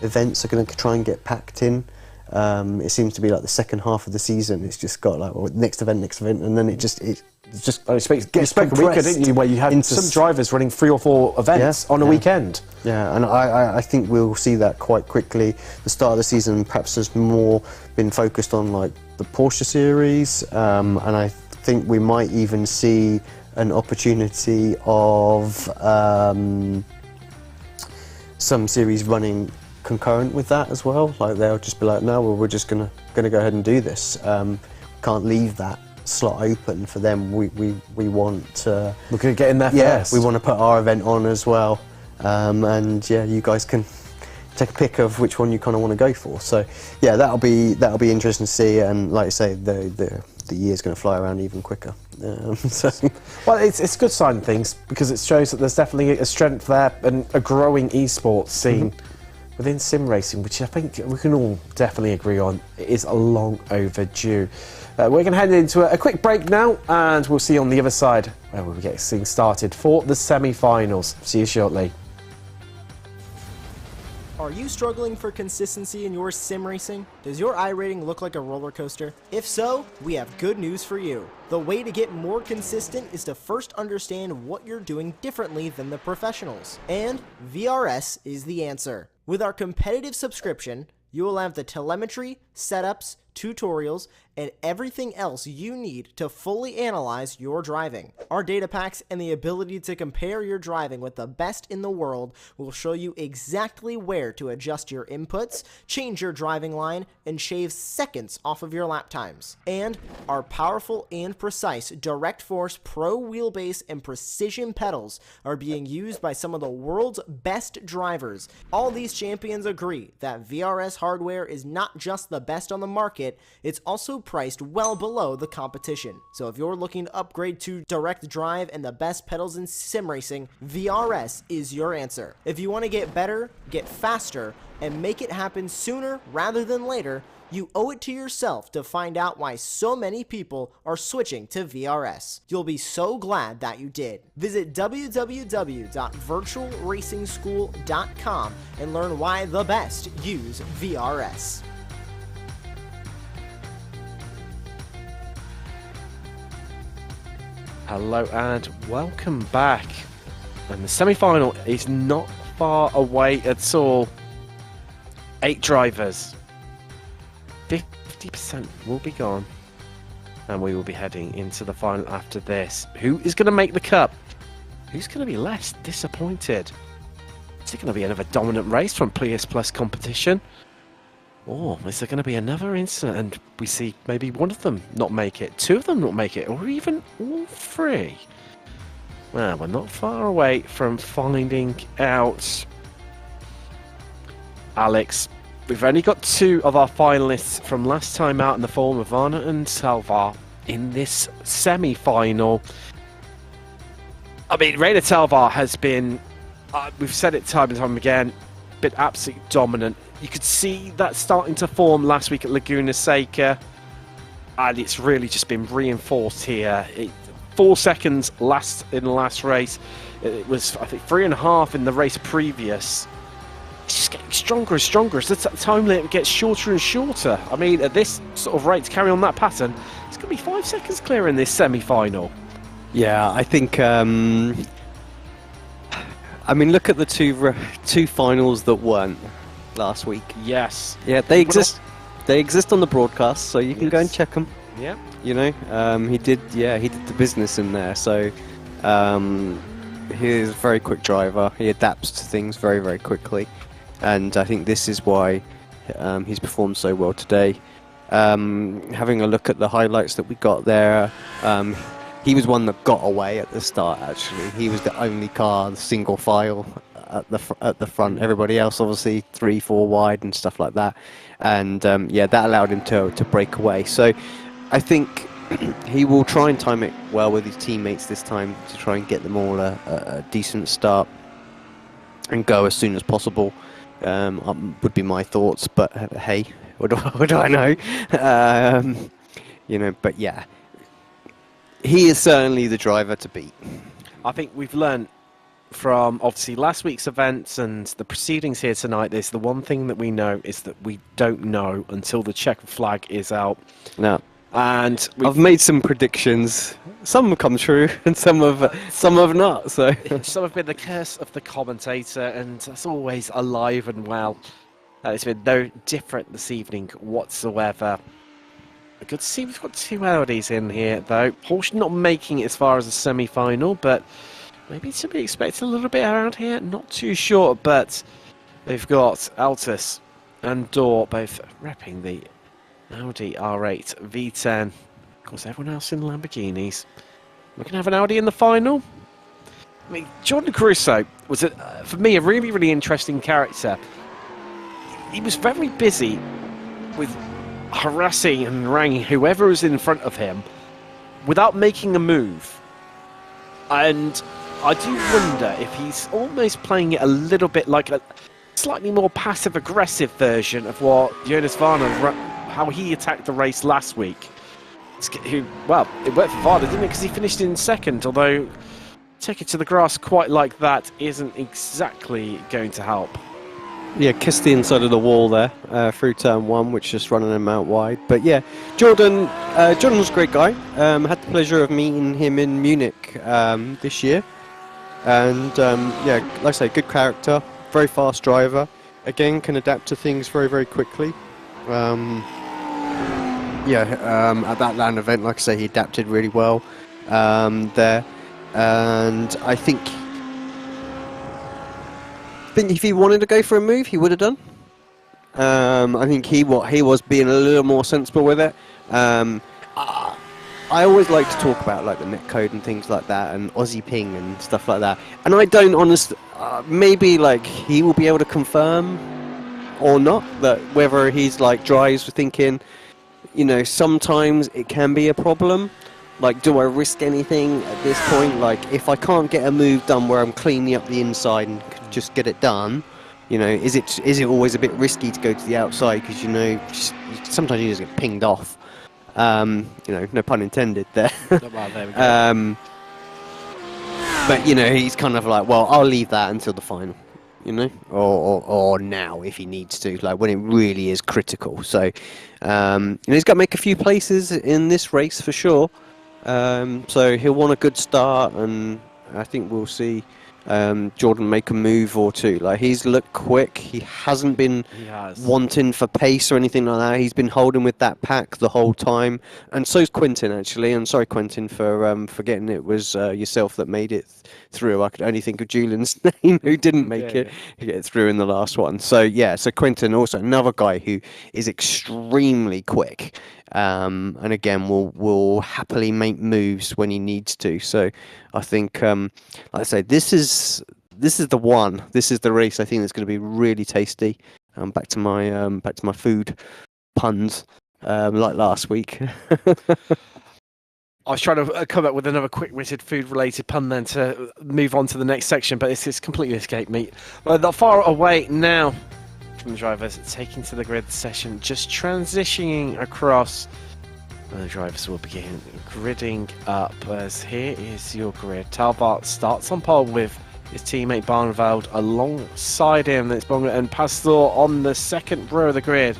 events are going to try and get packed in. It seems to be like the second half of the season. It's just got like next event, and then it just you spoke a week ago, didn't you, where you had some drivers running 3 or 4 events on a weekend. Yeah, and I think we'll see that quite quickly. The start of the season perhaps has more been focused on like the Porsche series, and I think we might even see an opportunity of some series running concurrent with that as well. Like they'll just be like, no, well, we're just gonna go ahead and do this. Can't leave that slot open for them. We want to. We're gonna get in there first. We want to put our event on as well. And yeah, you guys can take a pick of which one you kind of want to go for. So yeah, that'll be interesting to see. And like I say, the year's going to fly around even quicker. Well, it's a good sign of things because it shows that there's definitely a strength there and a growing esports scene within sim racing, which I think we can all definitely agree on. It is long overdue. We're going to head into a quick break now, and we'll see you on the other side where we'll get things started for the semi-finals. See you shortly. Are you struggling for consistency in your sim racing? Does your iRating look like a roller coaster? If so, we have good news for you. The way to get more consistent is to first understand what you're doing differently than the professionals. And VRS is the answer. With our competitive subscription, you will have the telemetry, setups, tutorials, and everything else you need to fully analyze your driving. Our data packs and the ability to compare your driving with the best in the world will show you exactly where to adjust your inputs, change your driving line, and shave seconds off of your lap times. And our powerful and precise Direct Force Pro wheelbase and precision pedals are being used by some of the world's best drivers. All these champions agree that VRS hardware is not just the best on the market, it's also priced well below the competition. So if you're looking to upgrade to direct drive and the best pedals in sim racing, VRS is your answer. If you want to get better, get faster, and make it happen sooner rather than later, you owe it to yourself to find out why so many people are switching to VRS. You'll be so glad that you did. Visit www.virtualracingschool.com and learn why the best use VRS. Hello and welcome back. And the semi-final is not far away at all. 8 drivers. 50% will be gone. And we will be heading into the final after this. Who is going to make the cup? Who's going to be less disappointed? Is it going to be another dominant race from PS Plus competition? Or is there going to be another incident and we see maybe one of them not make it, 2 of them not make it, or even all 3? Well, we're not far away from finding out. Alex, we've only got 2 of our finalists from last time out in the form of Varna and Salvar in this semi-final. I mean, Rainer Talvar has been, we've said it time and time again, been absolutely dominant. You could see that starting to form last week at Laguna Seca, and it's really just been reinforced here. 4 seconds last in the last race. It was, I think, 3.5 in the race previous. It's just getting stronger and stronger as the time limit gets shorter and shorter. I mean, at this sort of rate, to carry on that pattern, it's going to be 5 seconds clear in this semi-final. Yeah, I think. I mean, look at the two finals that weren't last week. Yes. Yeah, they exist. They exist on the broadcast, so you can go and check them. Yeah. You know, he did the business in there. So he's a very quick driver. He adapts to things very, very quickly, and I think this is why he's performed so well today. Having a look at the highlights that we got there. He was one that got away at the start, actually. He was the only car, the single file at the front. Everybody else, obviously, 3-4 wide and stuff like that. And, yeah, that allowed him to break away. So I think he will try and time it well with his teammates this time to try and get them all a decent start and go as soon as possible, would be my thoughts. But, hey, what do I know? You know, but, yeah. He is certainly the driver to beat. I think we've learned from obviously last week's events and the proceedings here tonight is the one thing that we know is that we don't know until the checkered flag is out. No. And I've made some predictions. Some have come true, and some have not. So some have been the curse of the commentator, and that's always alive and well. It's been no different this evening whatsoever. Good to see we've got 2 Audis in here, though. Porsche not making it as far as the semi-final, but maybe to be expected a little bit around here. Not too sure, but they've got Altus and Dor both repping the Audi R8 V10. Of course, everyone else in Lamborghinis. We're going to have an Audi in the final. I mean, Jordan Caruso was, for me, a really, really interesting character. He was very busy with harassing and haranguing whoever was in front of him without making a move. And I do wonder if he's almost playing it a little bit like a slightly more passive-aggressive version of what Jonas Varner, how he attacked the race last week. Well, it worked for Varner, didn't it? Because he finished in second, although taking to the grass quite like that isn't exactly going to help. yeah, kissed the inside of the wall there through turn 1, which is running him out wide. But yeah, Jordan was a great guy. Had the pleasure of meeting him in Munich this year, and yeah, like I say, good character, very fast driver. Again, can adapt to things very, very quickly. Yeah, at that land event, like I say, he adapted really well there, and I think if he wanted to go for a move, he would have done. I think he was being a little more sensible with it. I always like to talk about like the netcode and things like that, and Aussie ping and stuff like that. And I don't honestly, maybe like he will be able to confirm or not that whether he's like drives for thinking, you know, sometimes it can be a problem. Like, do I risk anything at this point? Like, if I can't get a move done where I'm cleaning up the inside and just get it done, you know, is it always a bit risky to go to the outside because, you know, sometimes you just get pinged off. You know, no pun intended there. Well, there we go. But, you know, he's kind of like, well, I'll leave that until the final, you know, or now if he needs to, like when it really is critical. So, you know, he's got to make a few places in this race for sure. So he'll want a good start, and I think we'll see Jordan make a move or two. Like, he's looked quick. He hasn't been wanting for pace or anything like that. He's been holding with that pack the whole time, and so's Quentin actually. And sorry, Quentin, for forgetting it was yourself that made it through. I could only think of Julian's name who didn't make it get through in the last one. So yeah, so Quentin also another guy who is extremely quick. And again, will happily make moves when he needs to. So I think, like I say, this is the one. This is the race I think that's going to be really tasty. Back to my food puns, like last week. I was trying to come up with another quick-witted food-related pun then to move on to the next section, but it's completely escaped me. But not far away now from the drivers, taking to the grid session, just transitioning across. The drivers will begin gridding up, as here is your grid. Talbot starts on pole with his teammate Barneveld alongside him. That's Bonga and Pastor on the second row of the grid,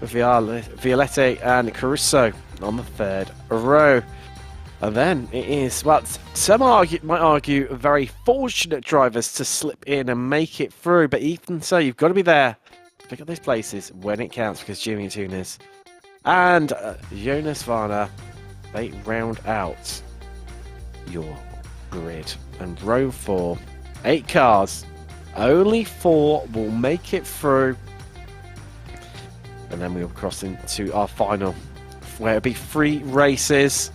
with Violette and Caruso on the third row. And then it is, well, some might argue, very fortunate drivers to slip in and make it through. But even so, you've got to be there to pick up those places when it counts, because Jimmy Tunis and Jonas Varner, they round out your grid. And row 4, 8 cars, only 4 will make it through. And then we'll cross into our final, where it'll be 3 races.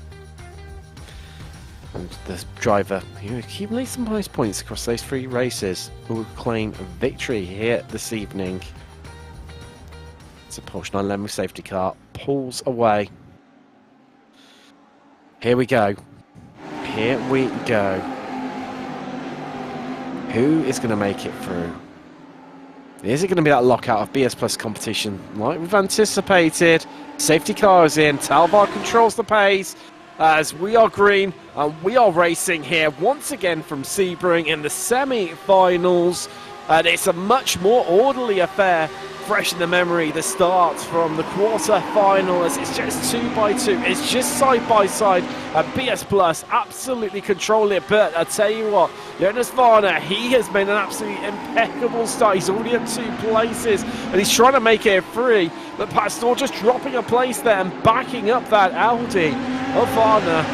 And the driver who accumulates some nice points across those 3 races will claim victory here this evening. It's a Porsche 911 safety car, pulls away. Here we go. Here we go. Who is going to make it through? Is it going to be that lockout of BS Plus competition like we've anticipated? Safety car is in. Talvar controls the pace. as we are green and we are racing here once again from Sebring in the semi-finals. And it's a much more orderly affair, fresh in the memory, the start from the quarter-final as it's just 2x2, it's just side-by-side, and BS Plus absolutely control it, but I tell you what, Jonas Varner, he has made an absolutely impeccable start, he's already at 2 places, and he's trying to make it 3, but Pastor just dropping a place there and backing up that Audi of Varner.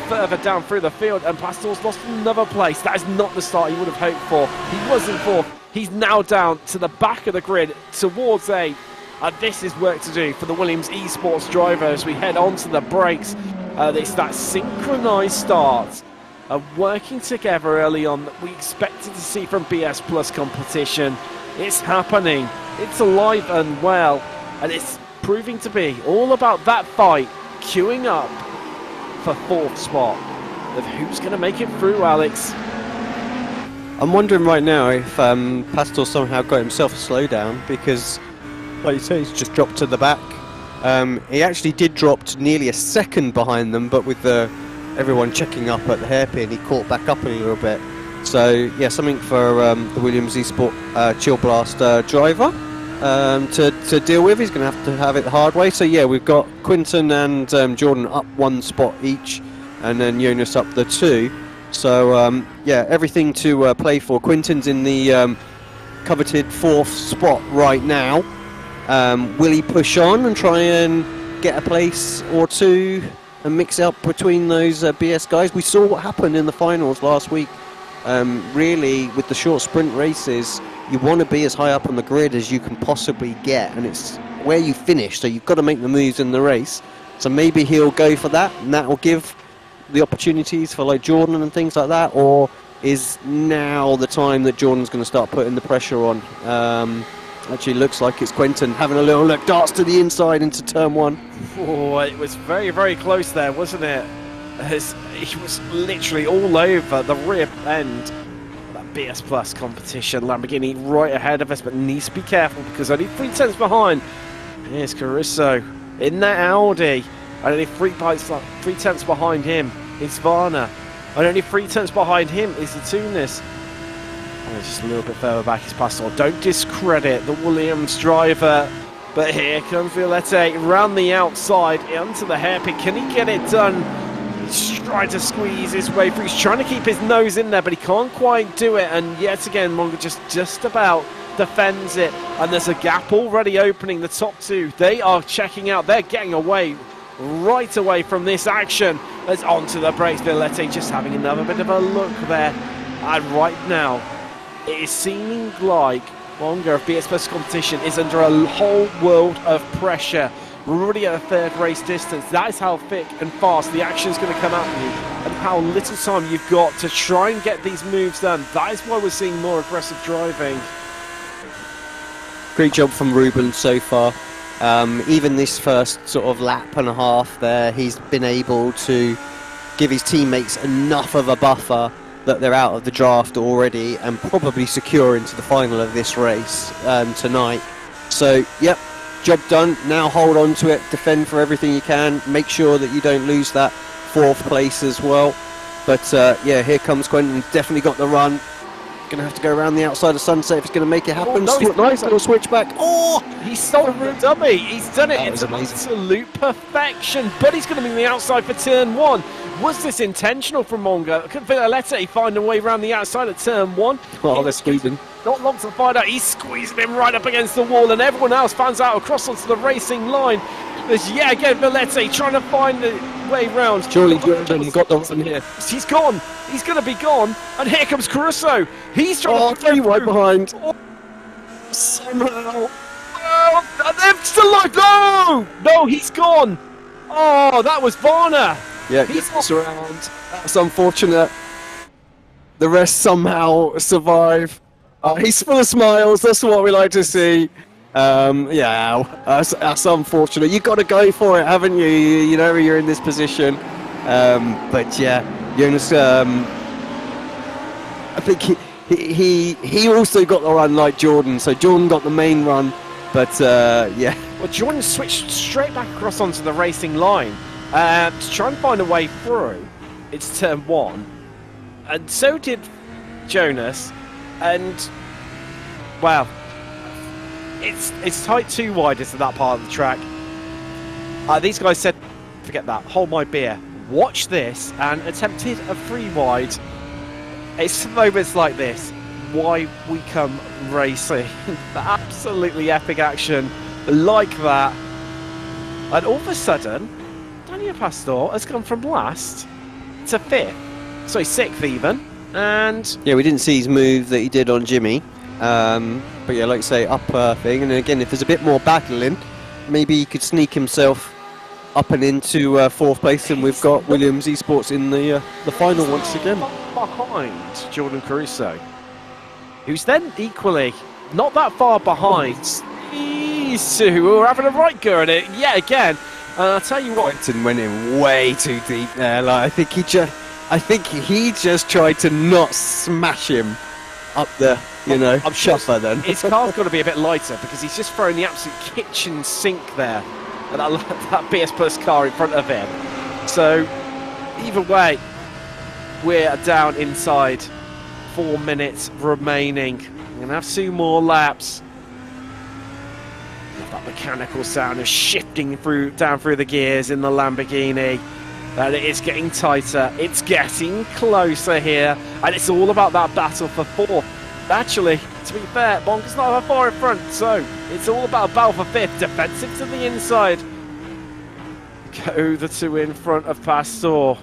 Further down through the field, and Pastor's lost another place. That is not the start he would have hoped for. He was in 4th. He's now down to the back of the grid towards 8th. And this is work to do for the Williams Esports driver as we head on to the brakes. It's that synchronised start working together early on that we expected to see from BS Plus competition. It's happening. It's alive and well. And it's proving to be all about that fight queuing up for 4th spot of who's going to make it through, Alex. I'm wondering right now if Pastor somehow got himself a slowdown because, like you say, he's just dropped to the back. He actually did drop to nearly a second behind them, but with everyone checking up at the hairpin, he caught back up a little bit. So, yeah, something for the Williams Esports Chill Blast driver to deal with. He's going to have it the hard way. So, yeah, we've got Quinton and Jordan up 1 spot each, and then Jonas up the 2. So, yeah, everything to play for. Quinton's in the coveted 4th spot right now. Will he push on and try and get a place or 2 and mix up between those BS guys? We saw what happened in the finals last week. Really, with the short sprint races, you want to be as high up on the grid as you can possibly get, and it's where you finish, so you've got to make the moves in the race. So maybe he'll go for that, and that will give the opportunities for like Jordan and things like that, or is now the time that Jordan's going to start putting the pressure on? Actually looks like it's Quinton having a little look, darts to the inside into turn 1. Oh, it was very, very close there, wasn't it? He was literally all over the rear end. BS Plus competition. Lamborghini right ahead of us, but needs to be careful because only 3 tenths behind. Here's Caruso in that Audi. And only 3 tenths behind him is Varner. And only 3 tenths behind him is the Tunis. And just a little bit further back is Pastor. Don't discredit the Williams driver. But here comes Violette round the outside onto the hairpin. Can he get it done? He's trying to squeeze his way through. He's trying to keep his nose in there, but he can't quite do it. And yet again, Monga just about defends it. And there's a gap already opening. The top 2, they are checking out. They're getting away right away from this action. As onto the brakes, Violette just having another bit of a look there. And right now, it is seeming like Monga of BS Plus competition is under a whole world of pressure. We're already at a 3rd race distance. That is how thick and fast the action is going to come at you and how little time you've got to try and get these moves done. That is why we're seeing more aggressive driving. Great job from Ruben so far. Even this first sort of lap and a half there, he's been able to give his teammates enough of a buffer that they're out of the draft already and probably secure into the final of this race tonight. So, yep. Job done. Now hold on to it, defend for everything you can, make sure that you don't lose that 4th place as well. But yeah, here comes Quentin. Definitely got the run. Going to have to go around the outside of Sunset if it's going to make it happen. Oh, no, nice little switchback. Oh, he stole the dummy. He's done it. It's absolute perfection. But he's going to be on the outside for turn 1. Was this intentional from Monga? Could Violette find a way around the outside at turn 1? Oh, they're squeezing. Not long to find out. He's squeezing him right up against the wall, and everyone else fans out across onto the racing line. There's yet again Violette trying to find the way round. Surely Jordan got the run here. He's gone. He's going to be gone. And here comes Caruso. He's trying to get right behind. Oh, somehow. Oh, they're still alive. No! No, he's gone. Oh, that was Varner. Yeah, he's around. That's unfortunate. The rest somehow survive. He's full of smiles. That's what we like to see. Yeah, that's unfortunate. You've got to go for it, haven't you? You know you're in this position. But yeah, Jonas. I think he also got the run like Jordan. So Jordan got the main run, but yeah. Well, Jordan switched straight back across onto the racing line. to try and find a way through. It's turn 1, and so did Jonas, and well, it's tight 2 wide into that part of the track. These guys said, forget that, hold my beer, watch this, and attempted a 3 wide. It's moments like this why we come racing. Absolutely epic action like that, and all of a sudden Daniel Pastor has gone from last to 5th, sorry 6th even, and yeah, we didn't see his move that he did on Jimmy, but yeah, like you say, up thing, and again, if there's a bit more battling, maybe he could sneak himself up and into 4th place, and we've got Williams Esports in the final once again. Behind Jordan Caruso, who's then equally not that far behind these two who are having a right go at it yet again. And I'll tell you what, Quentin went in way too deep there. Like, I think he just tried to not smash him up the, I'm shuffer then. His car's got to be a bit lighter because he's just thrown the absolute kitchen sink there. And that BS Plus car in front of him. So, either way, we're down inside 4 minutes remaining. We're going to have 2 more laps. That mechanical sound of shifting down through the gears in the Lamborghini. And it is getting tighter. It's getting closer here. And it's all about that battle for 4th. Actually, to be fair, Bonker's not that far in front, so it's all about a battle for 5th. Defensive to the inside. Go the 2 in front of Pastor.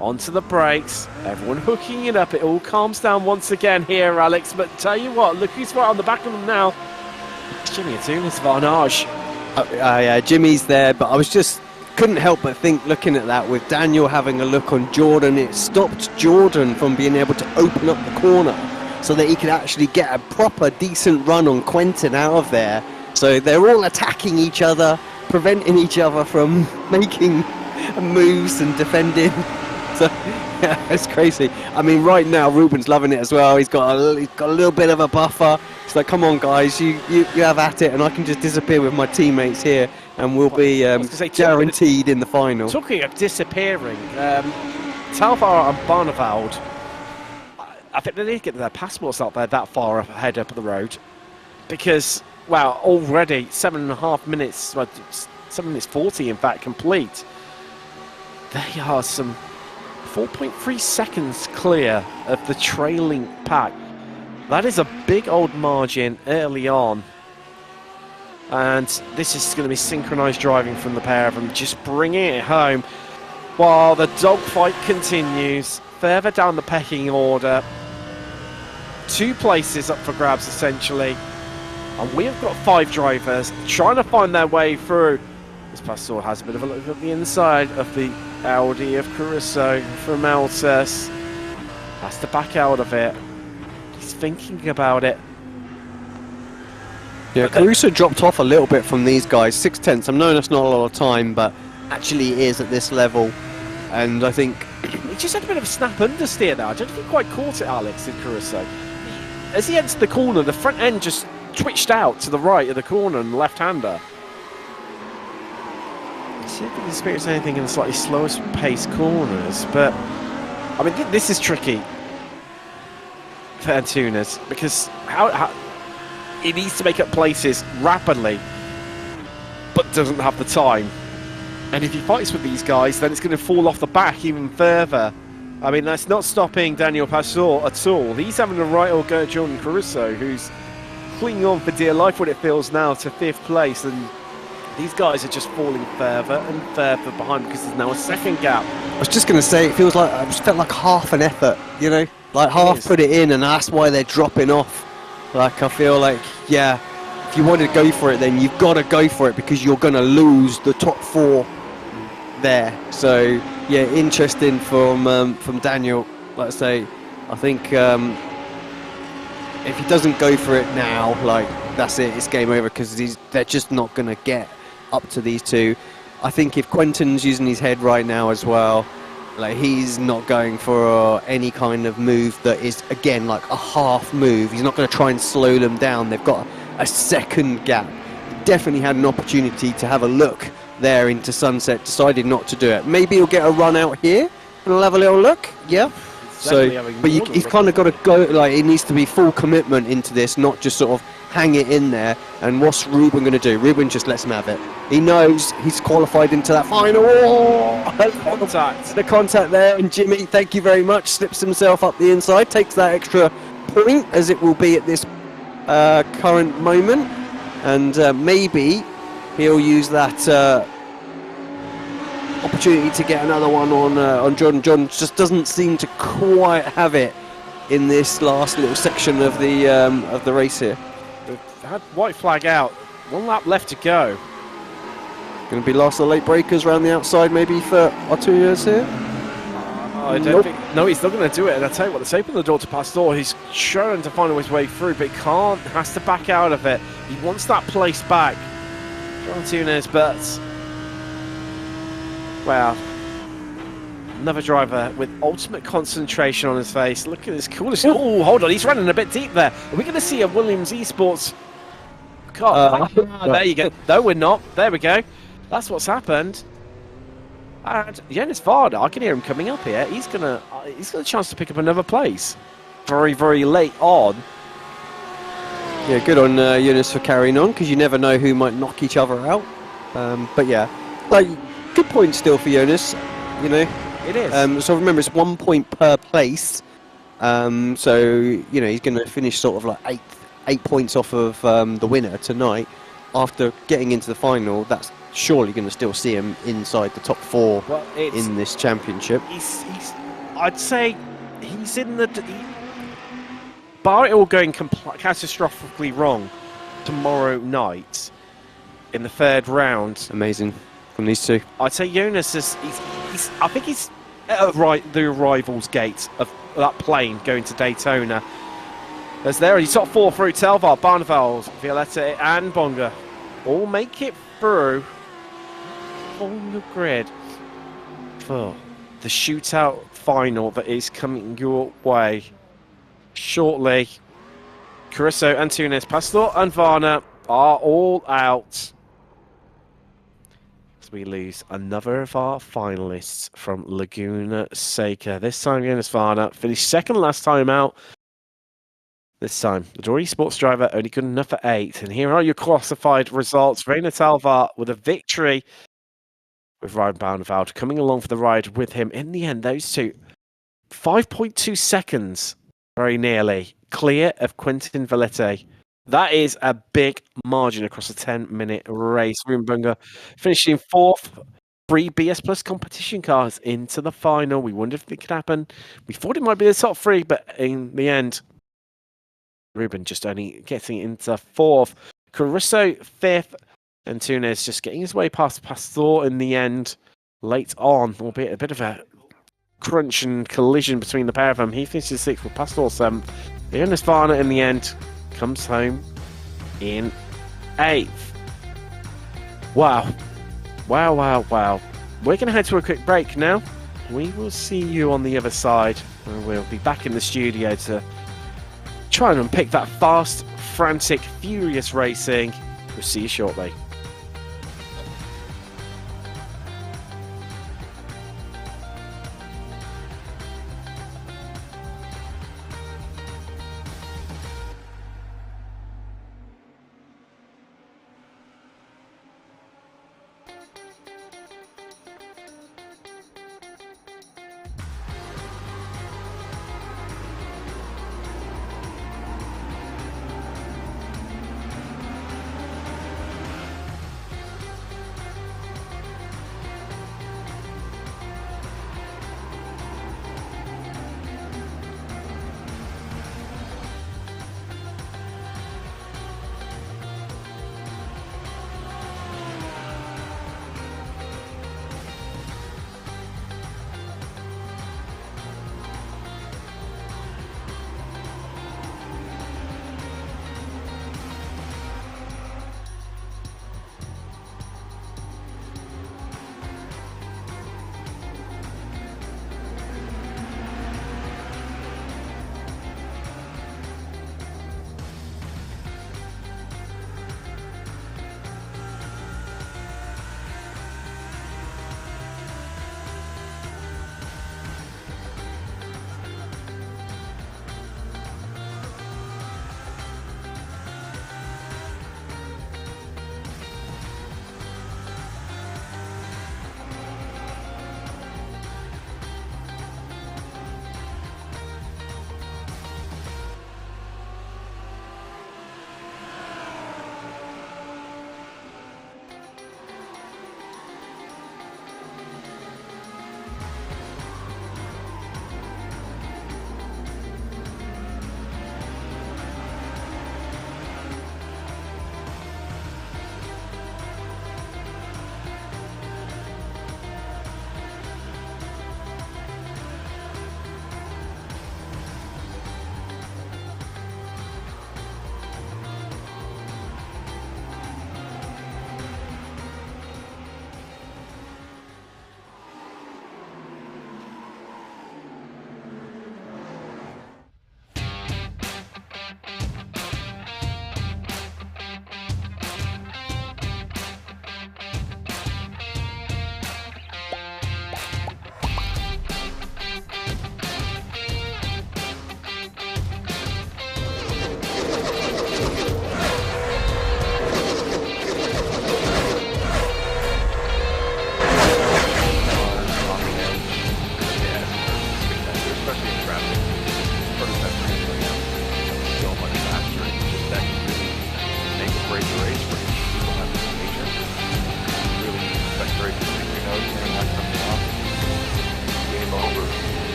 Onto the brakes. Everyone hooking it up. It all calms down once again here, Alex. But tell you what, look who's right on the back of them now. It's Jimmy Atunis Varnage. Yeah, Jimmy's there, but I was just couldn't help but think, looking at that, with Daniel having a look on Jordan, it stopped Jordan from being able to open up the corner so that he could actually get a proper decent run on Quentin out of there. So they're all attacking each other, preventing each other from making moves and defending. So yeah, it's crazy. I mean, right now Ruben's loving it as well. He's got a little bit of a buffer. It's like, come on guys, you have at it, and I can just disappear with my teammates here, and we'll be guaranteed in the final. Talking of disappearing, Talvar and Barneveld, I think they need to get their passports out there that far ahead up the road, because, wow, already 7.5 minutes, well, 7 minutes 40 in fact, complete. They are some 4.3 seconds clear of the trailing pack. That is a big old margin early on. And this is going to be synchronised driving from the pair of them, just bringing it home while the dogfight continues further down the pecking order. 2 places up for grabs essentially, and we have got 5 drivers trying to find their way through. This Pastor has a bit of a look at the inside of the Audi of Caruso from Altus. Has to back out of it. He's thinking about it. Yeah, Caruso dropped off a little bit from these guys. 6/10. I know that's not a lot of time, but actually is at this level. And I think he just had a bit of a snap understeer there. I don't think he quite caught it, Alex, did Caruso. As he entered the corner, the front end just twitched out to the right of the corner and left-hander. I see if he can experience anything in the slightly slower pace corners, but I mean, this is tricky for Antunes because how he needs to make up places rapidly, but doesn't have the time. And if he fights with these guys, then it's going to fall off the back even further. I mean, that's not stopping Daniel Pastor at all. He's having a right old go at Jordan Caruso, who's clinging on for dear life what it feels now to 5th place. And these guys are just falling further and further behind because there's now a second gap. I was just going to say, it feels like, I just felt like half an effort, you know? Like half put it in, and that's why they're dropping off. Like, I feel like, yeah, if you want to go for it, then you've got to go for it because you're going to lose the top 4 there. So yeah, interesting from Daniel. Like I say, I think if he doesn't go for it now, like, that's it, it's game over because they're just not going to get up to these 2. I think if Quentin's using his head right now as well, like, he's not going for any kind of move that is, again, like a half move. He's not going to try and slow them down. They've got a second gap. Definitely had an opportunity to have a look there into sunset, decided not to do it. Maybe he'll get a run out here and he'll have a little look. Yeah. So, but he's kind of got to go, like, it needs to be full commitment into this, not just sort of hang it in there. And what's Ruben going to do? Ruben just lets him have it. He knows he's qualified into that final. Contact. The contact there, and Jimmy, thank you very much, slips himself up the inside, takes that extra point, as it will be at this current moment. And maybe he'll use that opportunity to get another one on John. John just doesn't seem to quite have it in this last little section of the race here. They've had white flag out. 1 lap left to go. Going to be last of the late breakers around the outside, maybe for Arturias here. I don't think. No, he's not going to do it. And I tell you what, let's open the door to Pastor. He's trying to find his way through, but he can't. Has to back out of it. He wants that place back. John Tunes, but wow. Another driver with ultimate concentration on his face. Look at this coolest. Oh, hold on, he's running a bit deep there. Are we going to see a Williams Esports car? There you go. No, we're not. There we go. That's what's happened. And Jonas Varda, I can hear him coming up here. He's got a chance to pick up another place. Very, very late on. Yeah, good on Jonas for carrying on, because you never know who might knock each other out. But yeah, like, good point still for Jonas. You know, it is. So remember, it's 1 point per place. So you know, he's going to finish sort of like 8 points off of the winner tonight. After getting into the final, that's surely going to still see him inside the top 4 in this championship. I'd say he's in the. Bar it all going catastrophically wrong tomorrow night in the 3rd round. Amazing from these two. I'd say Jonas is. I think he's at the arrivals gate of that plane going to Daytona. There's he's top 4 through Telvar, Barneveld, Violetta, and Bonga. All make it through on the grid for the shootout final that is coming your way shortly. Caruso, Antunes, Pastor, and Varna are all out. As we lose another of our finalists from Laguna Seca. This time, Jonas Varna finished 2nd last time out. This time, the Dory Sports driver only good enough for 8. And here are your classified results. Reina Talvar with a victory, with Ryan Barneveld coming along for the ride with him. In the end, those two, 5.2 seconds, very nearly, clear of Quentin Vallette. That is a big margin across a 10-minute race. Rumbunga finishing 4th. 3 BS Plus competition cars into the final. We wondered if it could happen. We thought it might be the top 3, but in the end, Ruben just only getting into 4th. Caruso 5th. And Tunes just getting his way past Pastor in the end. Late on, albeit a bit of a crunch and collision between the pair of them. He finishes 6th with Pastor 7th. Jonas Varna in the end comes home in 8th. Wow. Wow, wow, wow. We're going to head to a quick break now. We will see you on the other side. And we'll be back in the studio to try and unpick that fast, frantic, furious racing. We'll see you shortly.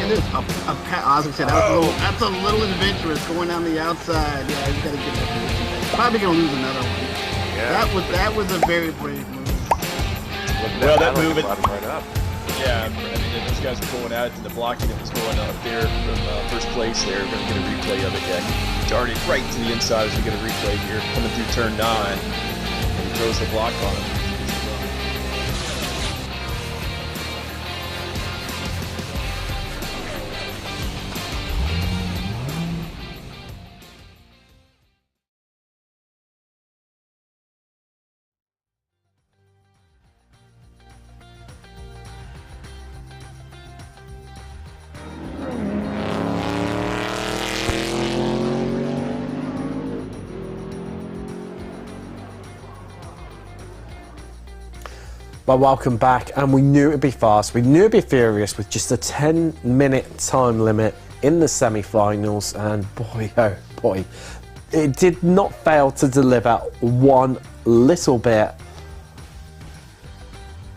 And this, Oscar said, that's a little adventurous going down the outside. Yeah, he's got to get that position. Probably gonna lose another one. Yeah. That was a very brave move. Well, that move, right up. yeah, I mean, those guys were going at it, and the blocking that was going up there from first place there. We're going to get a replay of it. Yeah, darted right to the inside as we get a replay here. Coming through turn 9, and he throws the block on him. Well, welcome back, and we knew it'd be fast, we knew it'd be furious with just a 10-minute time limit in the semi-finals, and boy oh boy, it did not fail to deliver one little bit.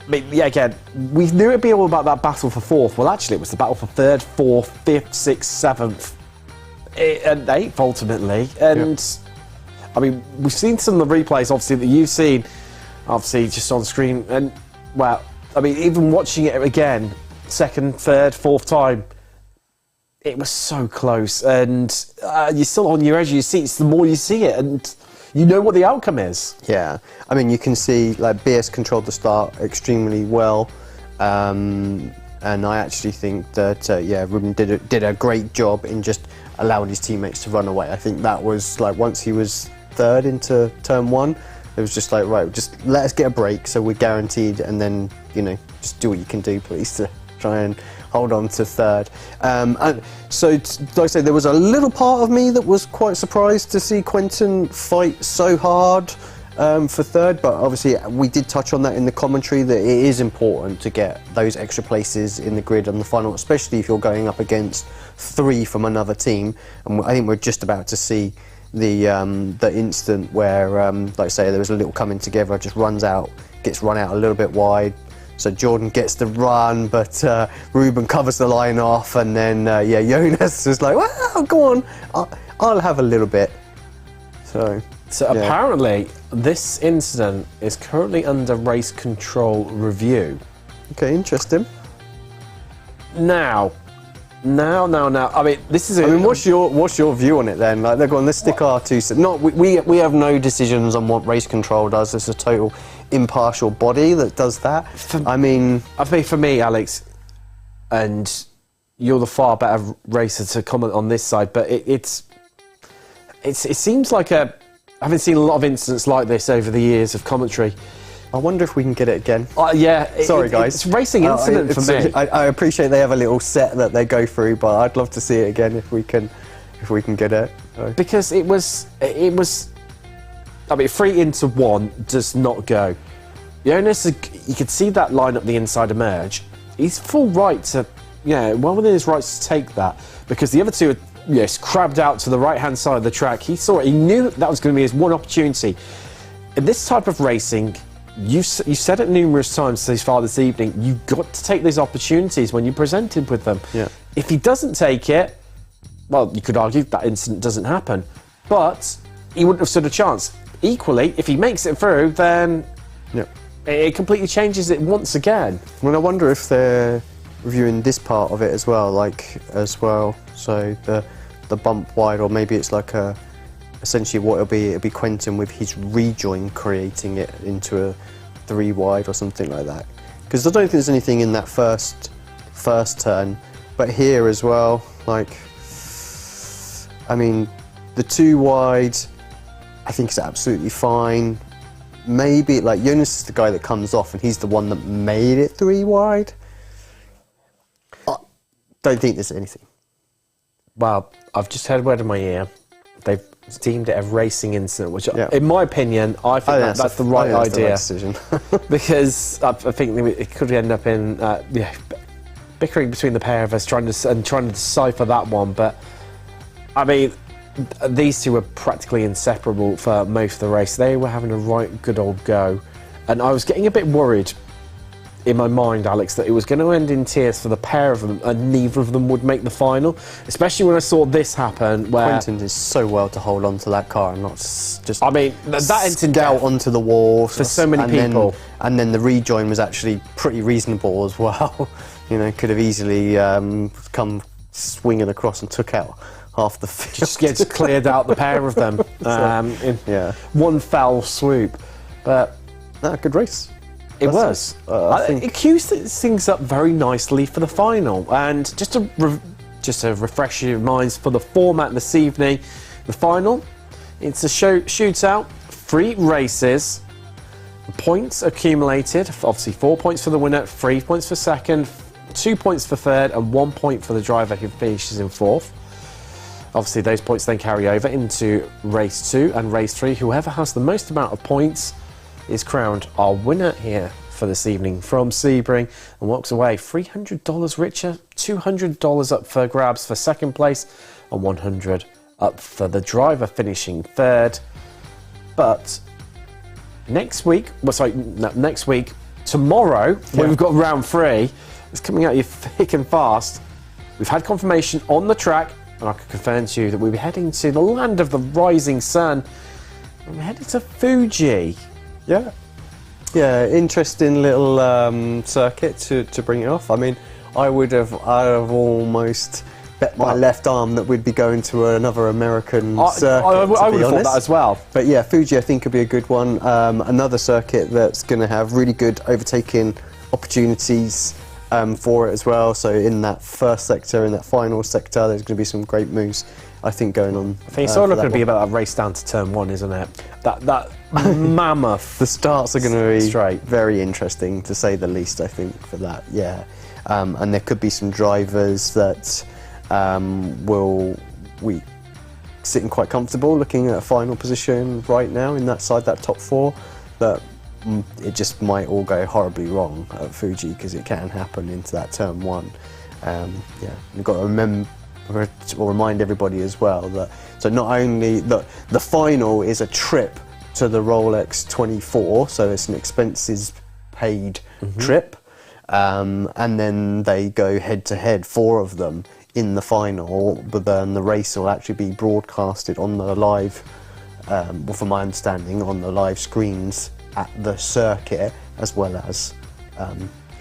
I mean, yeah, again, we knew it'd be all about that battle for 4th. Well, actually, it was the battle for 3rd, 4th, 5th, 6th, 7th, and 8th ultimately. And I mean, we've seen some of the replays, obviously, that you've seen. Obviously, just on screen, and well, I mean, even watching it again, 2nd, 3rd, 4th time, it was so close, and you're still on your edge of your seats the more you see it, and you know what the outcome is. Yeah, I mean, you can see like BS controlled the start extremely well, and I actually think that yeah, Ruben did a great job in just allowing his teammates to run away. I think that was like once he was 3rd into turn 1. It was just like, right, just let us get a break so we're guaranteed, and then, you know, just do what you can do, please, to try and hold on to 3rd. And so, like I say, there was a little part of me that was quite surprised to see Quentin fight so hard for 3rd, but obviously we did touch on that in the commentary, that it is important to get those extra places in the grid on the final, especially if you're going up against 3 from another team. And I think we're just about to see the instant where, like I say, there was a little coming together, just gets run out a little bit wide. So Jordan gets the run, but Ruben covers the line off, and then yeah, Jonas is like, well, go on, I'll have a little bit. So yeah. Apparently, this incident is currently under race control review. Okay, interesting. Now. I mean, this is. I mean, what's your view on it then? Like, they're going, let's stick our 2 cents. No, we have no decisions on what race control does. It's a total impartial body that does that. I mean, for me, Alex, and you're the far better racer to comment on this side, but it seems like I haven't seen a lot of incidents like this over the years of commentary. I wonder if we can get it again. Yeah. Sorry, guys. It's racing incident for me. I appreciate they have a little set that they go through, but I'd love to see it again if we can get it. So. Because it was. I mean, 3 into 1 does not go. Jonas, you could see that line up the inside of merge. He's full right to, well within his rights to take that, because the other 2 are, yes, crabbed out to the right-hand side of the track. He saw it. He knew that was going to be his one opportunity. In this type of racing, you said it numerous times so far this evening, you've got to take these opportunities when you're presented with them. Yeah. If he doesn't take it, well, you could argue that incident doesn't happen, but he wouldn't have stood a chance. Equally, if he makes it through, then it completely changes it once again. Well, I wonder if they're reviewing this part of it as well, so the bump wide, or maybe it's like essentially what it'll be Quentin with his rejoin creating it into a 3 wide or something like that. Because I don't think there's anything in that first turn, but here as well, like, I mean, the 2 wide, I think is absolutely fine. Maybe, like, Jonas is the guy that comes off, and he's the one that made it 3 wide. I don't think there's anything. Well, I've just heard a word in my ear. They've deemed it a racing incident, which, in my opinion, I think that's the right idea. The right decision. Because I think it could end up in bickering between the pair of us, trying to decipher that one. But I mean, these 2 were practically inseparable for most of the race. They were having a right good old go, and I was getting a bit worried in my mind, Alex, that it was going to end in tears for the pair of them, and neither of them would make the final. Especially when I saw this happen, where Quentin did so well to hold on to that car and not just. I mean, that ended out onto the wall for so many people. And then the rejoin was actually pretty reasonable as well. You know, could have easily come swinging across and took out half the field. Just cleared out the pair of them in one foul swoop. But good race. It was. It cues things up very nicely for the final. And just to refresh your minds for the format this evening, the final, it's a shootout, 3 races, points accumulated, obviously 4 points for the winner, 3 points for second, 2 points for third, and 1 point for the driver who finishes in fourth. Obviously those points then carry over into race 2 and race 3. Whoever has the most amount of points is crowned our winner here for this evening from Sebring and walks away $300 richer, $200 up for grabs for second place and $100 up for the driver finishing third. But next week, tomorrow, when we've got round 3, it's coming at you thick and fast. We've had confirmation on the track, and I can confirm to you that we'll be heading to the land of the rising sun. We're heading to Fuji. Yeah, interesting little circuit to bring it off. I mean, I'd have almost bet my left arm that we'd be going to another American circuit. I would have thought that as well. But yeah, Fuji I think could be a good one. Another circuit that's going to have really good overtaking opportunities for it as well. So in that first sector, in that final sector, there's going to be some great moves, I think, going on. I think it's all going to be about a race down to turn 1, isn't it? That mammoth. The starts are going to be straight. Very interesting, to say the least, I think, for that, yeah. And there could be some drivers that will be sitting quite comfortable looking at a final position right now in that side, that top 4, that it just might all go horribly wrong at Fuji, because it can happen into that turn 1. You've got to remember or remind everybody as well that not only the final is a trip to the Rolex 24, so it's an expenses paid trip, and then they go head to head, 4 of them in the final, but then the race will actually be broadcasted on the live, from my understanding, on the live screens at the circuit, as well as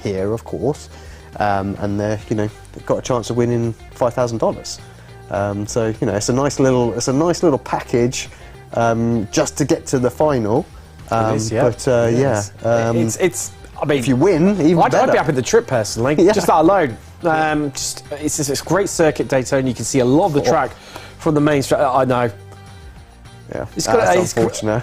here, of course. And they've got a chance of winning $5,000. So it's a nice little package just to get to the final. It is, yeah. But it's. I mean, if you win, even better. I'd be happy with the trip personally. Yeah. Just that alone. It's a great circuit, Daytona. You can see a lot of the track from the main straight. I know. Yeah, that's unfortunate.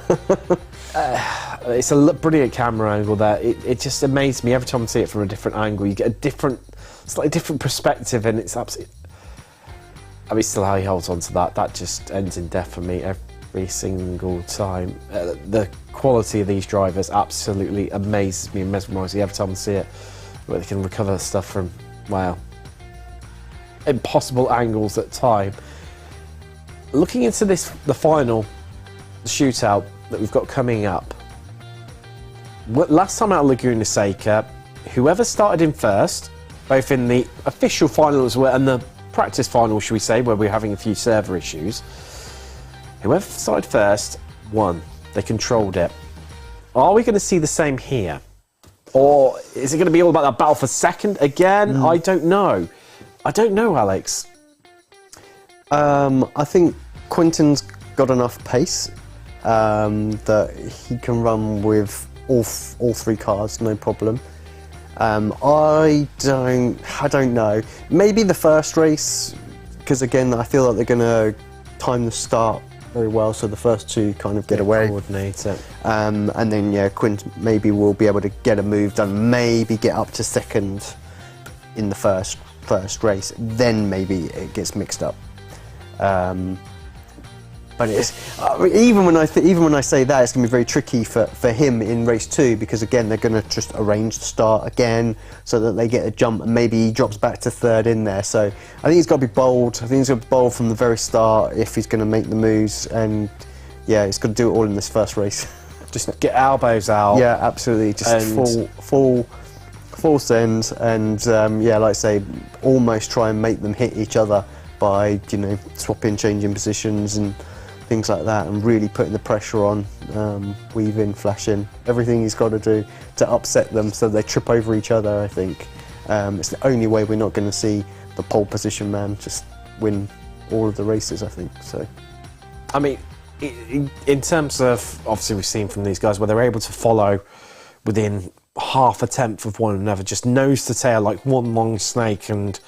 It's a brilliant camera angle there. It just amazes me every time I see it from a different angle. You get a slightly different perspective, and it's absolutely. I mean, still how he holds on to that. That just ends in death for me every single time. The quality of these drivers absolutely amazes me and mesmerises me every time I see it. Where they can recover stuff from, wow, impossible angles at time. Looking into the final, the shootout that we've got coming up. Last time at Laguna Seca, whoever started in first, both in the official final as well and the practice final, should we say, where we're having a few server issues, whoever started first won. They controlled it. Are we going to see the same here? Or is it going to be all about that battle for second again? I don't know. Alex. I think Quentin's got enough pace that he can run with all 3 cars, no problem. I don't know. Maybe the first race, because again, I feel like they're going to time the start very well, so the first 2 kind of get away. Coordinate it. And then, Quint maybe will be able to get a move done, maybe get up to second in the first race, then maybe it gets mixed up. But it's even when I say that, it's going to be very tricky for him in race 2, because again they're going to just arrange the start again so that they get a jump, and maybe he drops back to third in there. So I think he's got to be bold. I think he's got to be bold from the very start if he's going to make the moves, and he's got to do it all in this first race. Just get elbows out. Yeah, absolutely. Just full full send, and yeah, like I say, almost try and make them hit each other by, you know, swapping, changing positions and things like that, and really putting the pressure on, weaving, flashing, everything he's got to do to upset them so they trip over each other. I think it's the only way we're not going to see the pole position man just win all of the races, I think. So, I mean, in terms of, obviously we've seen from these guys where they're able to follow within half a tenth of one another, just nose to tail like one long snake, and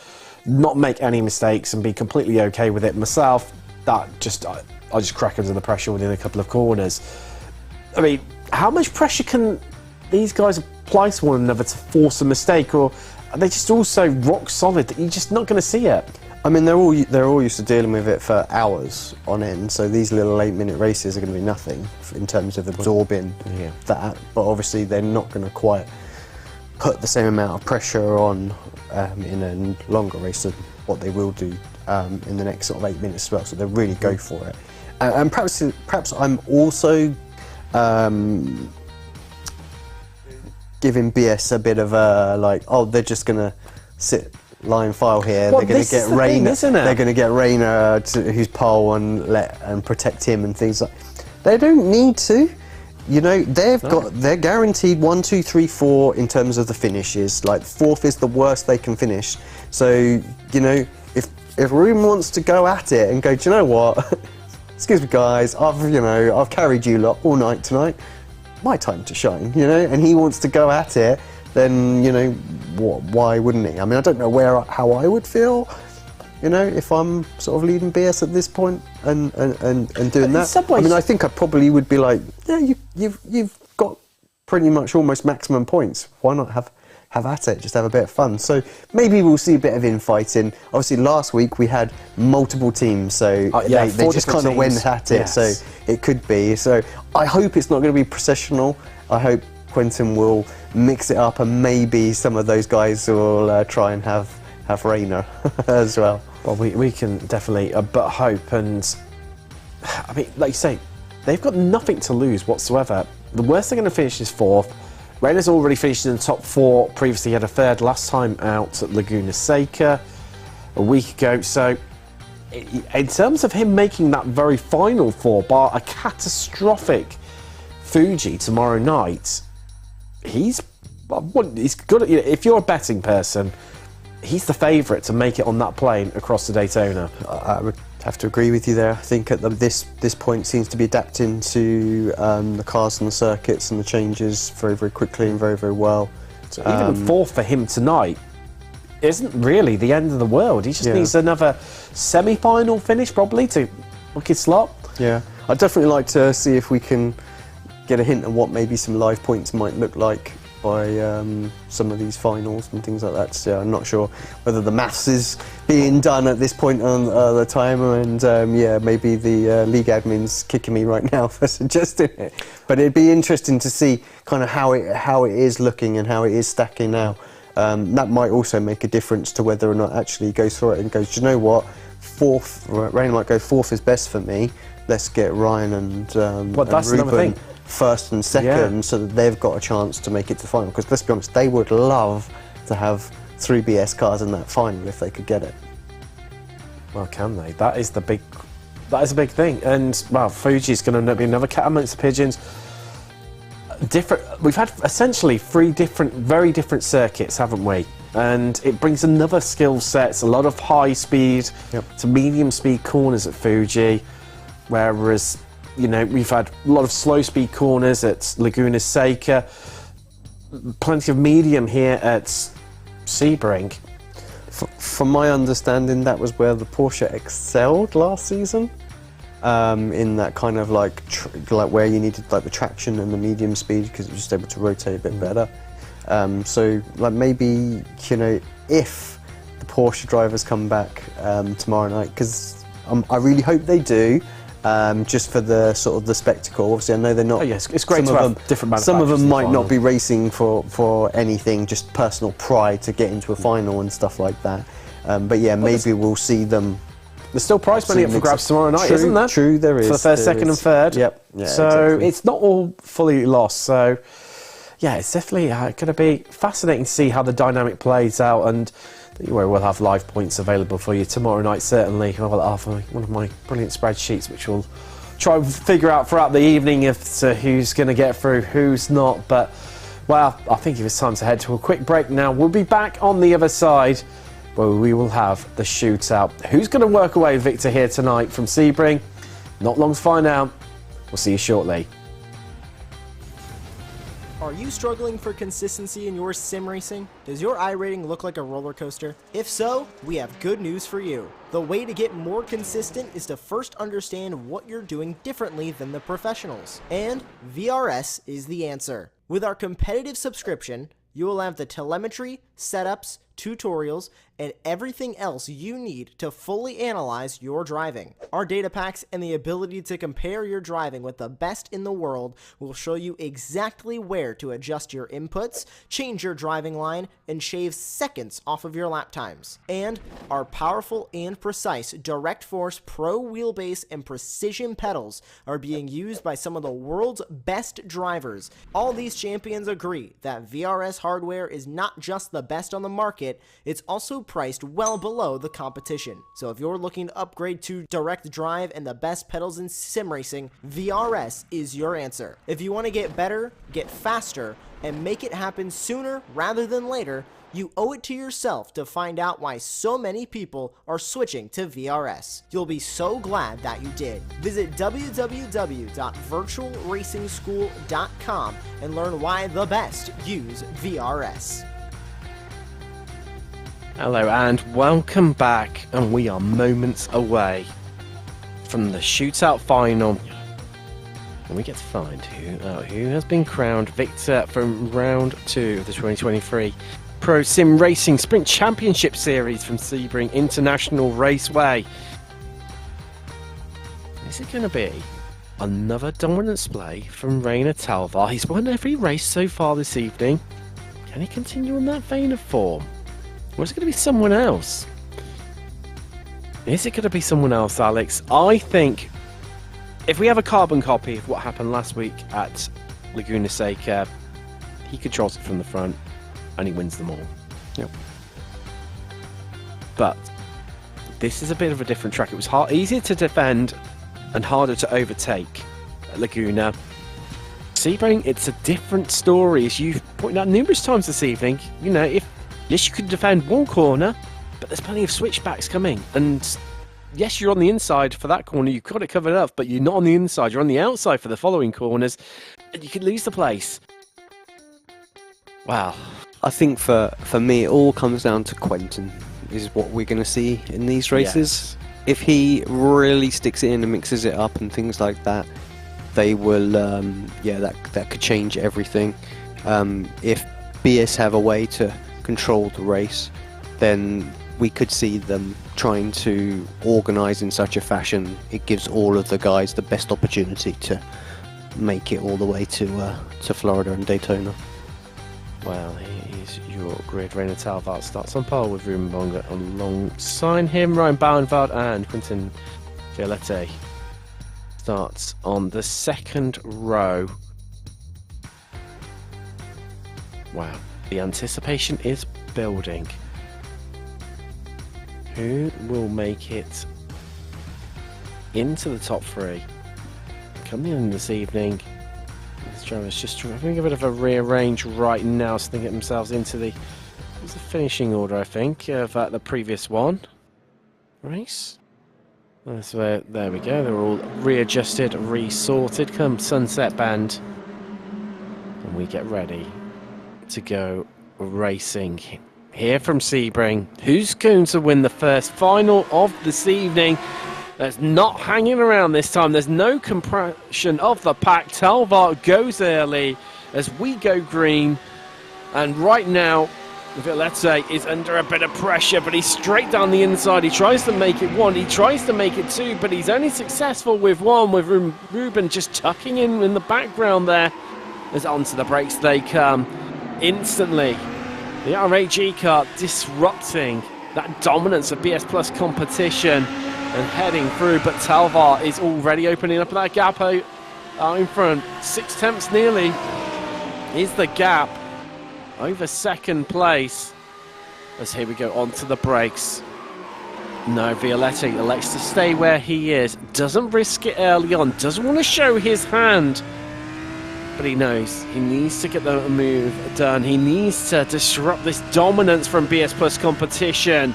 not make any mistakes and be completely okay with it. Myself, that just I just crack under the pressure within a couple of corners. I mean, how much pressure can these guys apply to one another to force a mistake, or are they just all so rock solid that you're just not going to see it? I mean, they're all used to dealing with it for hours on end, so these little 8-minute races are going to be nothing in terms of absorbing that. But obviously, they're not going to quite put the same amount of pressure on in a longer race than what they will do in the next sort of 8 minutes as well. So they really go for it. And perhaps I'm also giving BS a bit of a like, oh, they're just going to sit line file here. Well, they're going to get Rayner. They're going to get Rayner who's pole and protect him and things like. They don't need to. You know, they're guaranteed 1, 2, 3, 4 in terms of the finishes. Like 4th is the worst they can finish. So you know, if Room wants to go at it and go, do you know what? Excuse me, guys. I've carried you lot all night tonight. My time to shine. You know, and he wants to go at it. Then you know, why wouldn't he? I mean, I don't know how I would feel. You know, if I'm sort of leading BS at this point and doing that. I mean, I think I probably would be like, yeah, you've got pretty much almost maximum points. Why not have at it? Just have a bit of fun. So maybe we'll see a bit of infighting. Obviously, last week we had multiple teams, so they just kind of went at it. Yes. So it could be. So I hope it's not going to be processional. I hope Quentin will mix it up, and maybe some of those guys will try and have Rayner as well. Well, we can definitely but hope, and I mean, like you say, they've got nothing to lose whatsoever. The worst they're going to finish is 4th. Rayner's already finished in the top 4. Previously, he had a 3rd last time out at Laguna Seca a week ago. So, in terms of him making that very final 4, bar a catastrophic Fuji tomorrow night, he's good. If you're a betting person, he's the favourite to make it on that plane across the Daytona. I would have to agree with you there. I think at this point seems to be adapting to the cars and the circuits and the changes very, very quickly and very, very well. So even 4th for him tonight isn't really the end of the world. He just needs another semi-final finish probably to book his slot. Yeah, I'd definitely like to see if we can get a hint of what maybe some live points might look like by some of these finals and things like that. So I'm not sure whether the maths is being done at this point on the time, and maybe the league admin's kicking me right now for suggesting it. But it'd be interesting to see kind of how it is looking and how it is stacking now. That might also make a difference to whether or not actually he goes for it and goes, do you know what, 4th, Ryan might go 4th is best for me. Let's get Ryan and that's Ruben another thing. 1st and 2nd, so that they've got a chance to make it to the final. Because let's be honest, they would love to have 3 BS cars in that final if they could get it. Well, can they? That is a big thing. And well, Fuji's going to be another cat amongst the pigeons. We've had essentially 3 very different circuits, haven't we? And it brings another skill set. A lot of high speed to medium speed corners at Fuji, whereas, you know, we've had a lot of slow speed corners at Laguna Seca, plenty of medium here at Sebring. From my understanding, that was where the Porsche excelled last season, in that kind of like where you needed like the traction and the medium speed, because it was just able to rotate a bit better. So like maybe, you know, if the Porsche drivers come back tomorrow night, because I really hope they do. Just for the sort of the spectacle. Obviously, I know they're not. Oh, yes, it's great to have different manufacturers. Some of them might not be racing for anything, just personal pride to get into a final and stuff like that. But yeah, maybe we'll see them. There's still prize money up for grabs tomorrow night, isn't there? True, there is. For the 1st, 2nd, and 3rd. Yep. Yeah, so exactly. It's not all fully lost. So yeah, it's definitely going to be fascinating to see how the dynamic plays out, and we'll have live points available for you tomorrow night, certainly. I'll have one of my brilliant spreadsheets, which we'll try and figure out throughout the evening as to who's going to get through, who's not. But, well, I think it's time to head to a quick break now. We'll be back on the other side, where we will have the shootout. Who's going to work away victor here tonight from Sebring? Not long to find out. We'll see you shortly. Are you struggling for consistency in your sim racing? Does your iRating look like a roller coaster? If so, we have good news for you. The way to get more consistent is to first understand what you're doing differently than the professionals. And VRS is the answer. With our competitive subscription, you will have the telemetry, setups, tutorials, and everything else you need to fully analyze your driving. Our data packs and the ability to compare your driving with the best in the world will show you exactly where to adjust your inputs, change your driving line, and shave seconds off of your lap times. And our powerful and precise Direct Force Pro wheelbase and precision pedals are being used by some of the world's best drivers. All these champions agree that VRS hardware is not just the best on the market, it's also priced well below the competition. So if you're looking to upgrade to direct drive and the best pedals in sim racing, VRS is your answer. If you want to get better, get faster, and make it happen sooner rather than later, you owe it to yourself to find out why so many people are switching to VRS. You'll be so glad that you did. Visit www.virtualracingschool.com and learn why the best use VRS. Hello and welcome back, and we are moments away from the shootout final, and we get to find who has been crowned victor from round 2 of the 2023 Pro Sim Racing Sprint Championship Series from Sebring International Raceway. Is it going to be another dominant display from Rainer Talvar? He's won every race so far this evening. Can he continue on that vein of form? Or is it going to be someone else? Is it going to be someone else, Alex? I think if we have a carbon copy of what happened last week at Laguna Seca, he controls it from the front and he wins them all. Yep. But this is a bit of a different track. It was easier to defend and harder to overtake at Laguna. Sebring, it's a different story, as you've pointed out numerous times this evening. You know, yes, you could defend one corner, but there's plenty of switchbacks coming. And yes, you're on the inside for that corner, you've got it covered up, but you're not on the inside, you're on the outside for the following corners, and you could lose the place. Wow. I think for me, it all comes down to Quentin, is what we're going to see in these races. Yes. If he really sticks it in and mixes it up and things like that, they will, that could change everything. If BS have a way to control the race, then we could see them trying to organise in such a fashion it gives all of the guys the best opportunity to make it all the way to Florida and Daytona. Well, here's your grid. Rainer Talvart starts on pole with Ruben Bonga alongside him. Ryan Bauernwald and Quentin Violette starts on the second row. Wow, the anticipation is building. Who will make it into the top 3? Coming in this evening, this driver's just having a bit of a rearrange right now, so they get themselves into the finishing order, I think, of the previous one. Race. That's where, there we go, they're all readjusted, resorted. Come sunset band, and we get ready to go racing. Here from Sebring, who's going to win the first final of this evening? That's not hanging around this time. There's no compression of the pack. Talvar goes early as we go green. And right now, Violette is under a bit of pressure, but he's straight down the inside. He tries to make it 1, he tries to make it 2, but he's only successful with 1, with Ruben just tucking in the background there. As onto the brakes they come instantly. The RAG car disrupting that dominance of BS Plus competition and heading through, but Talvar is already opening up that gap out in front. 6 tenths nearly is the gap over second place. As here we go onto the brakes. No, Violetti elects to stay where he is. Doesn't risk it early on. Doesn't want to show his hand. But he knows he needs to get the move done. He needs to disrupt this dominance from BS Plus competition.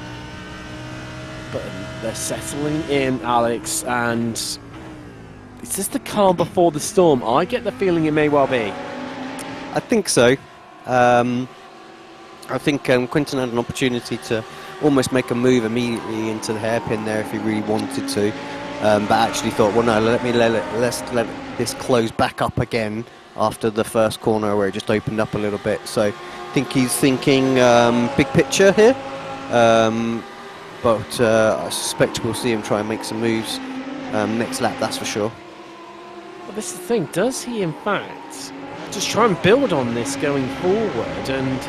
But they're settling in, Alex, and is this the calm before the storm? I get the feeling it may well be. I think so. I think Quinton had an opportunity to almost make a move immediately into the hairpin there if he really wanted to, but actually thought, well, no, let's let this close back up again after the first corner where it just opened up a little bit. So I think he's thinking big picture here, but I suspect we'll see him try and make some moves next lap, that's for sure. Well, this is the thing, does he in fact just try and build on this going forward? And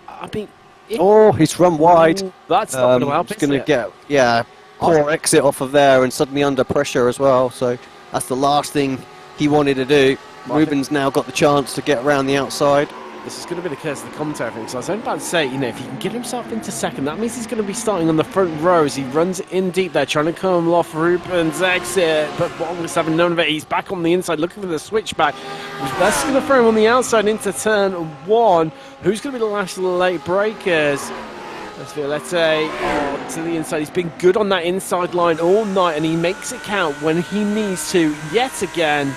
I mean, he's run wide. That's not going to help. He's going to get poor exit off of there and suddenly under pressure as well. So that's the last thing he wanted to do. Ruben's now got the chance to get around the outside. This is going to be the case of the commentary thing. So I was only about to say, you know, if he can get himself into second, that means he's going to be starting on the front row as he runs in deep there, trying to come off Ruben's exit. But Bongus having known of it, he's back on the inside looking for the switchback. That's going to throw him on the outside into turn one. Who's going to be the last of the late breakers? That's Violetti to the inside. He's been good on that inside line all night, and he makes it count when he needs to yet again.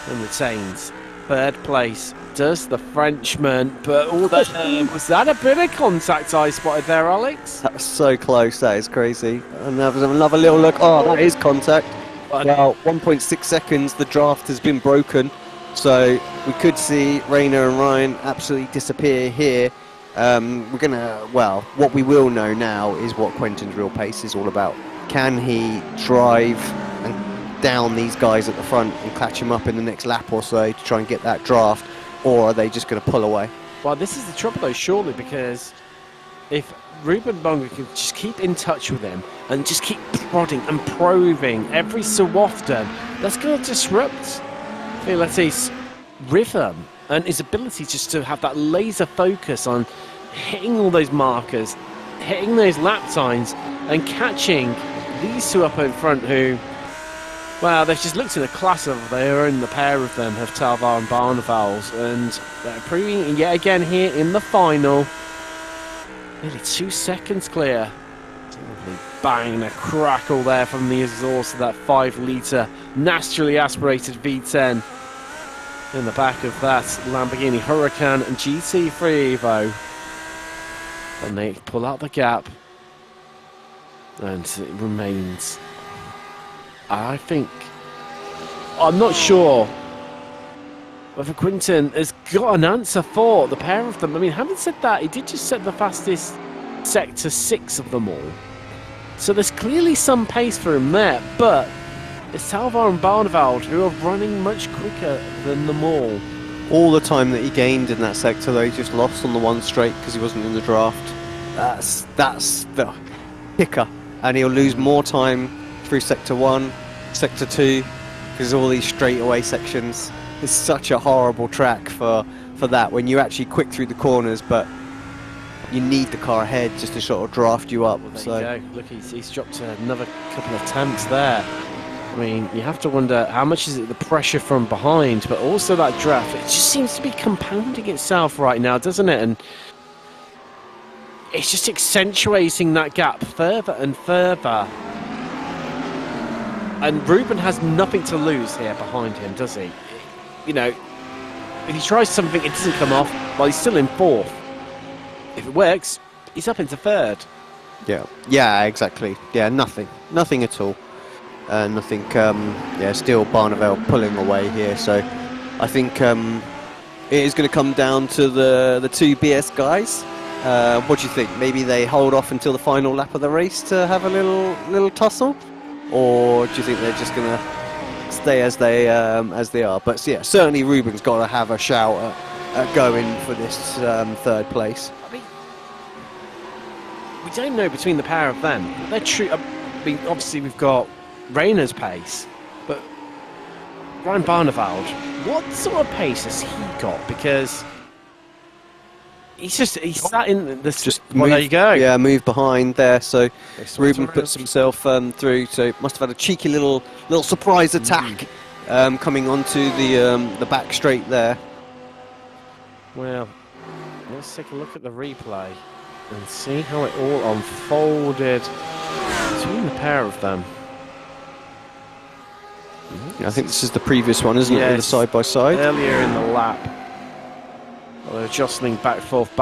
And retains third place. Does the Frenchman, but all that was that a bit of contact I spotted there, Alex? That was so close, that is crazy. Another little look. Oh, that is contact. Well, 1.6 seconds, the draft has been broken, so we could see Rayner and Ryan absolutely disappear here. We're gonna, well, what we will know now is what Quentin's real pace is all about. Can he drive and down these guys at the front and catch him up in the next lap or so to try and get that draft? Or are they just going to pull away? Well, this is the trouble though, surely, because if Ruben Bongo can just keep in touch with him and just keep prodding and probing every so often, that's going to disrupt Violetti's rhythm and his ability just to have that laser focus on hitting all those markers, hitting those lap times and catching these two up in front who, well, they've just looked at a class of their own, the pair of them, have Talvar and Barnevals, and they're proving it yet again here in the final. Nearly 2 seconds clear. Lovely bang, a crackle there from the exhaust of that 5-litre naturally aspirated V10. In the back of that Lamborghini Huracan and GT3 Evo. And they pull out the gap. And it remains... I think, I'm not sure whether Quinton has got an answer for the pair of them. I mean, having said that, he did just set the fastest sector 6 of them all. So there's clearly some pace for him there, but it's Talvar and Barneveld who are running much quicker than them all. All the time that he gained in that sector, though, he just lost on the one straight because he wasn't in the draft. That's the kicker, and he'll lose more time through sector 1, sector 2, because all these straightaway sections. It's such a horrible track for that when you actually quick through the corners, but you need the car ahead just to sort of draft you up. Well, there so you go. Look, he's dropped another couple of attempts there. I mean, you have to wonder how much is it the pressure from behind, but also that draft. It just seems to be compounding itself right now, doesn't it? And it's just accentuating that gap further and further. And Ruben has nothing to lose here behind him, does he? You know, if he tries something, it doesn't come off, well, he's still in 4th. If it works, he's up into 3rd. Yeah, exactly. Yeah, nothing at all. Nothing, still Barneveld pulling away here. So I think it is going to come down to the two BS guys. What do you think? Maybe they hold off until the final lap of the race to have a little tussle? Or do you think they're just going to stay as they are? But yeah, certainly Ruben's got to have a shout at going for this 3rd place. I mean, we don't know between the pair of them. They're true. I mean, obviously we've got Rayner's pace, but Ryan Barneveld, what sort of pace has he got? Because he's sat in this. Just well, there you go. Yeah, move behind there. So Ruben around. puts himself through. So must have had a cheeky little surprise attack coming onto the back straight there. Well, let's take a look at the replay and see how it all unfolded between the pair of them. I think this is the previous one, isn't it? With the side by side. Earlier in the lap. Well, they're jostling back, forth.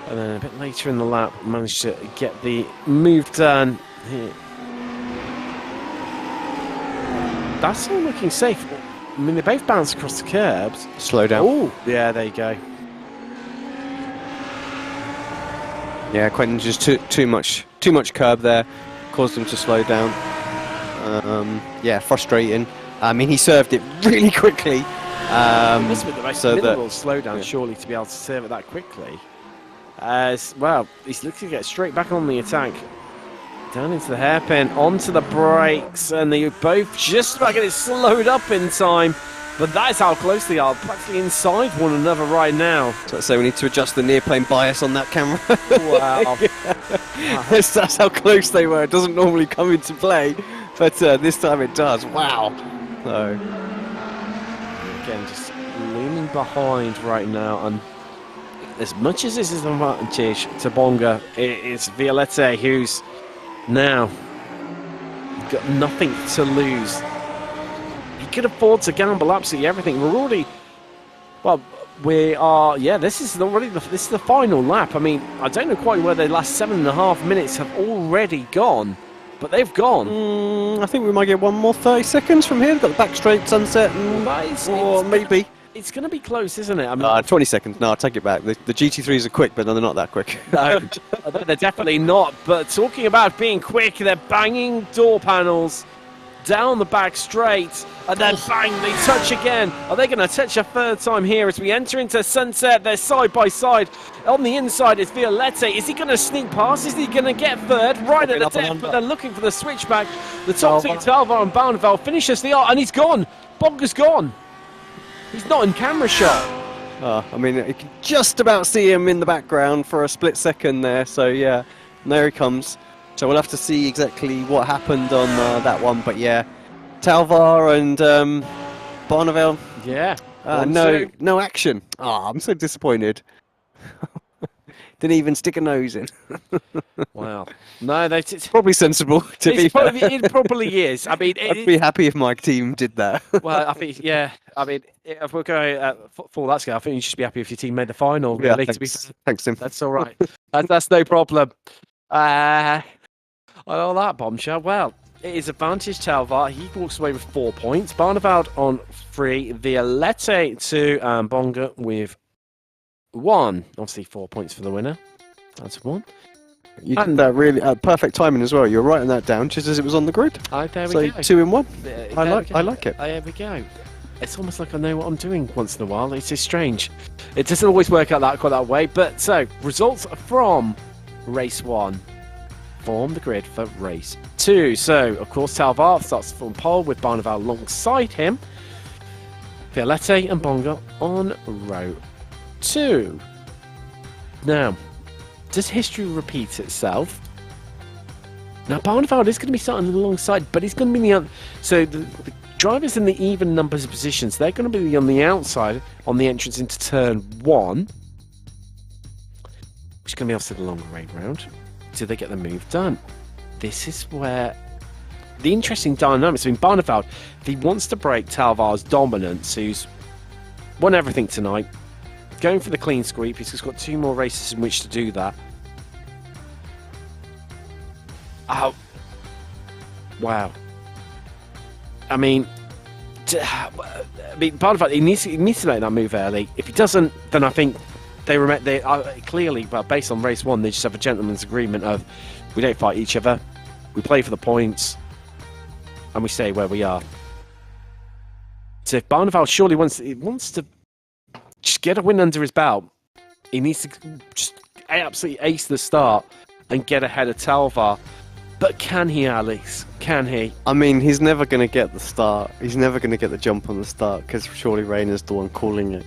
And then a bit later in the lap, managed to get the move done. Here. That's all looking safe. I mean, they both bounce across the curbs. Slow down. Oh, yeah, there you go. Yeah, Quentin just too much curb there, caused him to slow down. Yeah, frustrating. I mean, he served it really quickly. This would be the most minimal slowdown, surely, to be able to serve it that quickly. As well, he's looking to get straight back on the attack. Down into the hairpin, onto the brakes, and they both just about get it slowed up in time. But that is how close they are, practically inside one another right now. So we need to adjust the near plane bias on that camera. Wow. That's how close they were. It doesn't normally come into play, but this time it does. Wow. So again, just leaning behind right now, and as much as this is an advantage to Bonga, it's Violette who's now got nothing to lose. He could afford to gamble absolutely everything. We're already, well, we are, yeah, this is the final lap. I mean, I don't know quite where the last 7.5 minutes have already gone, but they've gone. I think we might get one more 30 seconds from here. We've got the back straight, sunset, or maybe. It's going to be close, isn't it? I mean, 20 seconds. No, I take it back. The GT3s are quick, but they're not that quick. No, they're definitely not. But talking about being quick, they're banging door panels down the back straight, and then bang, they touch again. Are they going to touch a third time here as we enter into sunset? They're side by side. On the inside is Violette. Is he going to sneak past? Is he going to get third? Right at the depth, but they're looking for the switchback. The top two, Talvar and Bounderveld, finish as they are, and he's gone. Bonga's gone. He's not in camera shot. I mean, you can just about see him in the background for a split second there. So, yeah, there he comes. So we'll have to see exactly what happened on that one. But, yeah, Talvar and Barneveld. Yeah. No action. I'm so disappointed. Didn't even stick a nose in. Wow. No, it's probably sensible, to be fair. It probably is. I mean, I'd be happy if my team did that. Well, I think, yeah. I mean, if we're going for that scale, I think you should be happy if your team made the final. Yeah, really, thanks, Tim. That's all right. That's no problem. All that bombshell. Well, it is advantage Talvar. He walks away with 4 points. Barneveld on 3. Violette 2. And Bonga with 1. Obviously, 4 points for the winner. That's 1. You did that really perfect timing as well. You're writing that down just as it was on the grid. There we so go. 2 in 1. I like it. There we go. It's almost like I know what I'm doing once in a while. It's just strange. It doesn't always work out quite that way. But so results from race 1 form the grid for race 2. So of course Talvar starts from pole with Barneveld alongside him. Violette and Bonga on row 2. Now, does history repeat itself? Now, Barneveld is going to be starting alongside, but he's going to be so the drivers in the even numbers of positions, they're going to be on the outside on the entrance into turn 1, which is going to be obviously the longer way round. Do they get the move done? This is where the interesting dynamics. I mean, Barneveld, if he wants to break Talvar's dominance, who's won everything tonight, going for the clean sweep. He's got 2 more races in which to do that. Oh, wow. I mean, Barneveld, he needs to make that move early. If he doesn't, then I think they clearly, well, based on race 1, they just have a gentleman's agreement of we don't fight each other, we play for the points, and we stay where we are. So if Barneveld surely wants to just get a win under his belt, he needs to just absolutely ace the start and get ahead of Talvar. But can he, Alex? Can he? I mean, he's never going to get the start. He's never going to get the jump on the start because surely Rayner's the one calling it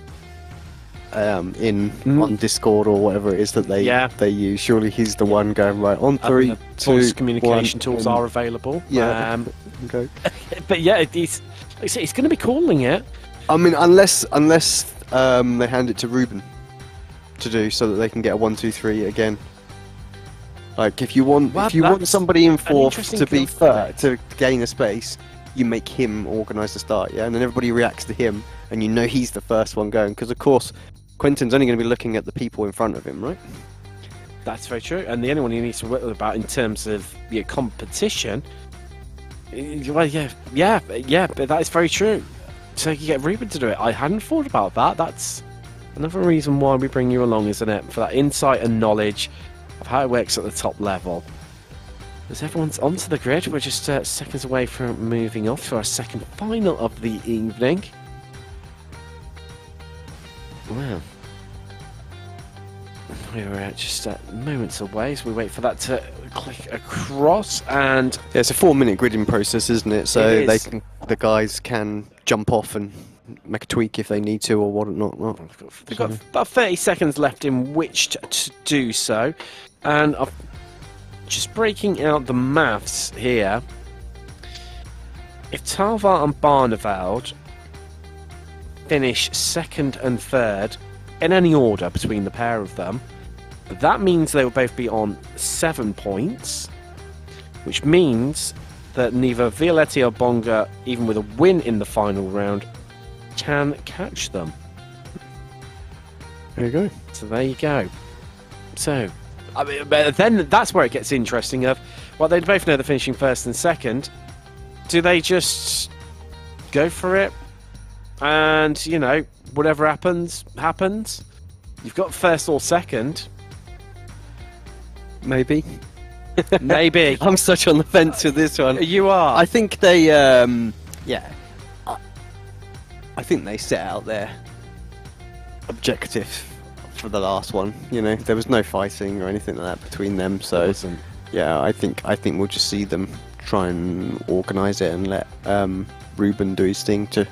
on Discord or whatever it is that they use. Surely he's the one going right on 3, 2, voice communication 1, tools are available. Yeah. Okay. But yeah, he's going to be calling it. I mean, unless they hand it to Ruben to do so that they can get a 1, 2, 3 again. Like if you want somebody in fourth to be third to gain a space, you make him organise the start, yeah, and then everybody reacts to him, and you know he's the first one going because of course Quentin's only going to be looking at the people in front of him, right? That's very true, and the only one he needs to worry about in terms of competition. Well, yeah, but that is very true. So you get Ruben to do it. I hadn't thought about that. That's another reason why we bring you along, isn't it? For that insight and knowledge of how it works at the top level. As everyone's onto the grid, we're just seconds away from moving off to our second final of the evening. Wow. We're just moments away as we wait for that to click across, and yeah, it's a 4-minute gridding process, isn't it? So the guys can jump off and make a tweak if they need to or whatnot. They've got about 30 seconds left in which to do so, and I'm just breaking out the maths here. If Talvar and Barneveld finish second and third in any order between the pair of them, that means they will both be on 7 points, which means that neither Violetti or Bonga, even with a win in the final round, can catch them. There you go. So there you go. So, I mean, but then that's where it gets interesting. Well, they both know they're finishing first and second. Do they just go for it? And, whatever happens, happens. You've got first or second. Maybe. Maybe. I'm such on the fence with this one. You are. I think they, I think they set out their objective for the last one. There was no fighting or anything like that between them. So, yeah, I think we'll just see them try and organise it and let Ruben do his thing to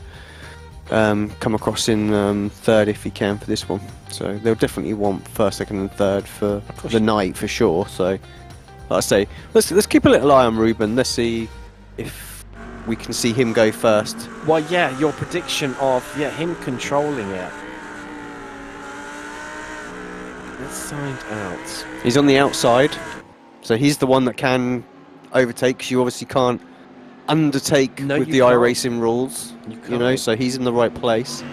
come across in third if he can for this one. So they'll definitely want first, second and third for the night for sure. So like I say, let's keep a little eye on Ruben. Let's see if we can see him go first. Well, yeah, your prediction of him controlling it. Let's find out. He's on the outside, so he's the one that can overtake, because you obviously can't undertake with the iRacing rules, so he's in the right place.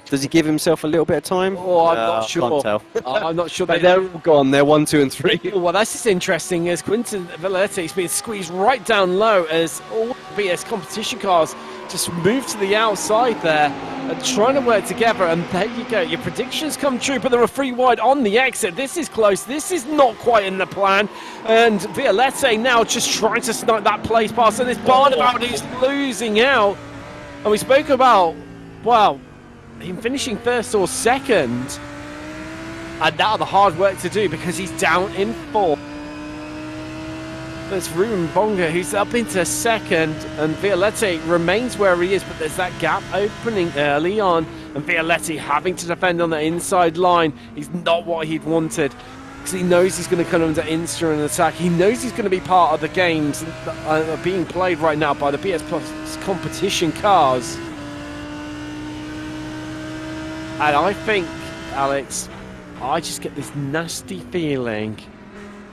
Does he give himself a little bit of time? Oh, I'm not sure. Can't tell. I'm not sure. But they're all gone. They're 1, 2 and 3. Well, that's just interesting, as Quinton Violetti's been squeezed right down low as all BS competition cars just move to the outside there and trying to work together, and there you go. Your predictions come true, but there are 3 wide on the exit. This is close. This is not quite in the plan. And Violetti now just trying to snipe that place pass, and this Barneveld is losing out. And we spoke about, him finishing first or second, and now the hard work to do because he's down in 4th. There's Ruben Bonga who's up into second, and Violetti remains where he is, but there's that gap opening early on, and Violetti having to defend on the inside line is not what he'd wanted, because he knows he's going to come under instant attack. He knows he's going to be part of the games that are being played right now by the BS Plus competition cars. And I think, Alex, I just get this nasty feeling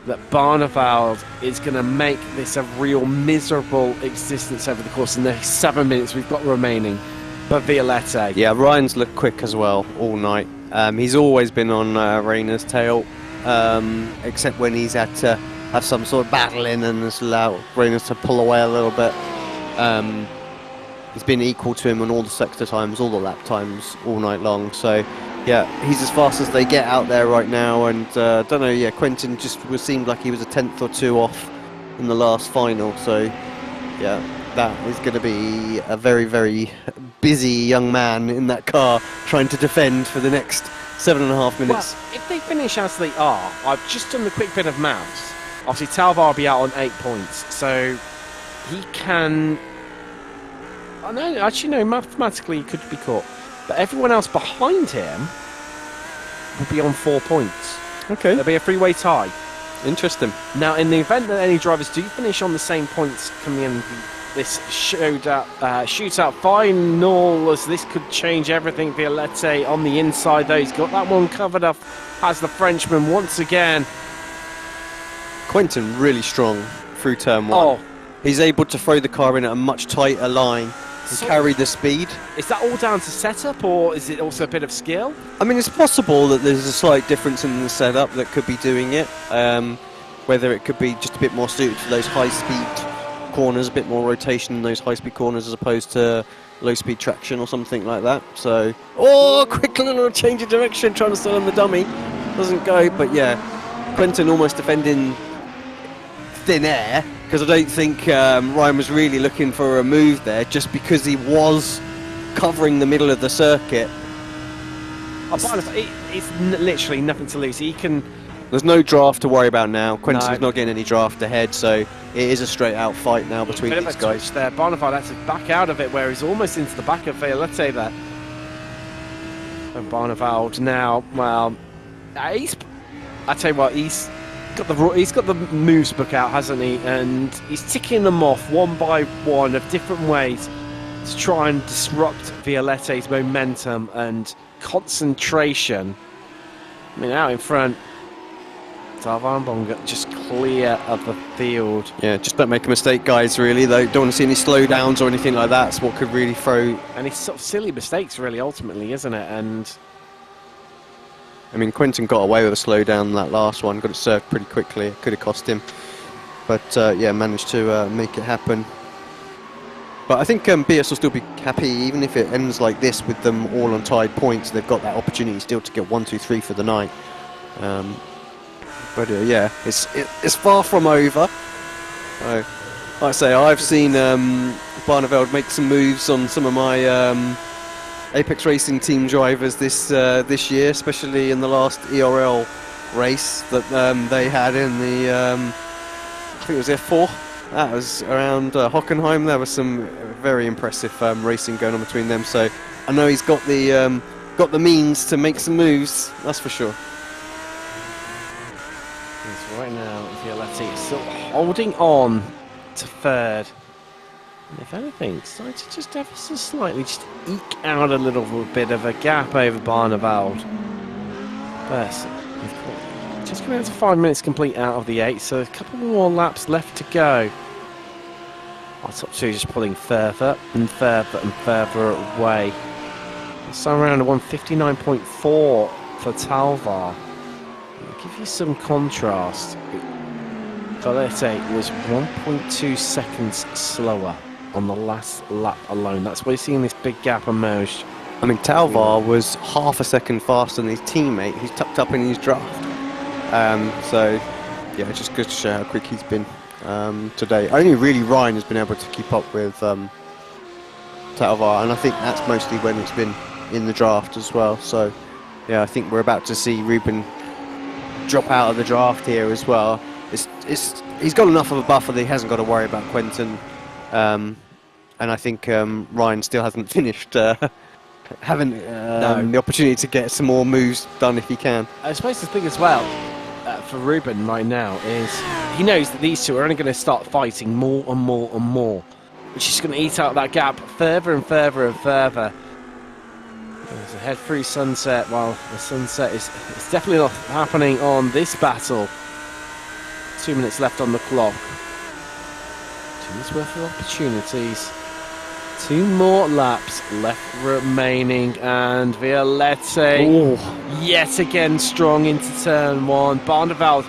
that Barneveld is going to make this a real miserable existence over the course of the next 7 minutes we've got remaining. But Violetti. Yeah, Ryan's looked quick as well all night. He's always been on Rayner's tail, except when he's had to have some sort of battle in and just allow Rayner to pull away a little bit. He's been equal to him on all the sector times, all the lap times, all night long. So, yeah, he's as fast as they get out there right now. And don't know, yeah, Quentin just seemed like he was a 10th or 2 off in the last final. So, yeah, that is going to be a very, very busy young man in that car trying to defend for the next 7.5 minutes. Well, if they finish as they are, I've just done the quick bit of maths. obviously Talvar will be out on 8 points, so he can. Oh no, actually no, mathematically he could be caught, but everyone else behind him will be on 4 points. Okay. There'll be a three-way tie. Interesting. Now, in the event that any drivers do finish on the same points coming in this shootout final, as this could change everything. Violette on the inside, though, he's got that one covered up as the Frenchman once again. Quentin really strong through turn 1. Oh. He's able to throw the car in at a much tighter line and carry the speed. Is that all down to setup, or is it also a bit of skill? I mean, it's possible that there's a slight difference in the setup that could be doing it. Whether it could be just a bit more suited to those high-speed corners, a bit more rotation in those high-speed corners as opposed to low-speed traction or something like that. So, quick little change of direction, trying to stall on the dummy. Doesn't go, but yeah, Quentin almost defending thin air, because I don't think Ryan was really looking for a move there, just because he was covering the middle of the circuit. It's literally nothing to lose. He can. There's no draft to worry about now. Quentin's not getting any draft ahead, so it is a straight-out fight now between these guys. There, Barneveld had to back out of it, where he's almost into the back of Violette there. And Barneveld now, well, I tell you what, he's got the moves book out, hasn't he? And he's ticking them off one by one of different ways to try and disrupt Violette's momentum and concentration. I mean, out in front, Talvar and Bonga just clear of the field. Yeah, just don't make a mistake, guys, really, though. Don't want to see any slowdowns or anything like that. It's what could really throw... And it's sort of silly mistakes, really, ultimately, isn't it? And... I mean, Quentin got away with a slowdown in that last one. Got it served pretty quickly. It could have cost him. But, yeah, managed to make it happen. But I think BS will still be happy, even if it ends like this with them all on tied points. They've got that opportunity still to get 1, 2, 3 for the night. But yeah, it's far from over. Like I say, I've seen Barneveld make some moves on some of my Apex Racing team drivers this year, especially in the last ERL race that they had in the I think it was F4. That was around Hockenheim. There was some very impressive racing going on between them. So I know he's got the means to make some moves. That's for sure. Right now, Violetti is still holding on to third. And if anything, starting to just ever so slightly just eke out a little bit of a gap over Barneveld. But just coming out to 5 minutes complete out of the 8, so a couple more laps left to go. Our top two just pulling further and further and further away. So around a 159.4 for Talvar. Give you some contrast. Violette was 1.2 seconds slower on the last lap alone. That's why you're seeing this big gap emerge. I mean, Talvar was half a second faster than his teammate, who's tucked up in his draft. So, yeah, it just goes to show how quick he's been today. Only really Ryan has been able to keep up with Talvar, and I think that's mostly when it's been in the draft as well. So, yeah, I think we're about to see Ruben drop out of the draft here as well. He's got enough of a buffer that he hasn't got to worry about Quentin, and I think Ryan still hasn't finished having the opportunity to get some more moves done if he can. I suppose the thing as well for Ruben right now is he knows that these two are only going to start fighting more and more and more, which is going to eat out that gap further and further and further. As I head through sunset, well, the sunset is definitely not happening on this battle. 2 minutes left on the clock. 2 minutes worth of opportunities. 2 more laps left remaining, and Violette yet again strong into turn 1. Barneveld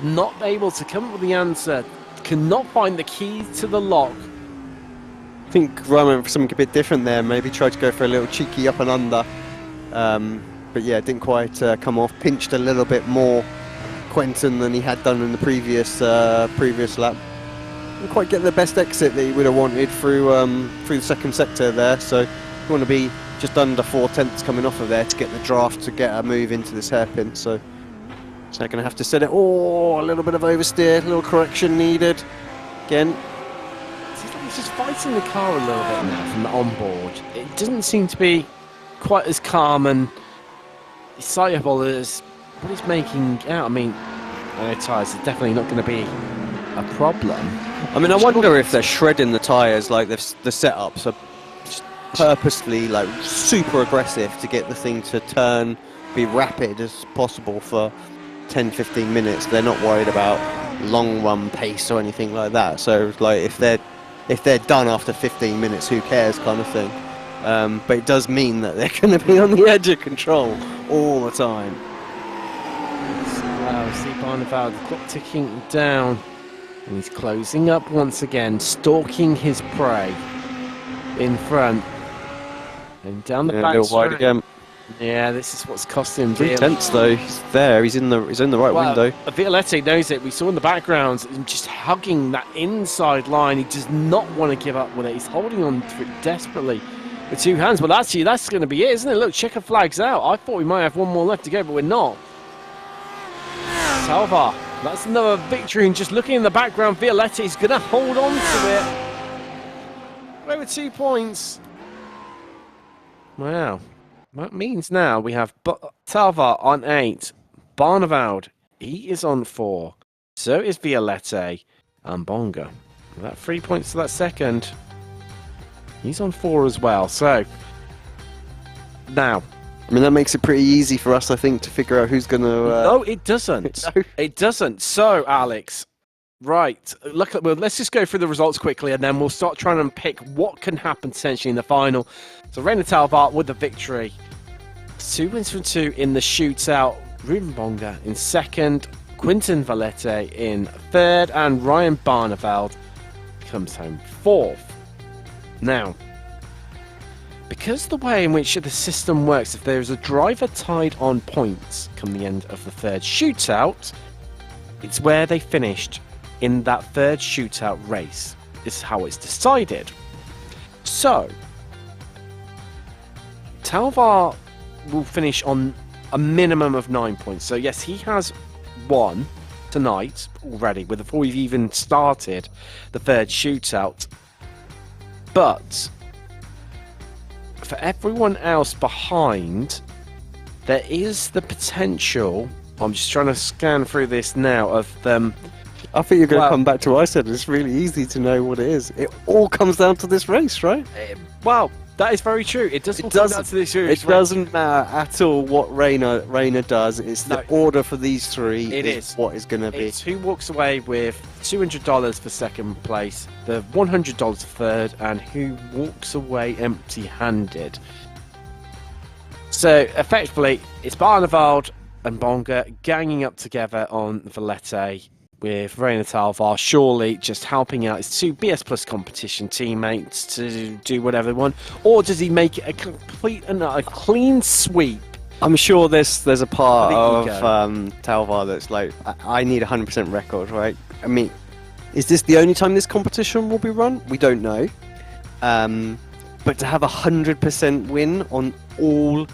not able to come up with the answer. Cannot find the key to the lock. I think Ryan went for something a bit different there. Maybe tried to go for a little cheeky up and under. But yeah, didn't quite come off. Pinched a little bit more Quentin than he had done in the previous lap. Didn't quite get the best exit that he would have wanted through the second sector there. So you want to be just under 4 tenths coming off of there to get the draft to get a move into this hairpin. So So they're going to have to set it. Oh, a little bit of oversteer, a little correction needed. Again. He's just fighting the car a little bit now from the onboard. It doesn't seem to be quite as calm and excitable as what he's making out. I mean, tyres are definitely not going to be a problem. I mean, I wonder if they're shredding the tyres, like the setups are purposely like super aggressive to get the thing to turn, be rapid as possible for 10-15 minutes. They're not worried about long run pace or anything like that. So like if they're done after 15 minutes, who cares, kind of thing. But it does mean that they're going to be on the edge of control all the time. Wow, see Barneveld, the clock ticking down, and he's closing up once again, stalking his prey in front and down the back. A little wide again. Yeah, this is what's costing him. 3 tenths though. He's there. He's in the right window. Violette knows it. We saw in the background him just hugging that inside line. He does not want to give up with it. He's holding on to it desperately with 2 hands. But actually, that's going to be it, isn't it? Look, checker flags out. I thought we might have one more left to go, but we're not. Salva, that's another victory. And just looking in the background, Violette is going to hold on to it. Over 2 points. Wow. That means now we have Talva on 8, Barneveld, he is on 4, so is Violette and Bonga. That 3 points to that second. He's on 4 as well, so now. I mean, that makes it pretty easy for us, I think, to figure out who's going to... No, it doesn't. No. It doesn't. So, Alex, right, let's just go through the results quickly and then we'll start trying to pick what can happen potentially in the final. So Reina Talvar with the victory. 2 wins from 2 in the shootout. Ruben Bonga in second. Quinton Valette in third. And Ryan Barneveld comes home 4th. Now, because the way in which the system works, if there is a driver tied on points come the end of the third shootout, it's where they finished in that third shootout race. This is how it's decided. So, Talvar will finish on a minimum of 9 points. So yes, he has won tonight already before we've even started the third shootout. But for everyone else behind, there is the potential. I'm just trying to scan through this now of them. I think you're going to come back to what I said. It's really easy to know what it is. It all comes down to this race, right? Well, that is very true. It doesn't come down to this race. It doesn't matter at all what Reina does. It's the order for these 3 is what is going to be. It's who walks away with $200 for second place, the $100 for third, and who walks away empty-handed. So, effectively, it's Barneveld and Bonga ganging up together on Valette, with Reina Talvar surely just helping out his 2 BS Plus competition teammates to do whatever they want, or does he make it a complete and a clean sweep? I'm sure there's a part of Talvar that's like, I need a 100% record, right? I mean, is this the only time this competition will be run? We don't know. But to have a 100% win on all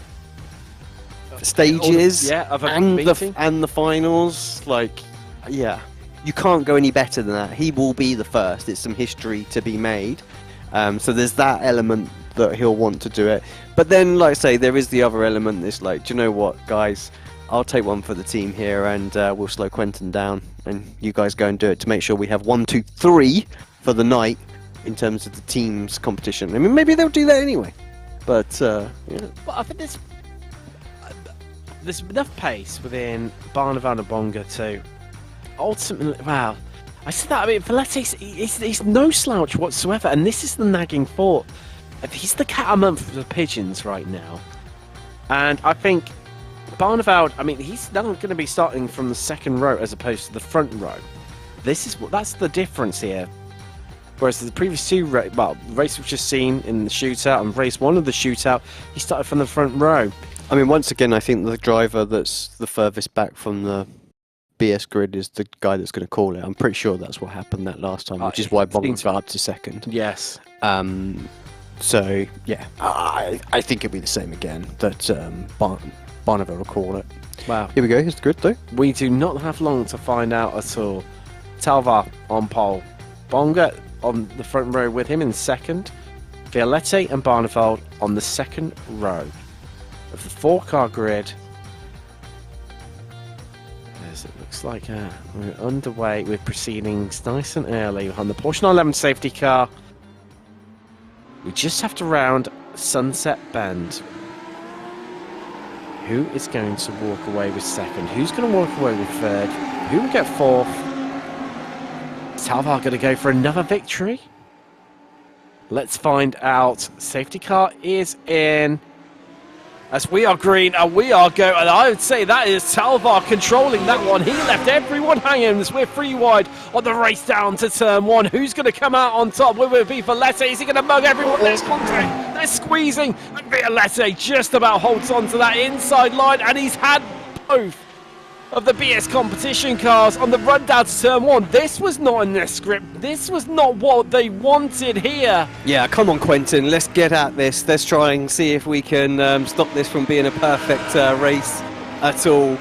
stages and the finals, like, yeah. You can't go any better than that. He will be the first. It's some history to be made. So there's that element that he'll want to do it. But then, like I say, there is the other element that's like, do you know what, guys? I'll take one for the team here and we'll slow Quentin down. And you guys go and do it to make sure we have 1, 2, 3 for the night in terms of the team's competition. I mean, maybe they'll do that anyway. But, yeah. Well, I think there's enough pace within Barneveld and Bonga to... ultimately, wow, I said that. I mean, Valette, he's no slouch whatsoever, and this is the nagging thought. He's the cat amongst the pigeons right now, and I think Barneveld. I mean, he's now going to be starting from the second row as opposed to the front row. That's the difference here. Whereas the previous 2 race we've just seen in the shootout and race 1 of the shootout, he started from the front row. I mean, once again, I think the driver that's the furthest back from the BS grid is the guy that's going to call it. I'm pretty sure that's what happened that last time, which is why Bonga got up to second. Yes. So, yeah, I think it'll be the same again, that Barneveld will call it. Wow. Here we go. It's good though. We do not have long to find out at all. Talvar on pole. Bonga on the front row with him in second. Violette and Barneveld on the second row of the 4-car grid. As it looks like we're underway with proceedings nice and early on the Porsche 911 safety car. We just have to round Sunset Bend. Who is going to walk away with second? Who's going to walk away with third? Who will get fourth? Is Talvar going to go for another victory? Let's find out. Safety car is in. As we are green and we are go, and I would say that is Talvar controlling that one. He left everyone hanging as we're 3 wide on the race down to turn 1. Who's going to come out on top? Will it be Violette? Is he going to mug everyone? There's contact. They're squeezing. And Violette just about holds on to that inside line, and he's had both of the BS competition cars on the run down to turn 1. This was not in their script. This was not what they wanted here. Yeah, come on, Quentin. Let's get at this. Let's try and see if we can stop this from being a perfect race at all.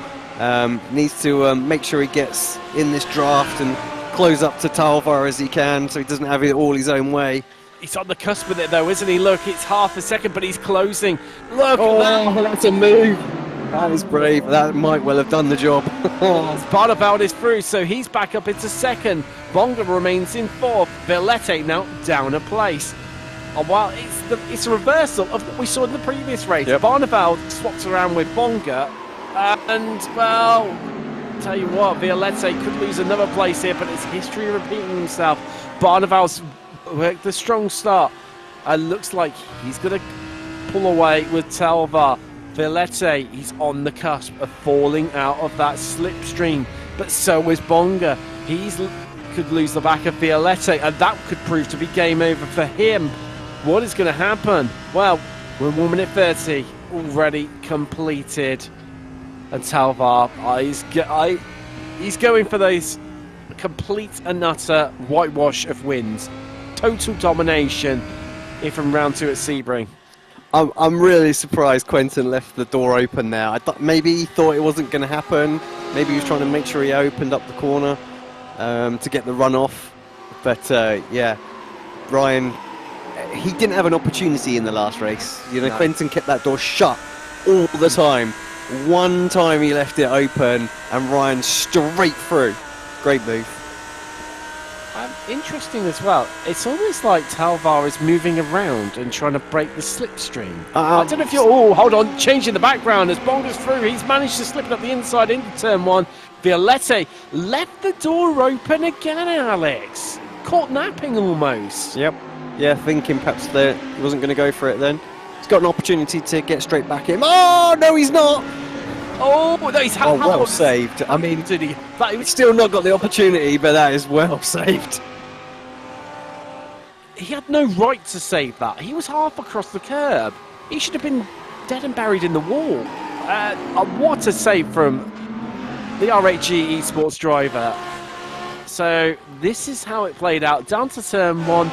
Needs to make sure he gets in this draft and close up to Talvar as he can so he doesn't have it all his own way. He's on the cusp with it though, isn't he? Look, it's half a second, but he's closing. Look Oh, at that. that's a move. That is brave. That might well have done the job. Barneveld is through, so he's back up into second. Bonga remains in fourth. Violette now down a place. And while it's a reversal of what we saw in the previous race. Yep. Barneveld swapped around with Bonga. And, well, tell you what, Violette could lose another place here, but it's history repeating himself. Barneveld's worked a strong start. Looks like he's going to pull away with Talvar. Violette, he's on the cusp of falling out of that slipstream, but so is Bonga. Could lose the back of Violette, and that could prove to be game over for him. What is going to happen? Well, we're 1 minute 30 already completed, and Talvar, he's going for those complete and utter whitewash of wins, total domination here from round 2 at Sebring. I'm really surprised Quentin left the door open there. I thought maybe he thought it wasn't going to happen. Maybe he was trying to make sure he opened up the corner to get the run off. But yeah, Ryan, he didn't have an opportunity in the last race. You know, no. Quentin kept that door shut all the time. One time he left it open and Ryan straight through. Great move. Interesting as well. It's almost like Talvar is moving around and trying to break the slipstream. I don't know if you're... Oh, hold on. Changing the background as Bonga's through. He's managed to slip it up the inside into turn 1. Violette left the door open again, Alex. Caught napping almost. Yep. Yeah, thinking perhaps that he wasn't going to go for it then. He's got an opportunity to get straight back in. Oh, no, he's not. Oh, no, he's had well saved. I mean, did he? He's still not got the opportunity, but that is well saved. He had no right to save that. He was half across the curb. He should have been dead and buried in the wall. What a save from the RHG Esports driver. So this is how it played out. Down to turn 1.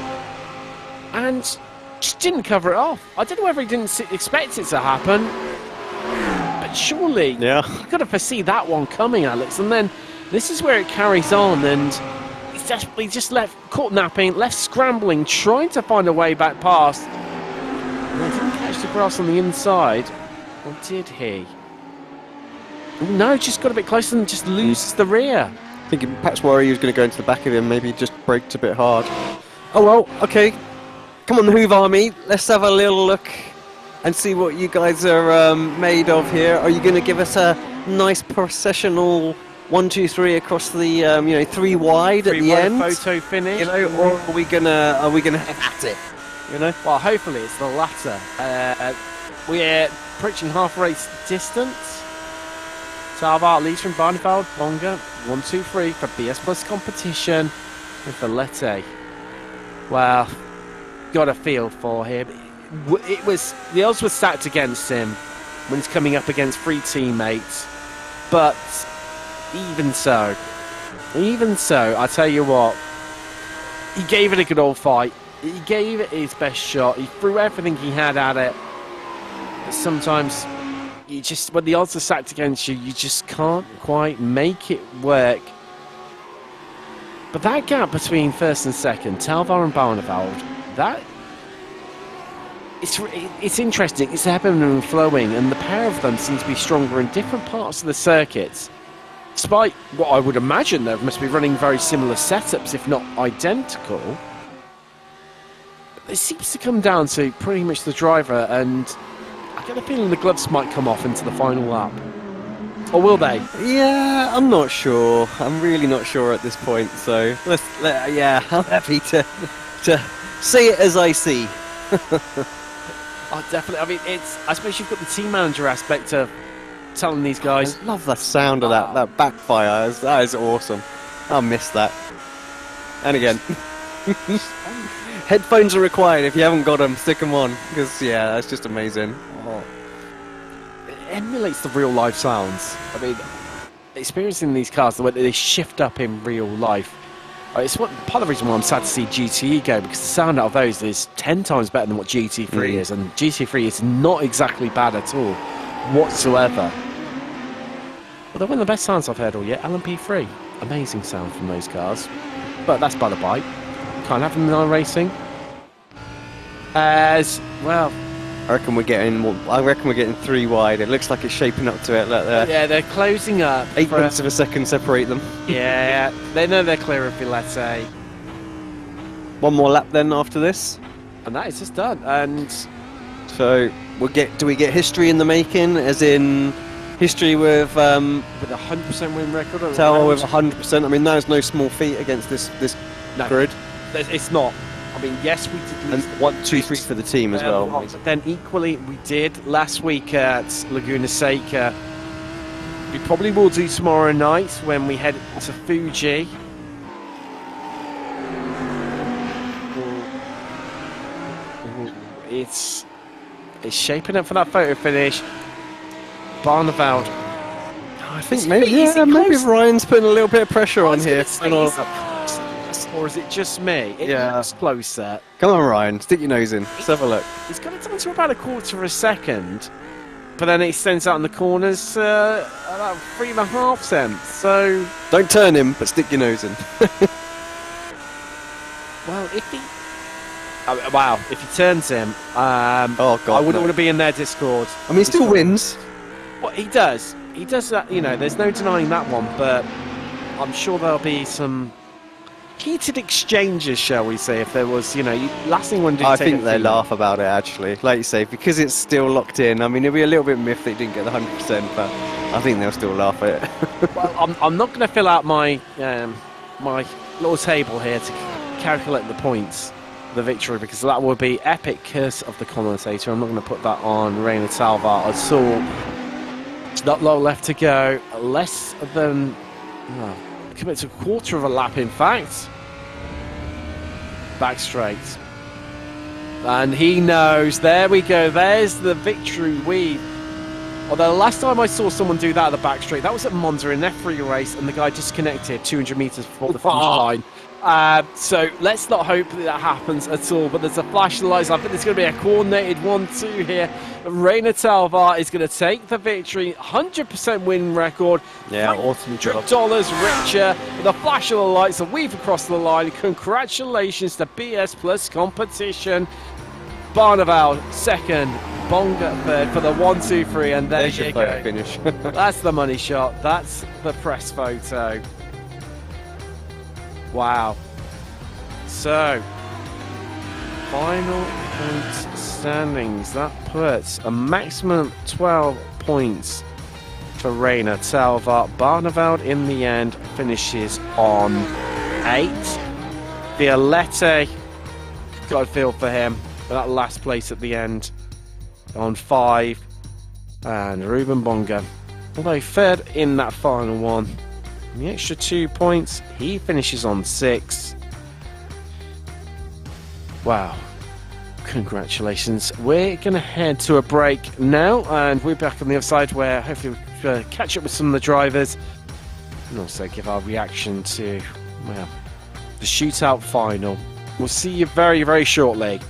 And just didn't cover it off. I don't know whether he didn't expect it to happen. But surely you could have foreseen that one coming, Alex. And then this is where it carries on, and he's desperately just caught napping, left scrambling, trying to find a way back past. And he didn't catch the grass on the inside, or did he? No, just got a bit closer and just loses the rear. I think perhaps worry he was going to go into the back of him, maybe he just braked a bit hard. Oh well, okay. Come on, the Hoove Army, let's have a little look and see what you guys are made of here. Are you going to give us a nice processional 1, 2, 3 across the 3 wide at the end? Photo finish, you know, or are we gonna have at it? You know. Well, hopefully it's the latter. We're approaching half race distance. Talvar leads from Barneveld, Bonga, 1, 2, 3 for BS Plus competition with Violette. Well, got a feel for him. The odds were stacked against him when he's coming up against 3 teammates, but even so, I tell you what, he gave it a good old fight. He gave it his best shot. He threw everything he had at it. But sometimes you just, when the odds are stacked against you, you just can't quite make it work. But that gap between first and second, Talvar and Barneveld, it's interesting. It's ebbing and flowing, and the pair of them seem to be stronger in different parts of the circuits. Despite what I would imagine, they must be running very similar setups, if not identical. It seems to come down to pretty much the driver, and I get a feeling the gloves might come off into the final lap. Or will they? Yeah, I'm not sure. I'm really not sure at this point. So yeah, I'm happy to see it as I see. Oh, definitely. I mean, I suppose you've got the team manager aspect of telling these guys. I love the sound of that backfire. That is awesome. I miss that. And again, headphones are required. If you haven't got them, stick them on, because yeah, that's just amazing. Oh. It emulates the real life sounds. I mean, experiencing these cars, the way they shift up in real life. It's part of the reason why I'm sad to see GTE go, because the sound out of those is 10 times better than what GT3 is, and GT3 is not exactly bad at all, whatsoever. But they're one of the best sounds I've heard all year. LMP3, amazing sound from those cars. But that's by the by. Can't have them in iRacing. As well. I reckon we're getting 3 wide. It looks like it's shaping up to it. Look there. Yeah, they're closing up. 8/10 of a second separate them. Yeah, they know they're clear of Villette. One more lap then after this, and that is just done. And so do we get history in the making, as in history with a 100% win record? Tower with 100%. I mean, that is no small feat against this grid. It's not. I mean, yes, we did lose. And 1, 2, 3 for the team as well. Then equally, we did last week at Laguna Seca. We probably will do tomorrow night when we head to Fuji. It's shaping up for that photo finish. Barneveld. I think maybe Ryan's putting a little bit of pressure on here. Or is it just me? It looks closer. Come on, Ryan, stick your nose in. Let's have a look. He's got it down to about 1/4 of a second, but then it extends out in the corners about 3.5 cents. So don't turn him, but stick your nose in. Well, if he turns him, oh God, I wouldn't want to be in their Discord. I mean, he still wins. Well, he does. He does that. You know, there's no denying that one. But I'm sure there'll be some heated exchanges, shall we say, if there was, last thing one did. I think they laugh about it, actually, like you say, because it's still locked in. I mean, it'd be a little bit miffed they didn't get the 100%, but I think they'll still laugh at it. Well, I'm not going to fill out my my little table here to calculate the points, the victory, because that would be epic curse of the commentator. I'm not going to put that on Reina Talvar at all. It's not long left to go. Less than commit to 1/4 of a lap, in fact. Back straight. And he knows. There we go. There's the victory weave. Although the last time I saw someone do that at the back straight, that was at Monza in an F3 race, and the guy disconnected 200 metres before the finish line. So let's not hope that happens at all. But there's a flash of lights. I think there's going to be a coordinated 1-2 here. Reina Talvar is going to take the victory. 100% win record. Yeah, awesome job. $100 richer with a flash of the lights, a weave across the line. Congratulations to BS Plus Competition. Barneveld second, Bonga third for the 1-2-3, and there's your go. Finish. That's the money shot. That's the press photo. Wow. So, final point standings. That puts a maximum 12 points for Reina Talvar. Barneveld in the end finishes on 8. Villette, got a feel for him, for that last place at the end, on 5. And Ruben Bonga, although third in that final one, the extra 2 points, he finishes on 6. Wow. Congratulations. We're going to head to a break now, and we're back on the other side where hopefully we'll catch up with some of the drivers and also give our reaction to, well, the shootout final. We'll see you very, very shortly.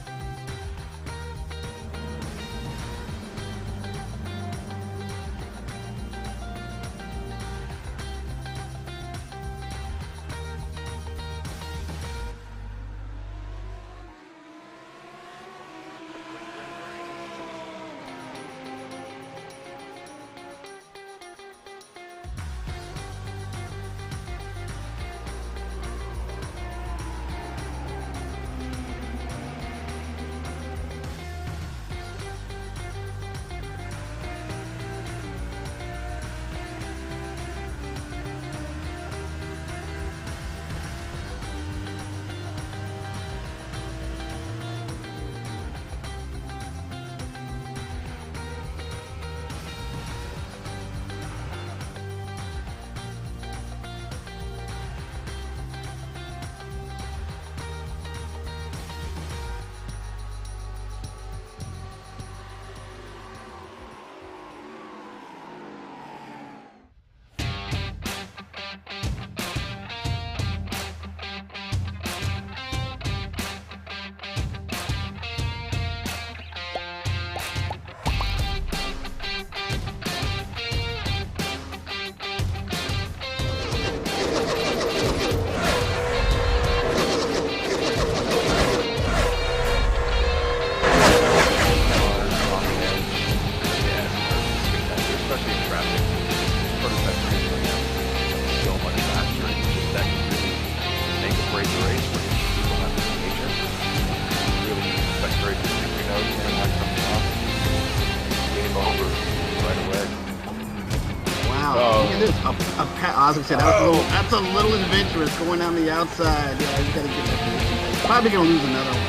Oscar said, that's a little adventurous going down the outside. Yeah, he's got to get that position. Probably gonna lose another one.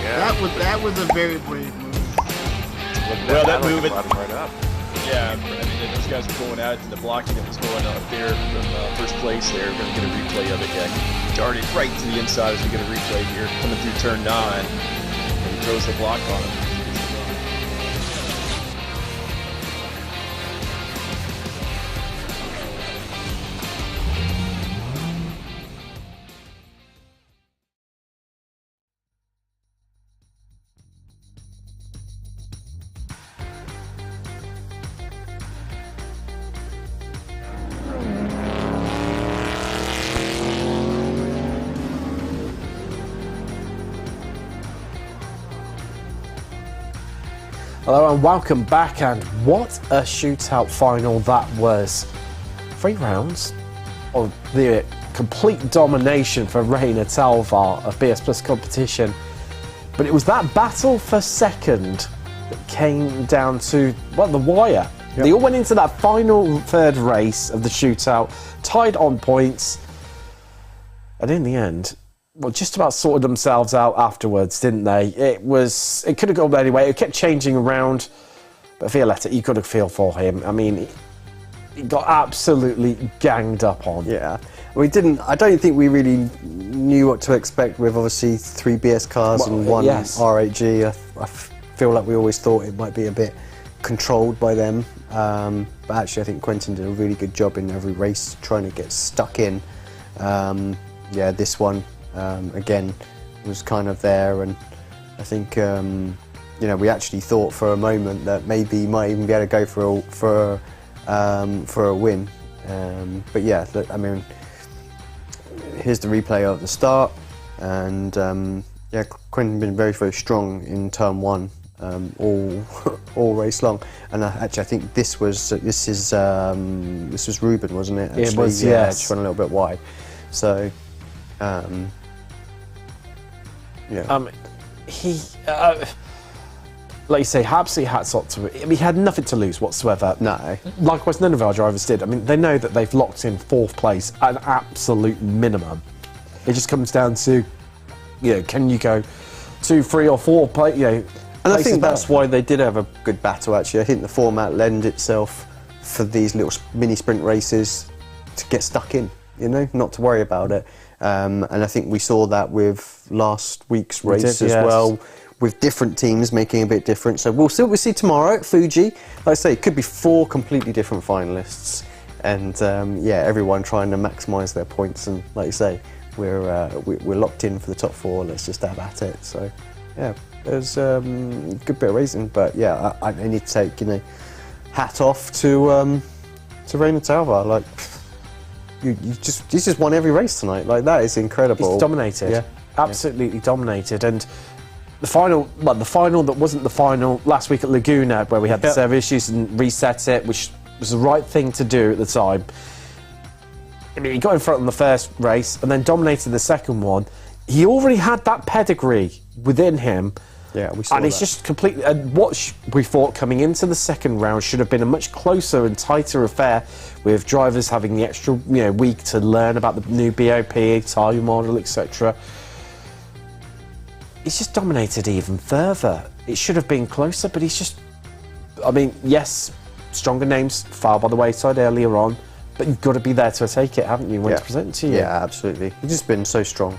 Yeah. That was a very brave move. Well, that move, right up. Yeah, I mean, those guys were going at it, and the blocking that was going up there from first place there. We're going to get a replay of it. Yeah, darted right to the inside as we get a replay here. Coming through turn 9, and he throws the block on him. Hello and welcome back, and what a shootout final that was. 3 rounds of the complete domination for Reina Talvar of BS Plus competition, but it was that battle for second that came down to, well, the wire. Yep. They all went into that final third race of the shootout, tied on points, and in the end, well, just about sorted themselves out afterwards, didn't they? It could have gone anyway. It kept changing around, but Violetta, you could have feel for him. I mean, he got absolutely ganged up on. Yeah, I don't think we really knew what to expect with obviously 3 BS cars and 1 R8G. I feel like we always thought it might be a bit controlled by them, but actually I think Quentin did a really good job in every race trying to get stuck in. Yeah, this one. Again, was kind of there, and I think we actually thought for a moment that maybe he might even be able to go for a win. But yeah, look, I mean, here's the replay of the start, and yeah, Quentin been very, very strong in turn 1 all race long, and actually I think this was Ruben, wasn't it? Actually, it was, yeah, yes. just went a little bit wide, so. Yeah. He, like you say, absolutely hats off to him. I mean, he had nothing to lose whatsoever. No. Likewise, none of our drivers did. I mean, they know that they've locked in 4th place at an absolute minimum. It just comes down to, can you go 2, 3 or 4 and I think that's why they did have a good battle, actually. I think the format lends itself for these little mini sprint races to get stuck in, not to worry about it. And I think we saw that with last week's race as well, with different teams making a bit different. So we'll see tomorrow at Fuji. Like I say, it could be 4 completely different finalists, and everyone trying to maximise their points. And like you say, we're locked in for the top 4. Let's just have at it. So yeah, there's a good bit of racing, but yeah, I need to take hat off to Reina Talvar. Like. You just won every race tonight. Like, that is incredible. He's dominated. Yeah. Absolutely dominated. And the final that wasn't the final last week at Laguna, where we had the server issues and reset it, which was the right thing to do at the time. I mean, he got in front on the first race and then dominated the second one. He already had that pedigree within him. Yeah, we saw and it's just completely. And what we thought coming into the second round should have been a much closer and tighter affair, with drivers having the extra week to learn about the new BOP, tyre model, etc. He's just dominated even further. It should have been closer, but he's just. I mean, yes, stronger names fell by the wayside earlier on, but you've got to be there to take it, haven't you, when it's presented to you? Yeah, absolutely. He's just been so strong.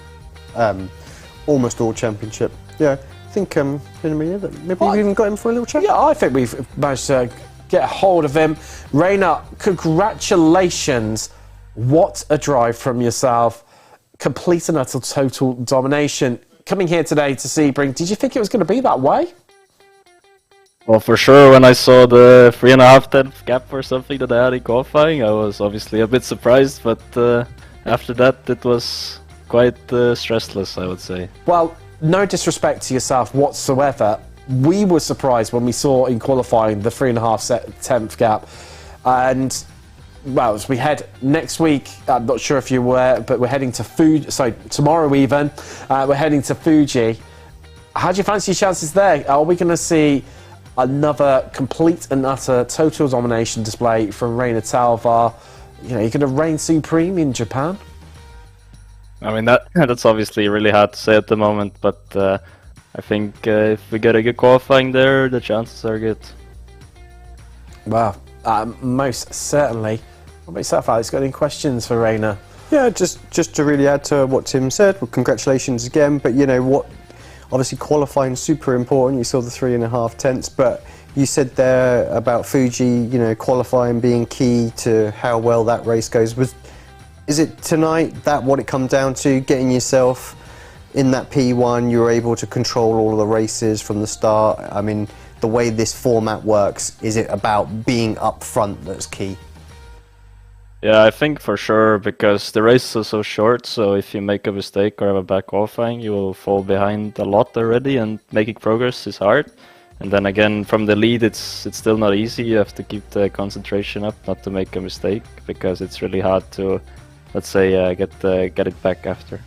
Almost all championship. Yeah. I think maybe we've even got him for a little chat. Yeah, I think we've managed to get a hold of him. Reina, congratulations. What a drive from yourself. Complete and utter total domination. Coming here today to Sebring, did you think it was going to be that way? Well, for sure, when I saw the 3.5 tenth gap or something that I had in qualifying, I was obviously a bit surprised, but after that it was quite stressless, I would say. Well, no disrespect to yourself whatsoever. We were surprised when we saw in qualifying the 3.5 tenth gap. And, well, as we head next week, I'm not sure if you were, but we're heading to Fuji, sorry, tomorrow even, we're heading to Fuji. How do you fancy your chances there? Are we going to see another complete and utter total domination display from Reina Talvar? you know, you're going to reign supreme in Japan? I mean, that's obviously really hard to say at the moment, but I think if we get a good qualifying there, the chances are good. Well, most certainly. What about yourself, Alex? Got any questions for Reina? Yeah, just to really add to what Tim said, well, congratulations again. But you know what? Obviously, qualifying is super important. You saw the 3.5 tenths, but you said there about Fuji, you know, qualifying being key to how well that race goes. Is it tonight that what it comes down to? Getting yourself in that P1, you're able to control all of the races from the start. I mean, the way this format works, is it about being up front that's key? Yeah, I think for sure, because the races are so short, so if you make a mistake or have a bad qualifying, you will fall behind a lot already, and making progress is hard. And then again, from the lead, it's still not easy. You have to keep the concentration up, not to make a mistake, because it's really hard to, let's say, get it back after.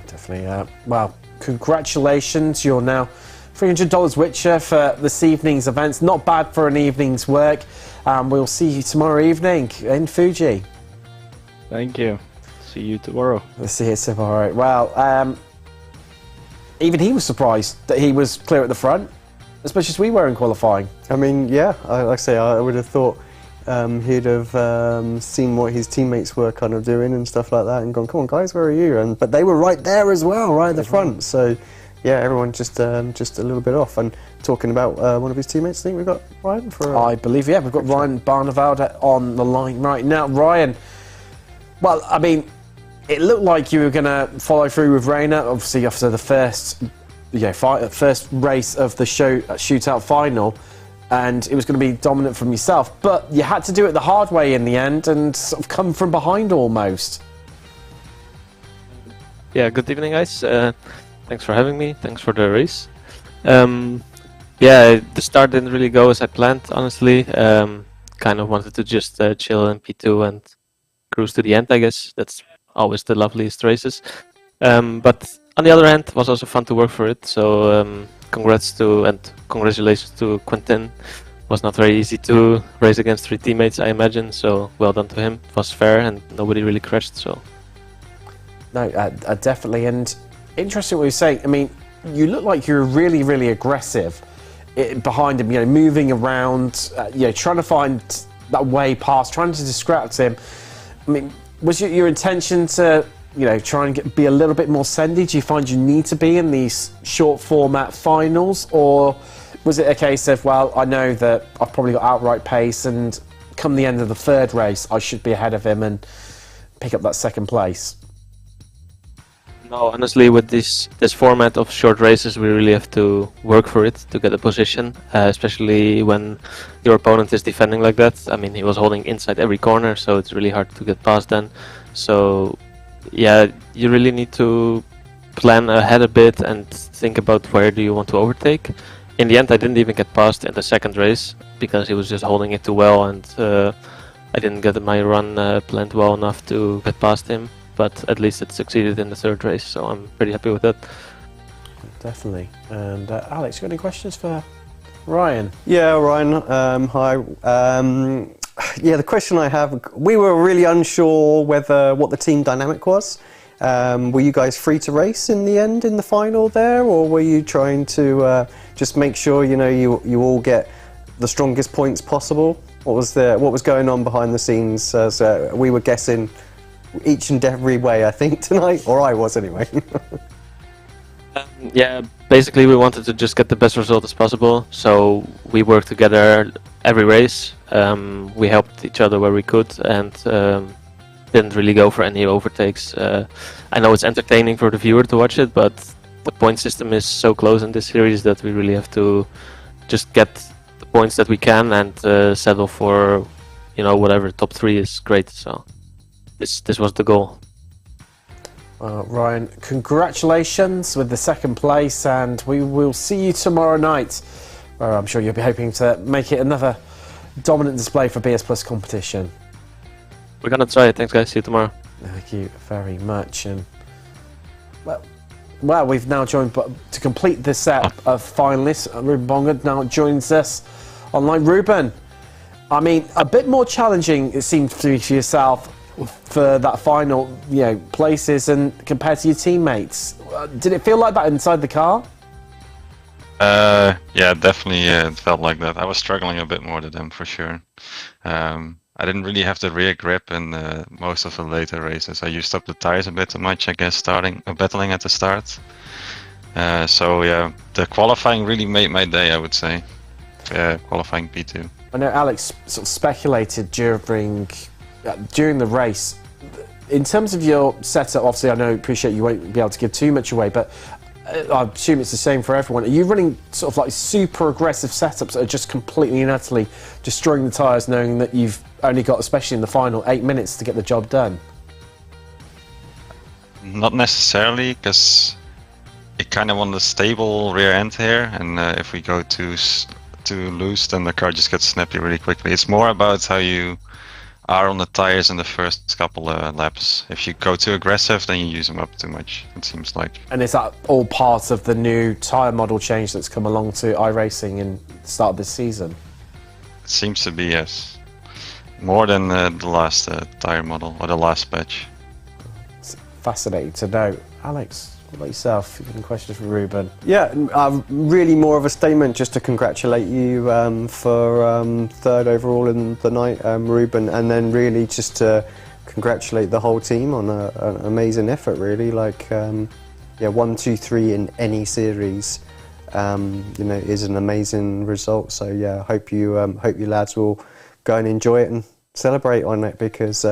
Definitely. Well, congratulations. You're now $300 richer for this evening's events. Not bad for an evening's work. We'll see you tomorrow evening in Fuji. Thank you. See you tomorrow. We'll see you tomorrow. Well, even he was surprised that he was clear at the front, as much as we were in qualifying. I mean, yeah, like I say, I would have thought he'd have seen what his teammates were kind of doing and stuff like that, and gone, "Come on, guys, where are you?" But they were right there as well, right at the front. So, yeah, everyone just a little bit off. And talking about one of his teammates, I think we've got Ryan for. I believe, yeah, we've got Ryan Barneveld on the line right now. Ryan, well, I mean, it looked like you were going to follow through with Reina, obviously after the first race of the shootout final, and it was going to be dominant from yourself, but you had to do it the hard way in the end and sort of come from behind almost. Yeah, good evening, guys. Thanks for having me. Thanks for the race. Yeah, the start didn't really go as I planned, honestly. Kind of wanted to just chill in P2 and cruise to the end, I guess. That's always the loveliest races. But on the other hand, it was also fun to work for it. So congratulations to Quentin. It was not very easy to race against 3 teammates, I imagine. So well done to him. It was fair and nobody really crashed. So no, definitely. And interesting what you're saying. I mean, you look like you're really, really aggressive behind him. You know, moving around. Trying to find that way past, trying to distract him. I mean, was your intention to, try and be a little bit more sendy? Do you find you need to be in these short format finals, or was it a case of, well, I know that I've probably got outright pace, and come the end of the 3rd race, I should be ahead of him and pick up that 2nd place? no, honestly, with this format of short races, we really have to work for it to get a position, especially when your opponent is defending like that. I mean, he was holding inside every corner, so it's really hard to get past then. So, yeah, you really need to plan ahead a bit and think about where do you want to overtake. In the end, I didn't even get past in the 2nd race because he was just holding it too well, and I didn't get my run planned well enough to get past him. But at least it succeeded in the 3rd race, so I'm pretty happy with that. Definitely. And Alex, you got any questions for Ryan? Yeah, Ryan, hi. The question I have, we were really unsure what the team dynamic was. Were you guys free to race in the end, in the final there, or were you trying to just make sure you all get the strongest points possible? What was going on behind the scenes? As we were guessing each and every way, I think, tonight, or I was anyway. Yeah, basically we wanted to just get the best result as possible, so we worked together every race. We helped each other where we could, and didn't really go for any overtakes. I know it's entertaining for the viewer to watch it, but the point system is so close in this series that we really have to just get the points that we can and settle for, whatever top 3 is great. So this was the goal. Ryan, congratulations with the 2nd place, and we will see you tomorrow night, where I'm sure you'll be hoping to make it another dominant display for BS Plus competition. We're gonna try it. Thanks, guys. See you tomorrow. Thank you very much. And well, we've now joined to complete the set of finalists. Ruben Bonga now joins us online. Ruben, I mean, a bit more challenging it seemed to be for yourself for that final, places and compared to your teammates. Did it feel like that inside the car? Yeah, definitely. Yeah, it felt like that. I was struggling a bit more than them for sure. I didn't really have the rear grip in most of the later races. I used up the tires a bit too much, I guess, battling at the start. So yeah, the qualifying really made my day, I would say. Qualifying P2. I know Alex sort of speculated during the race. In terms of your setup, obviously I appreciate you won't be able to give too much away, but I assume it's the same for everyone. Are you running sort of like super aggressive setups that are just completely and utterly destroying the tyres, knowing that you've only got, especially in the final, 8 minutes to get the job done? Not necessarily, because it kind of on the stable rear end here, and if we go too loose, then the car just gets snappy really quickly. It's more about how you are on the tires in the first couple laps. If you go too aggressive, then you use them up too much, it seems like. And is that all part of the new tyre model change that's come along to iRacing in the start of this season? It seems to be, yes. More than the last tyre model, or the last patch. It's fascinating to know. Alex, what about yourself? Any questions for Ruben? Yeah, really more of a statement just to congratulate you for third overall in the night, Ruben, and then really just to congratulate the whole team on an amazing effort, really. Like, 1, 2, 3 in any series, is an amazing result. So yeah, hope you lads will go and enjoy it and celebrate on it because,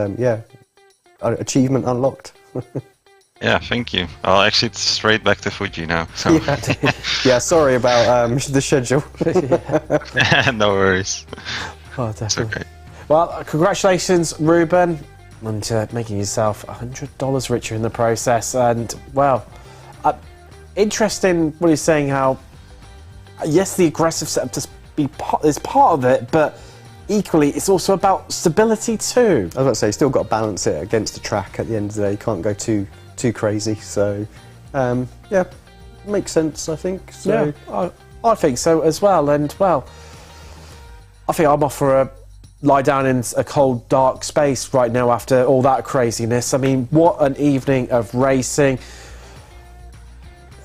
achievement unlocked. Yeah, thank you. I'll exit straight back to Fuji now. So. Yeah, sorry about the schedule. No worries. Oh, definitely. It's okay. Well, congratulations, Ruben, on making yourself $100 richer in the process. And, well, interesting what he's saying, how, yes, the aggressive setup is part of it, but equally, it's also about stability too. I was about to say, you still got to balance it against the track at the end of the day. You can't go too crazy. So, makes sense, I think. So. Yeah, I think so as well. And, well, I think I'm off for a lie down in a cold, dark space right now after all that craziness. I mean, what an evening of racing.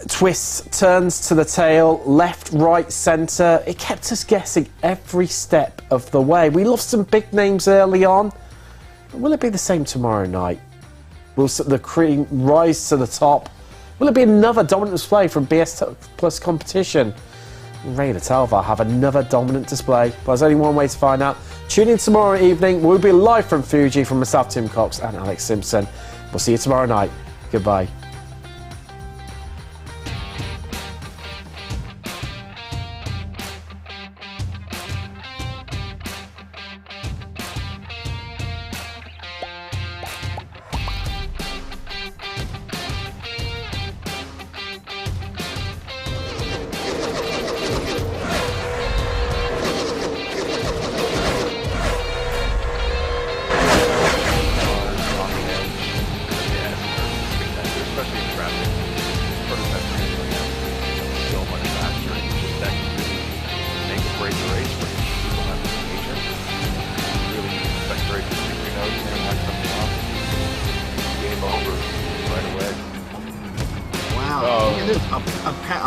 Twists, turns to the tail, left, right, centre. It kept us guessing every step of the way. We lost some big names early on. Will it be the same tomorrow night? Will the cream rise to the top? Will it be another dominant display from BS Plus competition? Ray Talvar have another dominant display, but there's only one way to find out. Tune in tomorrow evening. We'll be live from Fuji from myself, Tim Cox, and Alex Simpson. We'll see you tomorrow night. Goodbye.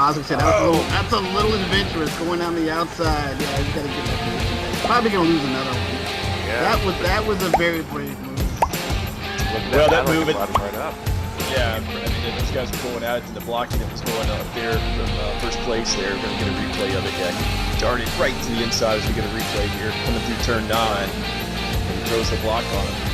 That's a little adventurous going on the outside. Yeah, he's got to get that position. Probably gonna lose another one. Yeah. That was a very brave move. Well, that move, yeah, I mean, those guys were going at it, and the blocking that was going up there from first place there. We're gonna get a replay of it. Yeah, he darted right to the inside as we get a replay here, coming through turn 9, and he throws the block on him.